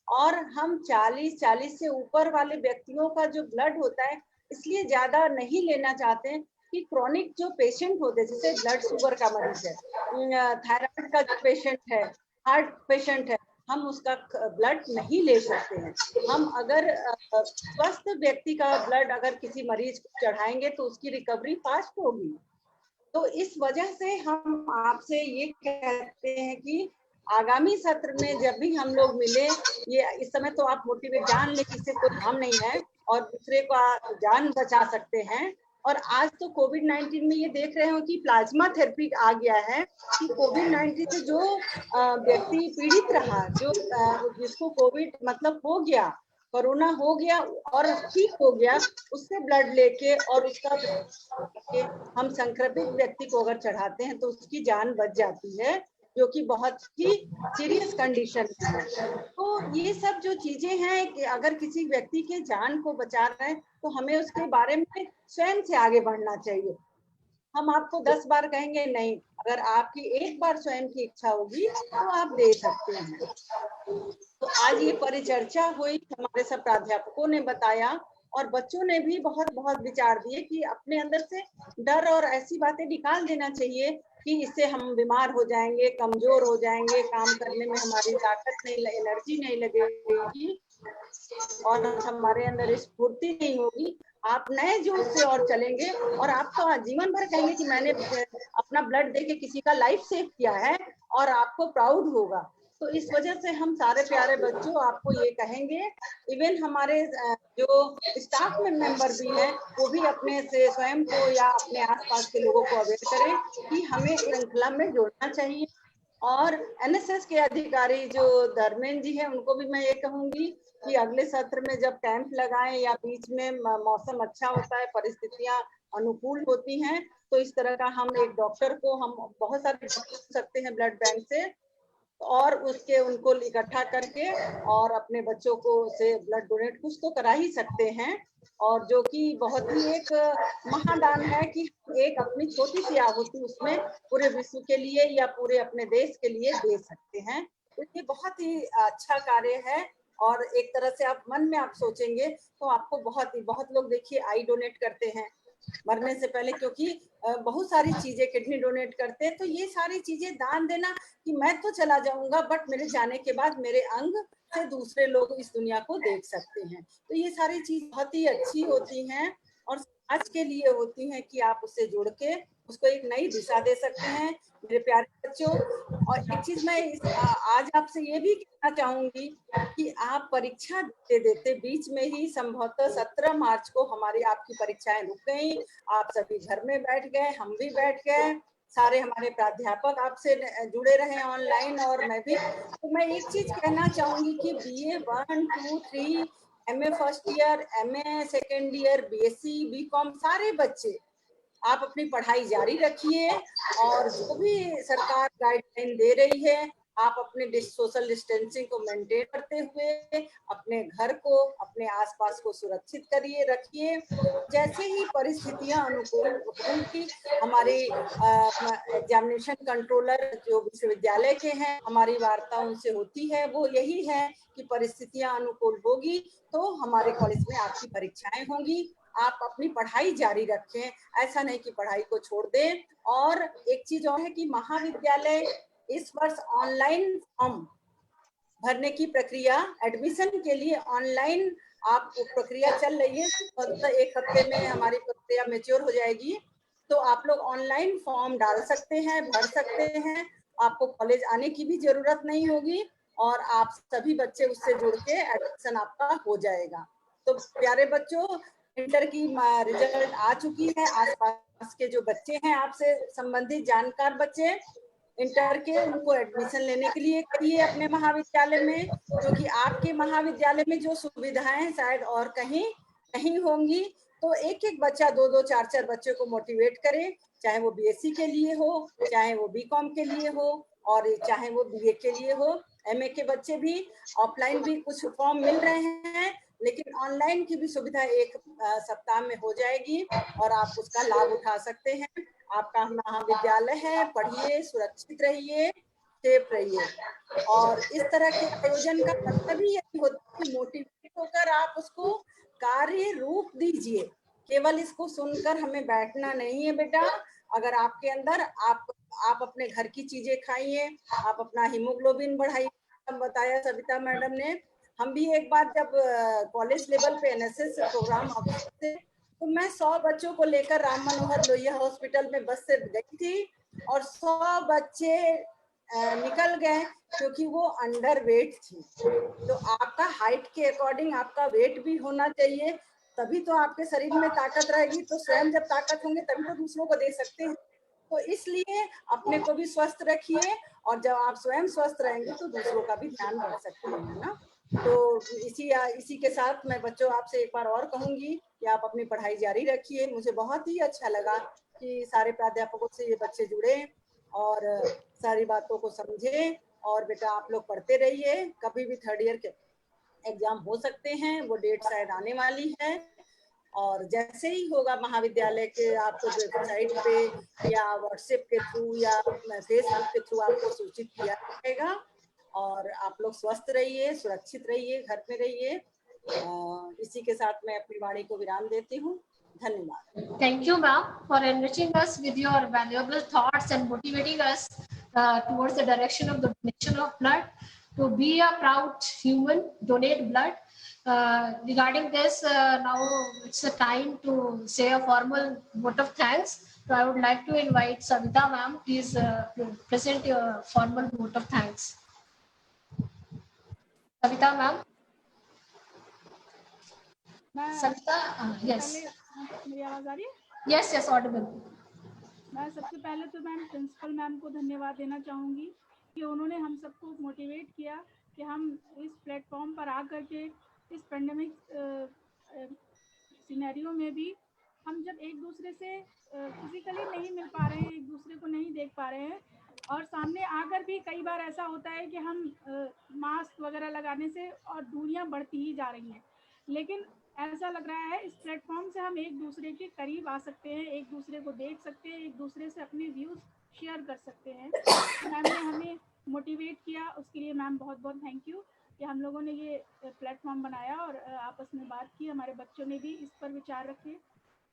और हम 40 से ऊपर वाले व्यक्तियों का जो ब्लड होता है इसलिए ज्यादा नहीं लेना चाहते हैं कि क्रॉनिक जो पेशेंट होते हैं, जैसे ब्लड शुगर का मरीज है, थायराइड का जो पेशेंट है, हार्ट पेशेंट है, हम उसका ब्लड नहीं ले सकते हैं। हम अगर स्वस्थ व्यक्ति का ब्लड अगर किसी मरीज को चढ़ाएंगे तो उसकी रिकवरी फास्ट होगी। तो इस वजह से हम आपसे ये कहते हैं कि आगामी सत्र में जब भी हम लोग मिले, ये इस समय तो आप मोटिवेट जान ले कि इससे कोई काम नहीं है और दूसरे का जान बचा सकते हैं। और आज तो कोविड-19 में ये देख रहे हो कि प्लाज्मा थेरेपी आ गया है कि कोविड-19 से जो व्यक्ति पीड़ित रहा, जो जिसको कोविड मतलब हो गया, कोरोना हो गया और ठीक हो गया, उससे ब्लड लेके और उसका हम संक्रमित व्यक्ति को अगर चढ़ाते हैं तो उसकी जान बच जाती है, जो कि बहुत ही सीरियस कंडीशन है। तो ये सब जो चीजें हैं कि अगर किसी व्यक्ति के जान को बचा रहे हैं तो हमें उसके बारे में स्वयं से आगे बढ़ना चाहिए। हम आपको 10 बार कहेंगे नहीं, अगर आपकी एक बार स्वयं की इच्छा होगी तो आप दे सकते हैं। तो आज ये परिचर्चा हुई, हमारे सब प्राध्यापकों ने बताया और बच्चों ने भी बहुत बहुत विचार दिए कि अपने अंदर से डर और ऐसी बातें निकाल देना चाहिए कि इससे हम बीमार हो जाएंगे, कमजोर हो जाएंगे, काम करने में हमारी ताकत नहीं, एनर्जी नहीं लगेगी और हमारे अंदर स्फूर्ति नहीं होगी। आप नए जोश से और चलेंगे और आप तो जीवन भर कहेंगे कि मैंने अपना ब्लड देके किसी का लाइफ सेव किया है और आपको प्राउड होगा। तो इस वजह से हम सारे प्यारे बच्चों आपको ये कहेंगे, इवन हमारे जो स्टाफ में मेंबर भी हैं वो भी अपने से स्वयं को या अपने आसपास के लोगों को अवेयर करें कि हमें श्रृंखला में जोड़ना चाहिए। और एनएसएस के अधिकारी जो धर्मेंद्र जी हैं उनको भी मैं ये कहूंगी कि अगले सत्र में जब कैंप लगाएं या बीच में मौसम अच्छा होता है, परिस्थितियां अनुकूल होती हैं, तो इस तरह का हम एक डॉक्टर को हम बहुत सारे सकते हैं ब्लड बैंक से और उसके उनको इकट्ठा करके और अपने बच्चों को से ब्लड डोनेट कुछ तो करा ही सकते हैं और जो कि बहुत ही एक महादान है कि एक अपनी छोटी सी आहुति उसमें पूरे विश्व के लिए या पूरे अपने देश के लिए दे सकते हैं। तो ये बहुत ही अच्छा कार्य है और एक तरह से आप मन में आप सोचेंगे तो आपको बहुत लोग देखिए आई डोनेट करते हैं मरने से पहले, क्योंकि बहुत सारी चीजें किडनी डोनेट करते हैं। तो ये सारी चीजें दान देना कि मैं तो चला जाऊंगा बट मेरे जाने के बाद मेरे अंग से दूसरे लोग इस दुनिया को देख सकते हैं। तो ये सारी चीज बहुत ही अच्छी होती हैं और समाज के लिए होती हैं कि आप उससे जुड़ के उसको एक नई दिशा दे सकते हैं मेरे प्यारे बच्चों। और एक चीज मैं आज आपसे ये भी कहना चाहूंगी कि आप परीक्षा देते देते बीच में ही संभवतः 17 मार्च को हमारी आपकी परीक्षाएं रुक गई, आप सभी घर में बैठ गए, हम भी बैठ गए, सारे हमारे प्राध्यापक आपसे जुड़े रहे ऑनलाइन और मैं भी। तो मैं एक चीज कहना चाहूंगी कि BA 1, 2, 3, MA first year, MA second year, BSc, BCom सारे बच्चे आप अपनी पढ़ाई जारी रखिए और जो भी सरकार गाइडलाइन दे रही है आप अपने सोशल डिस्टेंसिंग को मेंटेन करते हुए अपने घर को, अपने आसपास को सुरक्षित करिए, रखिए। जैसे ही परिस्थितियां अनुकूल होंगी, हमारी एग्जामिनेशन कंट्रोलर जो विश्वविद्यालय के हैं, हमारी वार्ता उनसे होती है, वो यही है कि परिस्थितियां अनुकूल होगी तो हमारे कॉलेज में आपकी परीक्षाएं होंगी। आप अपनी पढ़ाई जारी रखें, ऐसा नहीं कि पढ़ाई को छोड़ दें। और एक चीज और है कि महाविद्यालय इस वर्ष ऑनलाइन फॉर्म भरने की प्रक्रिया, एडमिशन के लिए ऑनलाइन आप प्रक्रिया चल रही है, तो 1 हफ्ते में हमारी प्रक्रिया मैच्योर हो जाएगी। तो आप लोग ऑनलाइन फॉर्म डाल सकते हैं, भर सकते हैं, आपको कॉलेज आने की भी जरूरत नहीं होगी और आप सभी बच्चे उससे जुड़ के एडमिशन आपका हो जाएगा। तो प्यारे बच्चों, इंटर की रिजल्ट आ चुकी है, आसपास के जो बच्चे हैं आपसे संबंधित जानकार बच्चे इंटर के, उनको एडमिशन लेने के लिए करिए अपने महाविद्यालय में, क्योंकि आपके महाविद्यालय में जो सुविधाएं शायद और कहीं नहीं होंगी। तो एक एक बच्चा 2-2 4-4 बच्चों को मोटिवेट करे, चाहे वो बीएससी के लिए हो, चाहे वो बीकॉम के लिए हो और चाहे वो बीए के लिए हो। एमए के बच्चे भी ऑफलाइन भी कुछ फॉर्म मिल रहे हैं, लेकिन ऑनलाइन की भी सुविधा एक सप्ताह में हो जाएगी और आप उसका लाभ उठा सकते हैं। आपका महाविद्यालय है, पढ़िए, सुरक्षित रहिए, सेफ रहिए। और इस तरह के आयोजन का मतलब ही यही होता है कि मोटिवेट होकर आप उसको कार्य रूप दीजिए। केवल इसको सुनकर हमें बैठना नहीं है बेटा। अगर आपके अंदर आप अपने घर की चीजें खाइए, आप अपना हीमोग्लोबिन बढ़ाइए, बताया सविता मैडम ने। हम भी एक बार जब कॉलेज लेवल पे एनएसएस प्रोग्राम ऑफिसर थे, तो मैं 100 बच्चों को लेकर राम मनोहर लोहिया हॉस्पिटल में बस से गई थी और 100 बच्चे निकल गए क्योंकि वो अंडर वेट थी। तो आपका हाइट के अकॉर्डिंग आपका वेट भी होना चाहिए, तभी तो आपके शरीर में ताकत रहेगी। तो स्वयं जब ताकत होंगे तभी तो दूसरों को दे सकते हैं। तो इसलिए अपने को भी स्वस्थ रखिए और जब आप स्वयं स्वस्थ रहेंगे तो दूसरों का भी ध्यान रख सकते हैं, है ना। तो इसी के साथ मैं बच्चों आपसे एक बार और कहूंगी कि आप अपनी पढ़ाई जारी रखिए। मुझे बहुत ही अच्छा लगा कि सारे प्राध्यापकों से ये बच्चे जुड़े और सारी बातों को समझे। और बेटा आप लोग पढ़ते रहिए, कभी भी 3rd ईयर के एग्जाम हो सकते हैं, वो डेट शायद आने वाली है। और जैसे ही होगा महाविद्यालय के आपको वेबसाइट पे या व्हाट्सएप के थ्रू या फेसबुक के थ्रू आपको सूचित किया जाएगा। और आप लोग स्वस्थ रहिए, सुरक्षित रहिए, घर में रहिए। इसी के साथ मैं अपनी वाणी को विराम देती हूँ। धन्यवाद। Thank you, ma'am, for enriching us with your valuable thoughts and motivating us towards the direction of the donation of blood. To be a proud human, donate blood. Regarding this, now it's a time to say a formal vote of thanks. So I would like to invite Savita ma'am, please present your formal vote of thanks. Savita ma'am. Savita, yes. मेरी आवाज आ रही है? Yes, yes, audible. मैं सबसे पहले तो ma'am principal ma'am को धन्यवाद देना चाहूँगी कि उन्होंने हम सबको मोटिवेट किया कि हम इस प्लेटफॉर्म पर आकर के इस पेंडेमिक सिनेरियो में भी हम जब एक दूसरे से फिजिकली नहीं मिल पा रहे हैं, एक दूसरे को नहीं देख पा रहे हैं और सामने आकर भी कई बार ऐसा होता है कि हम मास्क वगैरह लगाने से और दूरियां बढ़ती ही जा रही हैं, लेकिन ऐसा लग रहा है इस प्लेटफॉर्म से हम एक दूसरे के करीब आ सकते हैं, एक दूसरे को देख सकते हैं, एक दूसरे से अपने व्यूज शेयर कर सकते हैं। मैम ने हमें मोटिवेट किया, उसके लिए मैम बहुत बहुत थैंक यू कि हम लोगों ने ये प्लेटफॉर्म बनाया और आपस में बात की, हमारे बच्चों ने भी इस पर विचार रखे।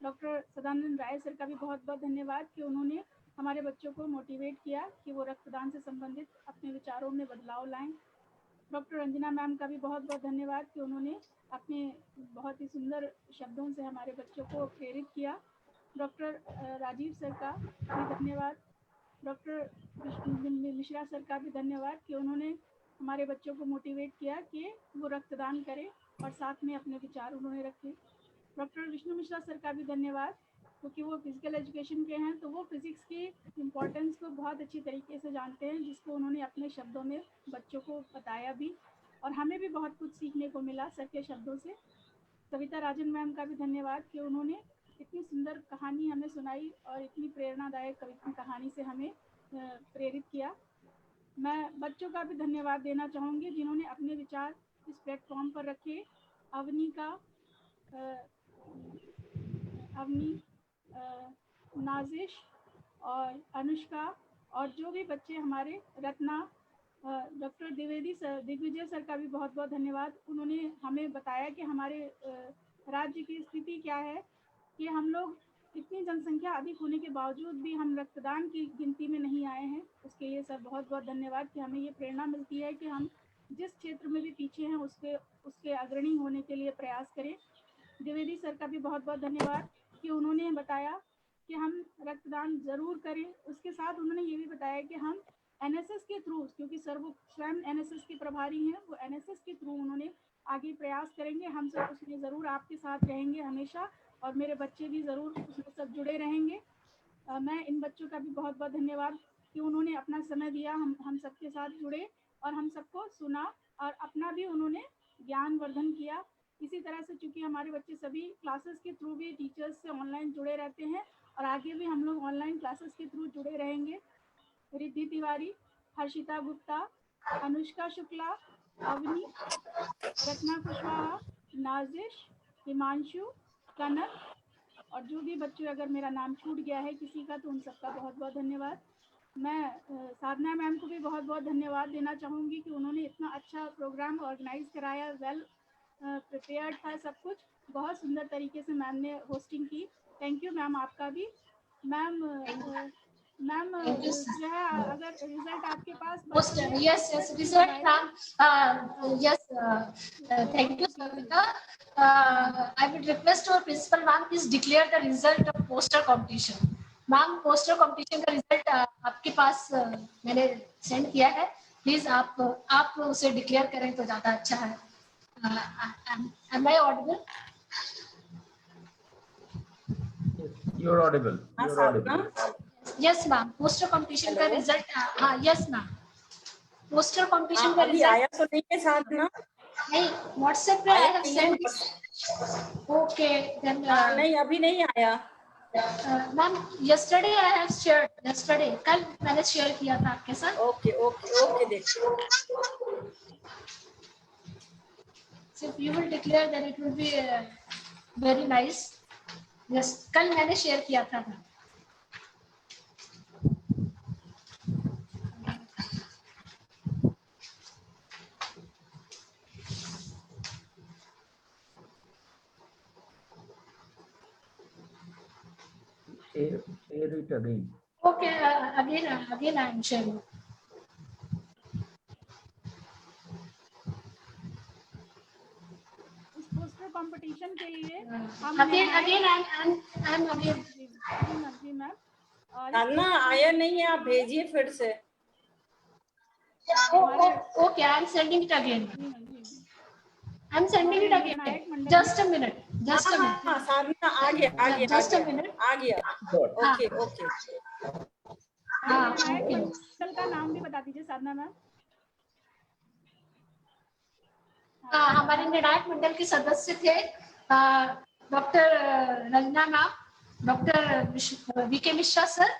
डॉक्टर सदानंद राय सर का भी बहुत बहुत धन्यवाद कि उन्होंने हमारे बच्चों को मोटिवेट किया कि वो रक्तदान से संबंधित अपने विचारों में बदलाव लाएं। डॉक्टर रंजना मैम का भी बहुत बहुत धन्यवाद कि उन्होंने अपने बहुत ही सुंदर शब्दों से हमारे बच्चों को प्रेरित किया। डॉक्टर राजीव सर का भी धन्यवाद। डॉक्टर मिश्रा सर का भी धन्यवाद कि उन्होंने हमारे बच्चों को मोटिवेट किया कि वो रक्तदान करें और साथ में अपने विचार उन्होंने रखे। डॉक्टर विष्णु मिश्रा सर का भी धन्यवाद क्योंकि वो फिजिकल एजुकेशन के हैं, तो वो फिजिक्स की इम्पोर्टेंस को बहुत अच्छी तरीके से जानते हैं, जिसको उन्होंने अपने शब्दों में बच्चों को बताया भी और हमें भी बहुत कुछ सीखने को मिला सर के शब्दों से। सविता राजन मैम का भी धन्यवाद कि उन्होंने इतनी सुंदर कहानी हमें सुनाई और इतनी प्रेरणादायक कहानी से हमें प्रेरित किया। मैं बच्चों का भी धन्यवाद देना चाहूँगी जिन्होंने अपने विचार इस प्लेटफॉर्म पर रखे। अवनी, नाजिश और अनुष्का और जो भी बच्चे हमारे रत्ना, डॉक्टर दिग्विजय सर का भी बहुत बहुत धन्यवाद। उन्होंने हमें बताया कि हमारे राज्य की स्थिति क्या है कि हम लोग इतनी जनसंख्या अधिक होने के बावजूद भी हम रक्तदान की गिनती में नहीं आए हैं। उसके लिए सर बहुत बहुत धन्यवाद कि हमें ये प्रेरणा मिलती है कि हम जिस क्षेत्र में भी पीछे हैं उसके अग्रणी होने के लिए प्रयास करें। द्विवेदी सर का भी बहुत बहुत धन्यवाद कि उन्होंने बताया कि हम रक्तदान ज़रूर करें। उसके साथ उन्होंने ये भी बताया कि हम एनएसएस के थ्रू, क्योंकि सर वो स्वयं एनएसएस के प्रभारी हैं, वो एनएसएस के थ्रू उन्होंने आगे प्रयास करेंगे। हम सब उसमें ज़रूर आपके साथ रहेंगे हमेशा और मेरे बच्चे भी ज़रूर उसमें सब जुड़े रहेंगे। मैं इन बच्चों का भी बहुत बहुत धन्यवाद कि उन्होंने अपना समय दिया, हम सबके साथ जुड़े और हम सबको सुना और अपना भी उन्होंने ज्ञान वर्धन किया। इसी तरह से चूंकि हमारे बच्चे सभी क्लासेस के थ्रू भी टीचर्स से ऑनलाइन जुड़े रहते हैं और आगे भी हम लोग ऑनलाइन क्लासेस के थ्रू जुड़े रहेंगे। रिद्धि तिवारी, हर्षिता गुप्ता, अनुष्का शुक्ला, अवनी, रत्ना कुशवाहा, नाजिश, हिमांशु, कनक और जो भी बच्चों अगर मेरा नाम छूट गया है किसी का तो उन सबका बहुत बहुत धन्यवाद। मैं साधना मैम को भी बहुत बहुत धन्यवाद देना चाहूँगी कि उन्होंने इतना अच्छा प्रोग्राम ऑर्गेनाइज कराया। वेल प्रिपेयर्ड था सब कुछ, बहुत सुंदर तरीके से मैम ने होस्टिंग की। थैंक यू मैम आपका भी। मैम जो है अगर रिजल्ट आपके पास yes result ma'am, yes thank you Savita. I would request our principal ma'am please declare the result of poster competition. Ma'am poster competition का रिजल्ट आपके पास मैंने सेंड किया है, प्लीज आप उसे डिक्लेयर करें तो ज्यादा अच्छा है। Am I audible? You're audible. You're audible. Yes ma'am, poster competition का रिजल्ट, हाँ यस मैम, पोस्टर कंपटीशन का अभी रिजल्ट आया तो नहीं है साथ ना? नहीं, व्हाट्सएप पे I have send. Okay then नहीं अभी नहीं आया ma'am. Yesterday I have shared, yesterday कल मैंने शेयर किया था आपके साथ। ओके ओके ओके देखो। So if you will declare then it will be very nice. Yes, कल मैंने शेयर किया था। Share it again. Okay, again I am sharing. इस पोस्टर कंपटीशन के लिए again I'm again जी मैम। साधना आया नहीं है, आप भेजिए फिर से। Okay, I am sending it again. I'm sending it again. Just a minute. Just a minute. हाँ साधना आ गया Just a minute. आ गया। Okay okay. मंडल का नाम भी बता दीजिए साधना मैम। हमारे निर्णायक मंडल के सदस्य थे doctor Ranjana ma'am, doctor VK Mishra sir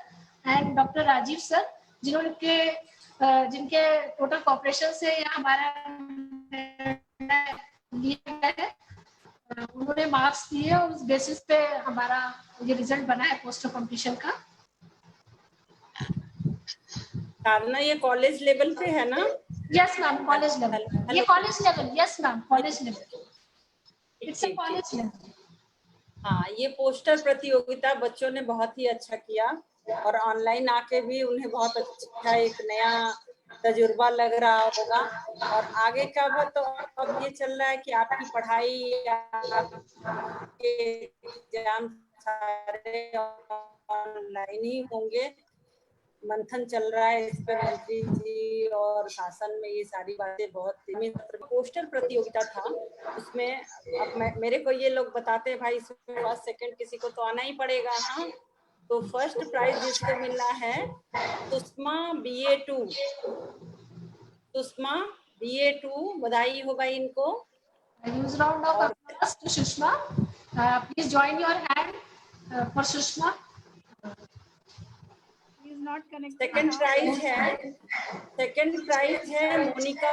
and doctor Rajiv sir, जिनके टोटल कॉपरेशन से यह हमारा लिया गया है। उन्होंने मार्क्स दिए और उस बेसिस पे हमारा ये रिजल्ट बना है पोस्टर कंपटीशन का। साधना ये कॉलेज लेवल पे है ना? यस मैम, कॉलेज लेवल, ये college level. Yes ma'am, college level, it's a college level. हाँ, ये पोस्टर प्रतियोगिता बच्चों ने बहुत ही अच्छा किया और ऑनलाइन आके भी उन्हें बहुत अच्छा एक नया तजुर्बा लग रहा होगा। और आगे का भी तो अब ये चल रहा है कि आपकी पढ़ाई, आपके एग्जाम सारे ऑनलाइन ही होंगे। मंथन चल रहा है इस पर मंत्री जी और शासन में, ये सारी बातें बहुत पोस्टर प्रतियोगिता था उसमें। अब मेरे को ये लोग बताते हैं भाई इसमें फर्स्ट सेकंड किसी को तो आना ही पड़ेगा ना। तो फर्स्ट प्राइज जिसको मिला है सुषमा BA2, सुषमा BA2, बधाई हो भाई इनको। Use round of applause to Sushma. Please join your hand for Sushma. Second prize है Monika.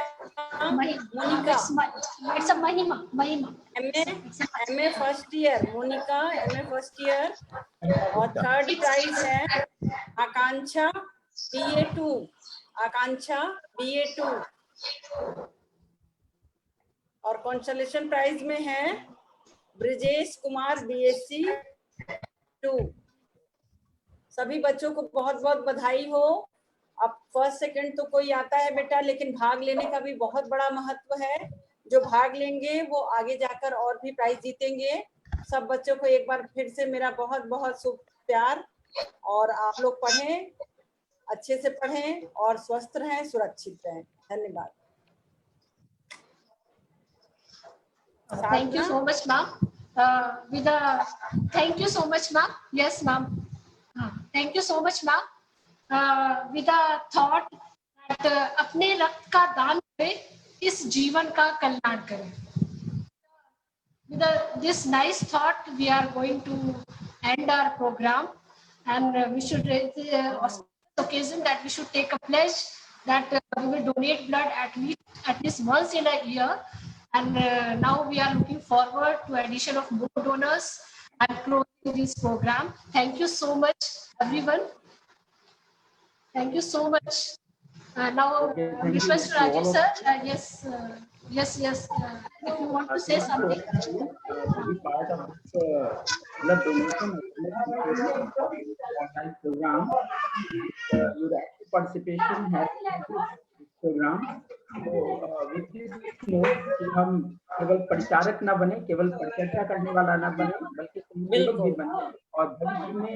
It's a Mahima. MA first year, Monika MA first year. और थर्ड प्राइज है आकांक्षा BA2, आकांक्षा BA2। और कंसोलेशन प्राइज में है ब्रिजेश कुमार BSc 2। सभी बच्चों को बहुत बहुत बधाई हो। अब फर्स्ट सेकंड तो कोई आता है बेटा, लेकिन भाग लेने का भी बहुत बड़ा महत्व है। जो भाग लेंगे वो आगे जाकर और भी प्राइज जीतेंगे। सब बच्चों को एक बार फिर से मेरा बहुत बहुत शुभ प्यार। और आप लोग पढ़ें, अच्छे से पढ़ें और स्वस्थ रहें, सुरक्षित रहें। धन्यवाद। Thank you so much ma'am. Thank you so much ma'am. Yes ma'am. Thank you so much ma'am. With the thought that अपने रक्त का दान करें, इस जीवन का कल्याण करें। with this nice thought, we are going to end our program, and we should on this occasion that we should take a pledge that we will donate blood at least once in a year. And now we are looking forward to addition of more donors and closing this program. Thank you so much, everyone. Thank you so much. Now, request Rajiv sir. Yes. If you want to say something. To be part of this blood donation online program. Your active participation has this program. So with this note कि हम केवल परिचारक न बने, केवल परिचर्चा करने वाला न बने, बल्कि संयोजक भी बने और भविष्य में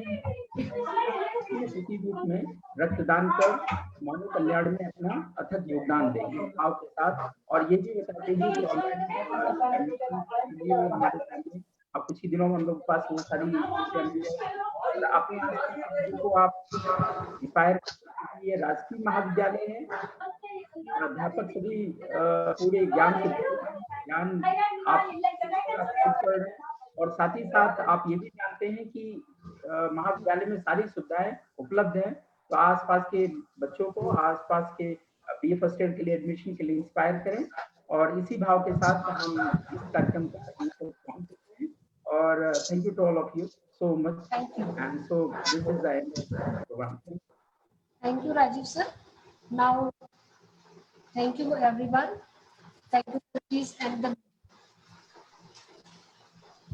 रूप में रक्तदान कर मानव कल्याण में अपना अथक योगदान देंगे भाव के साथ। और ये भी बताते हैं कि हमारे सामने अब कुछ ही दिनों में हम लोग के पास बहुत सारी अपने को आप इंस्पायर ये राजकीय महाविद्यालय है, अध्यापक सभी पूरे ज्ञान आप और साथ ही साथ आप ये भी जानते हैं कि महाविद्यालय में सारी सुविधाएं उपलब्ध हैं। तो आसपास के बच्चों को आसपास के बीए फर्स्ट ईयर के लिए एडमिशन के लिए इंस्पायर करें और इसी भाव के साथ हम इस कार्यक्रम को और thank you to all of you so much and so this is the end of the program. Thank you Rajiv sir. Now thank you everyone. Thank you and the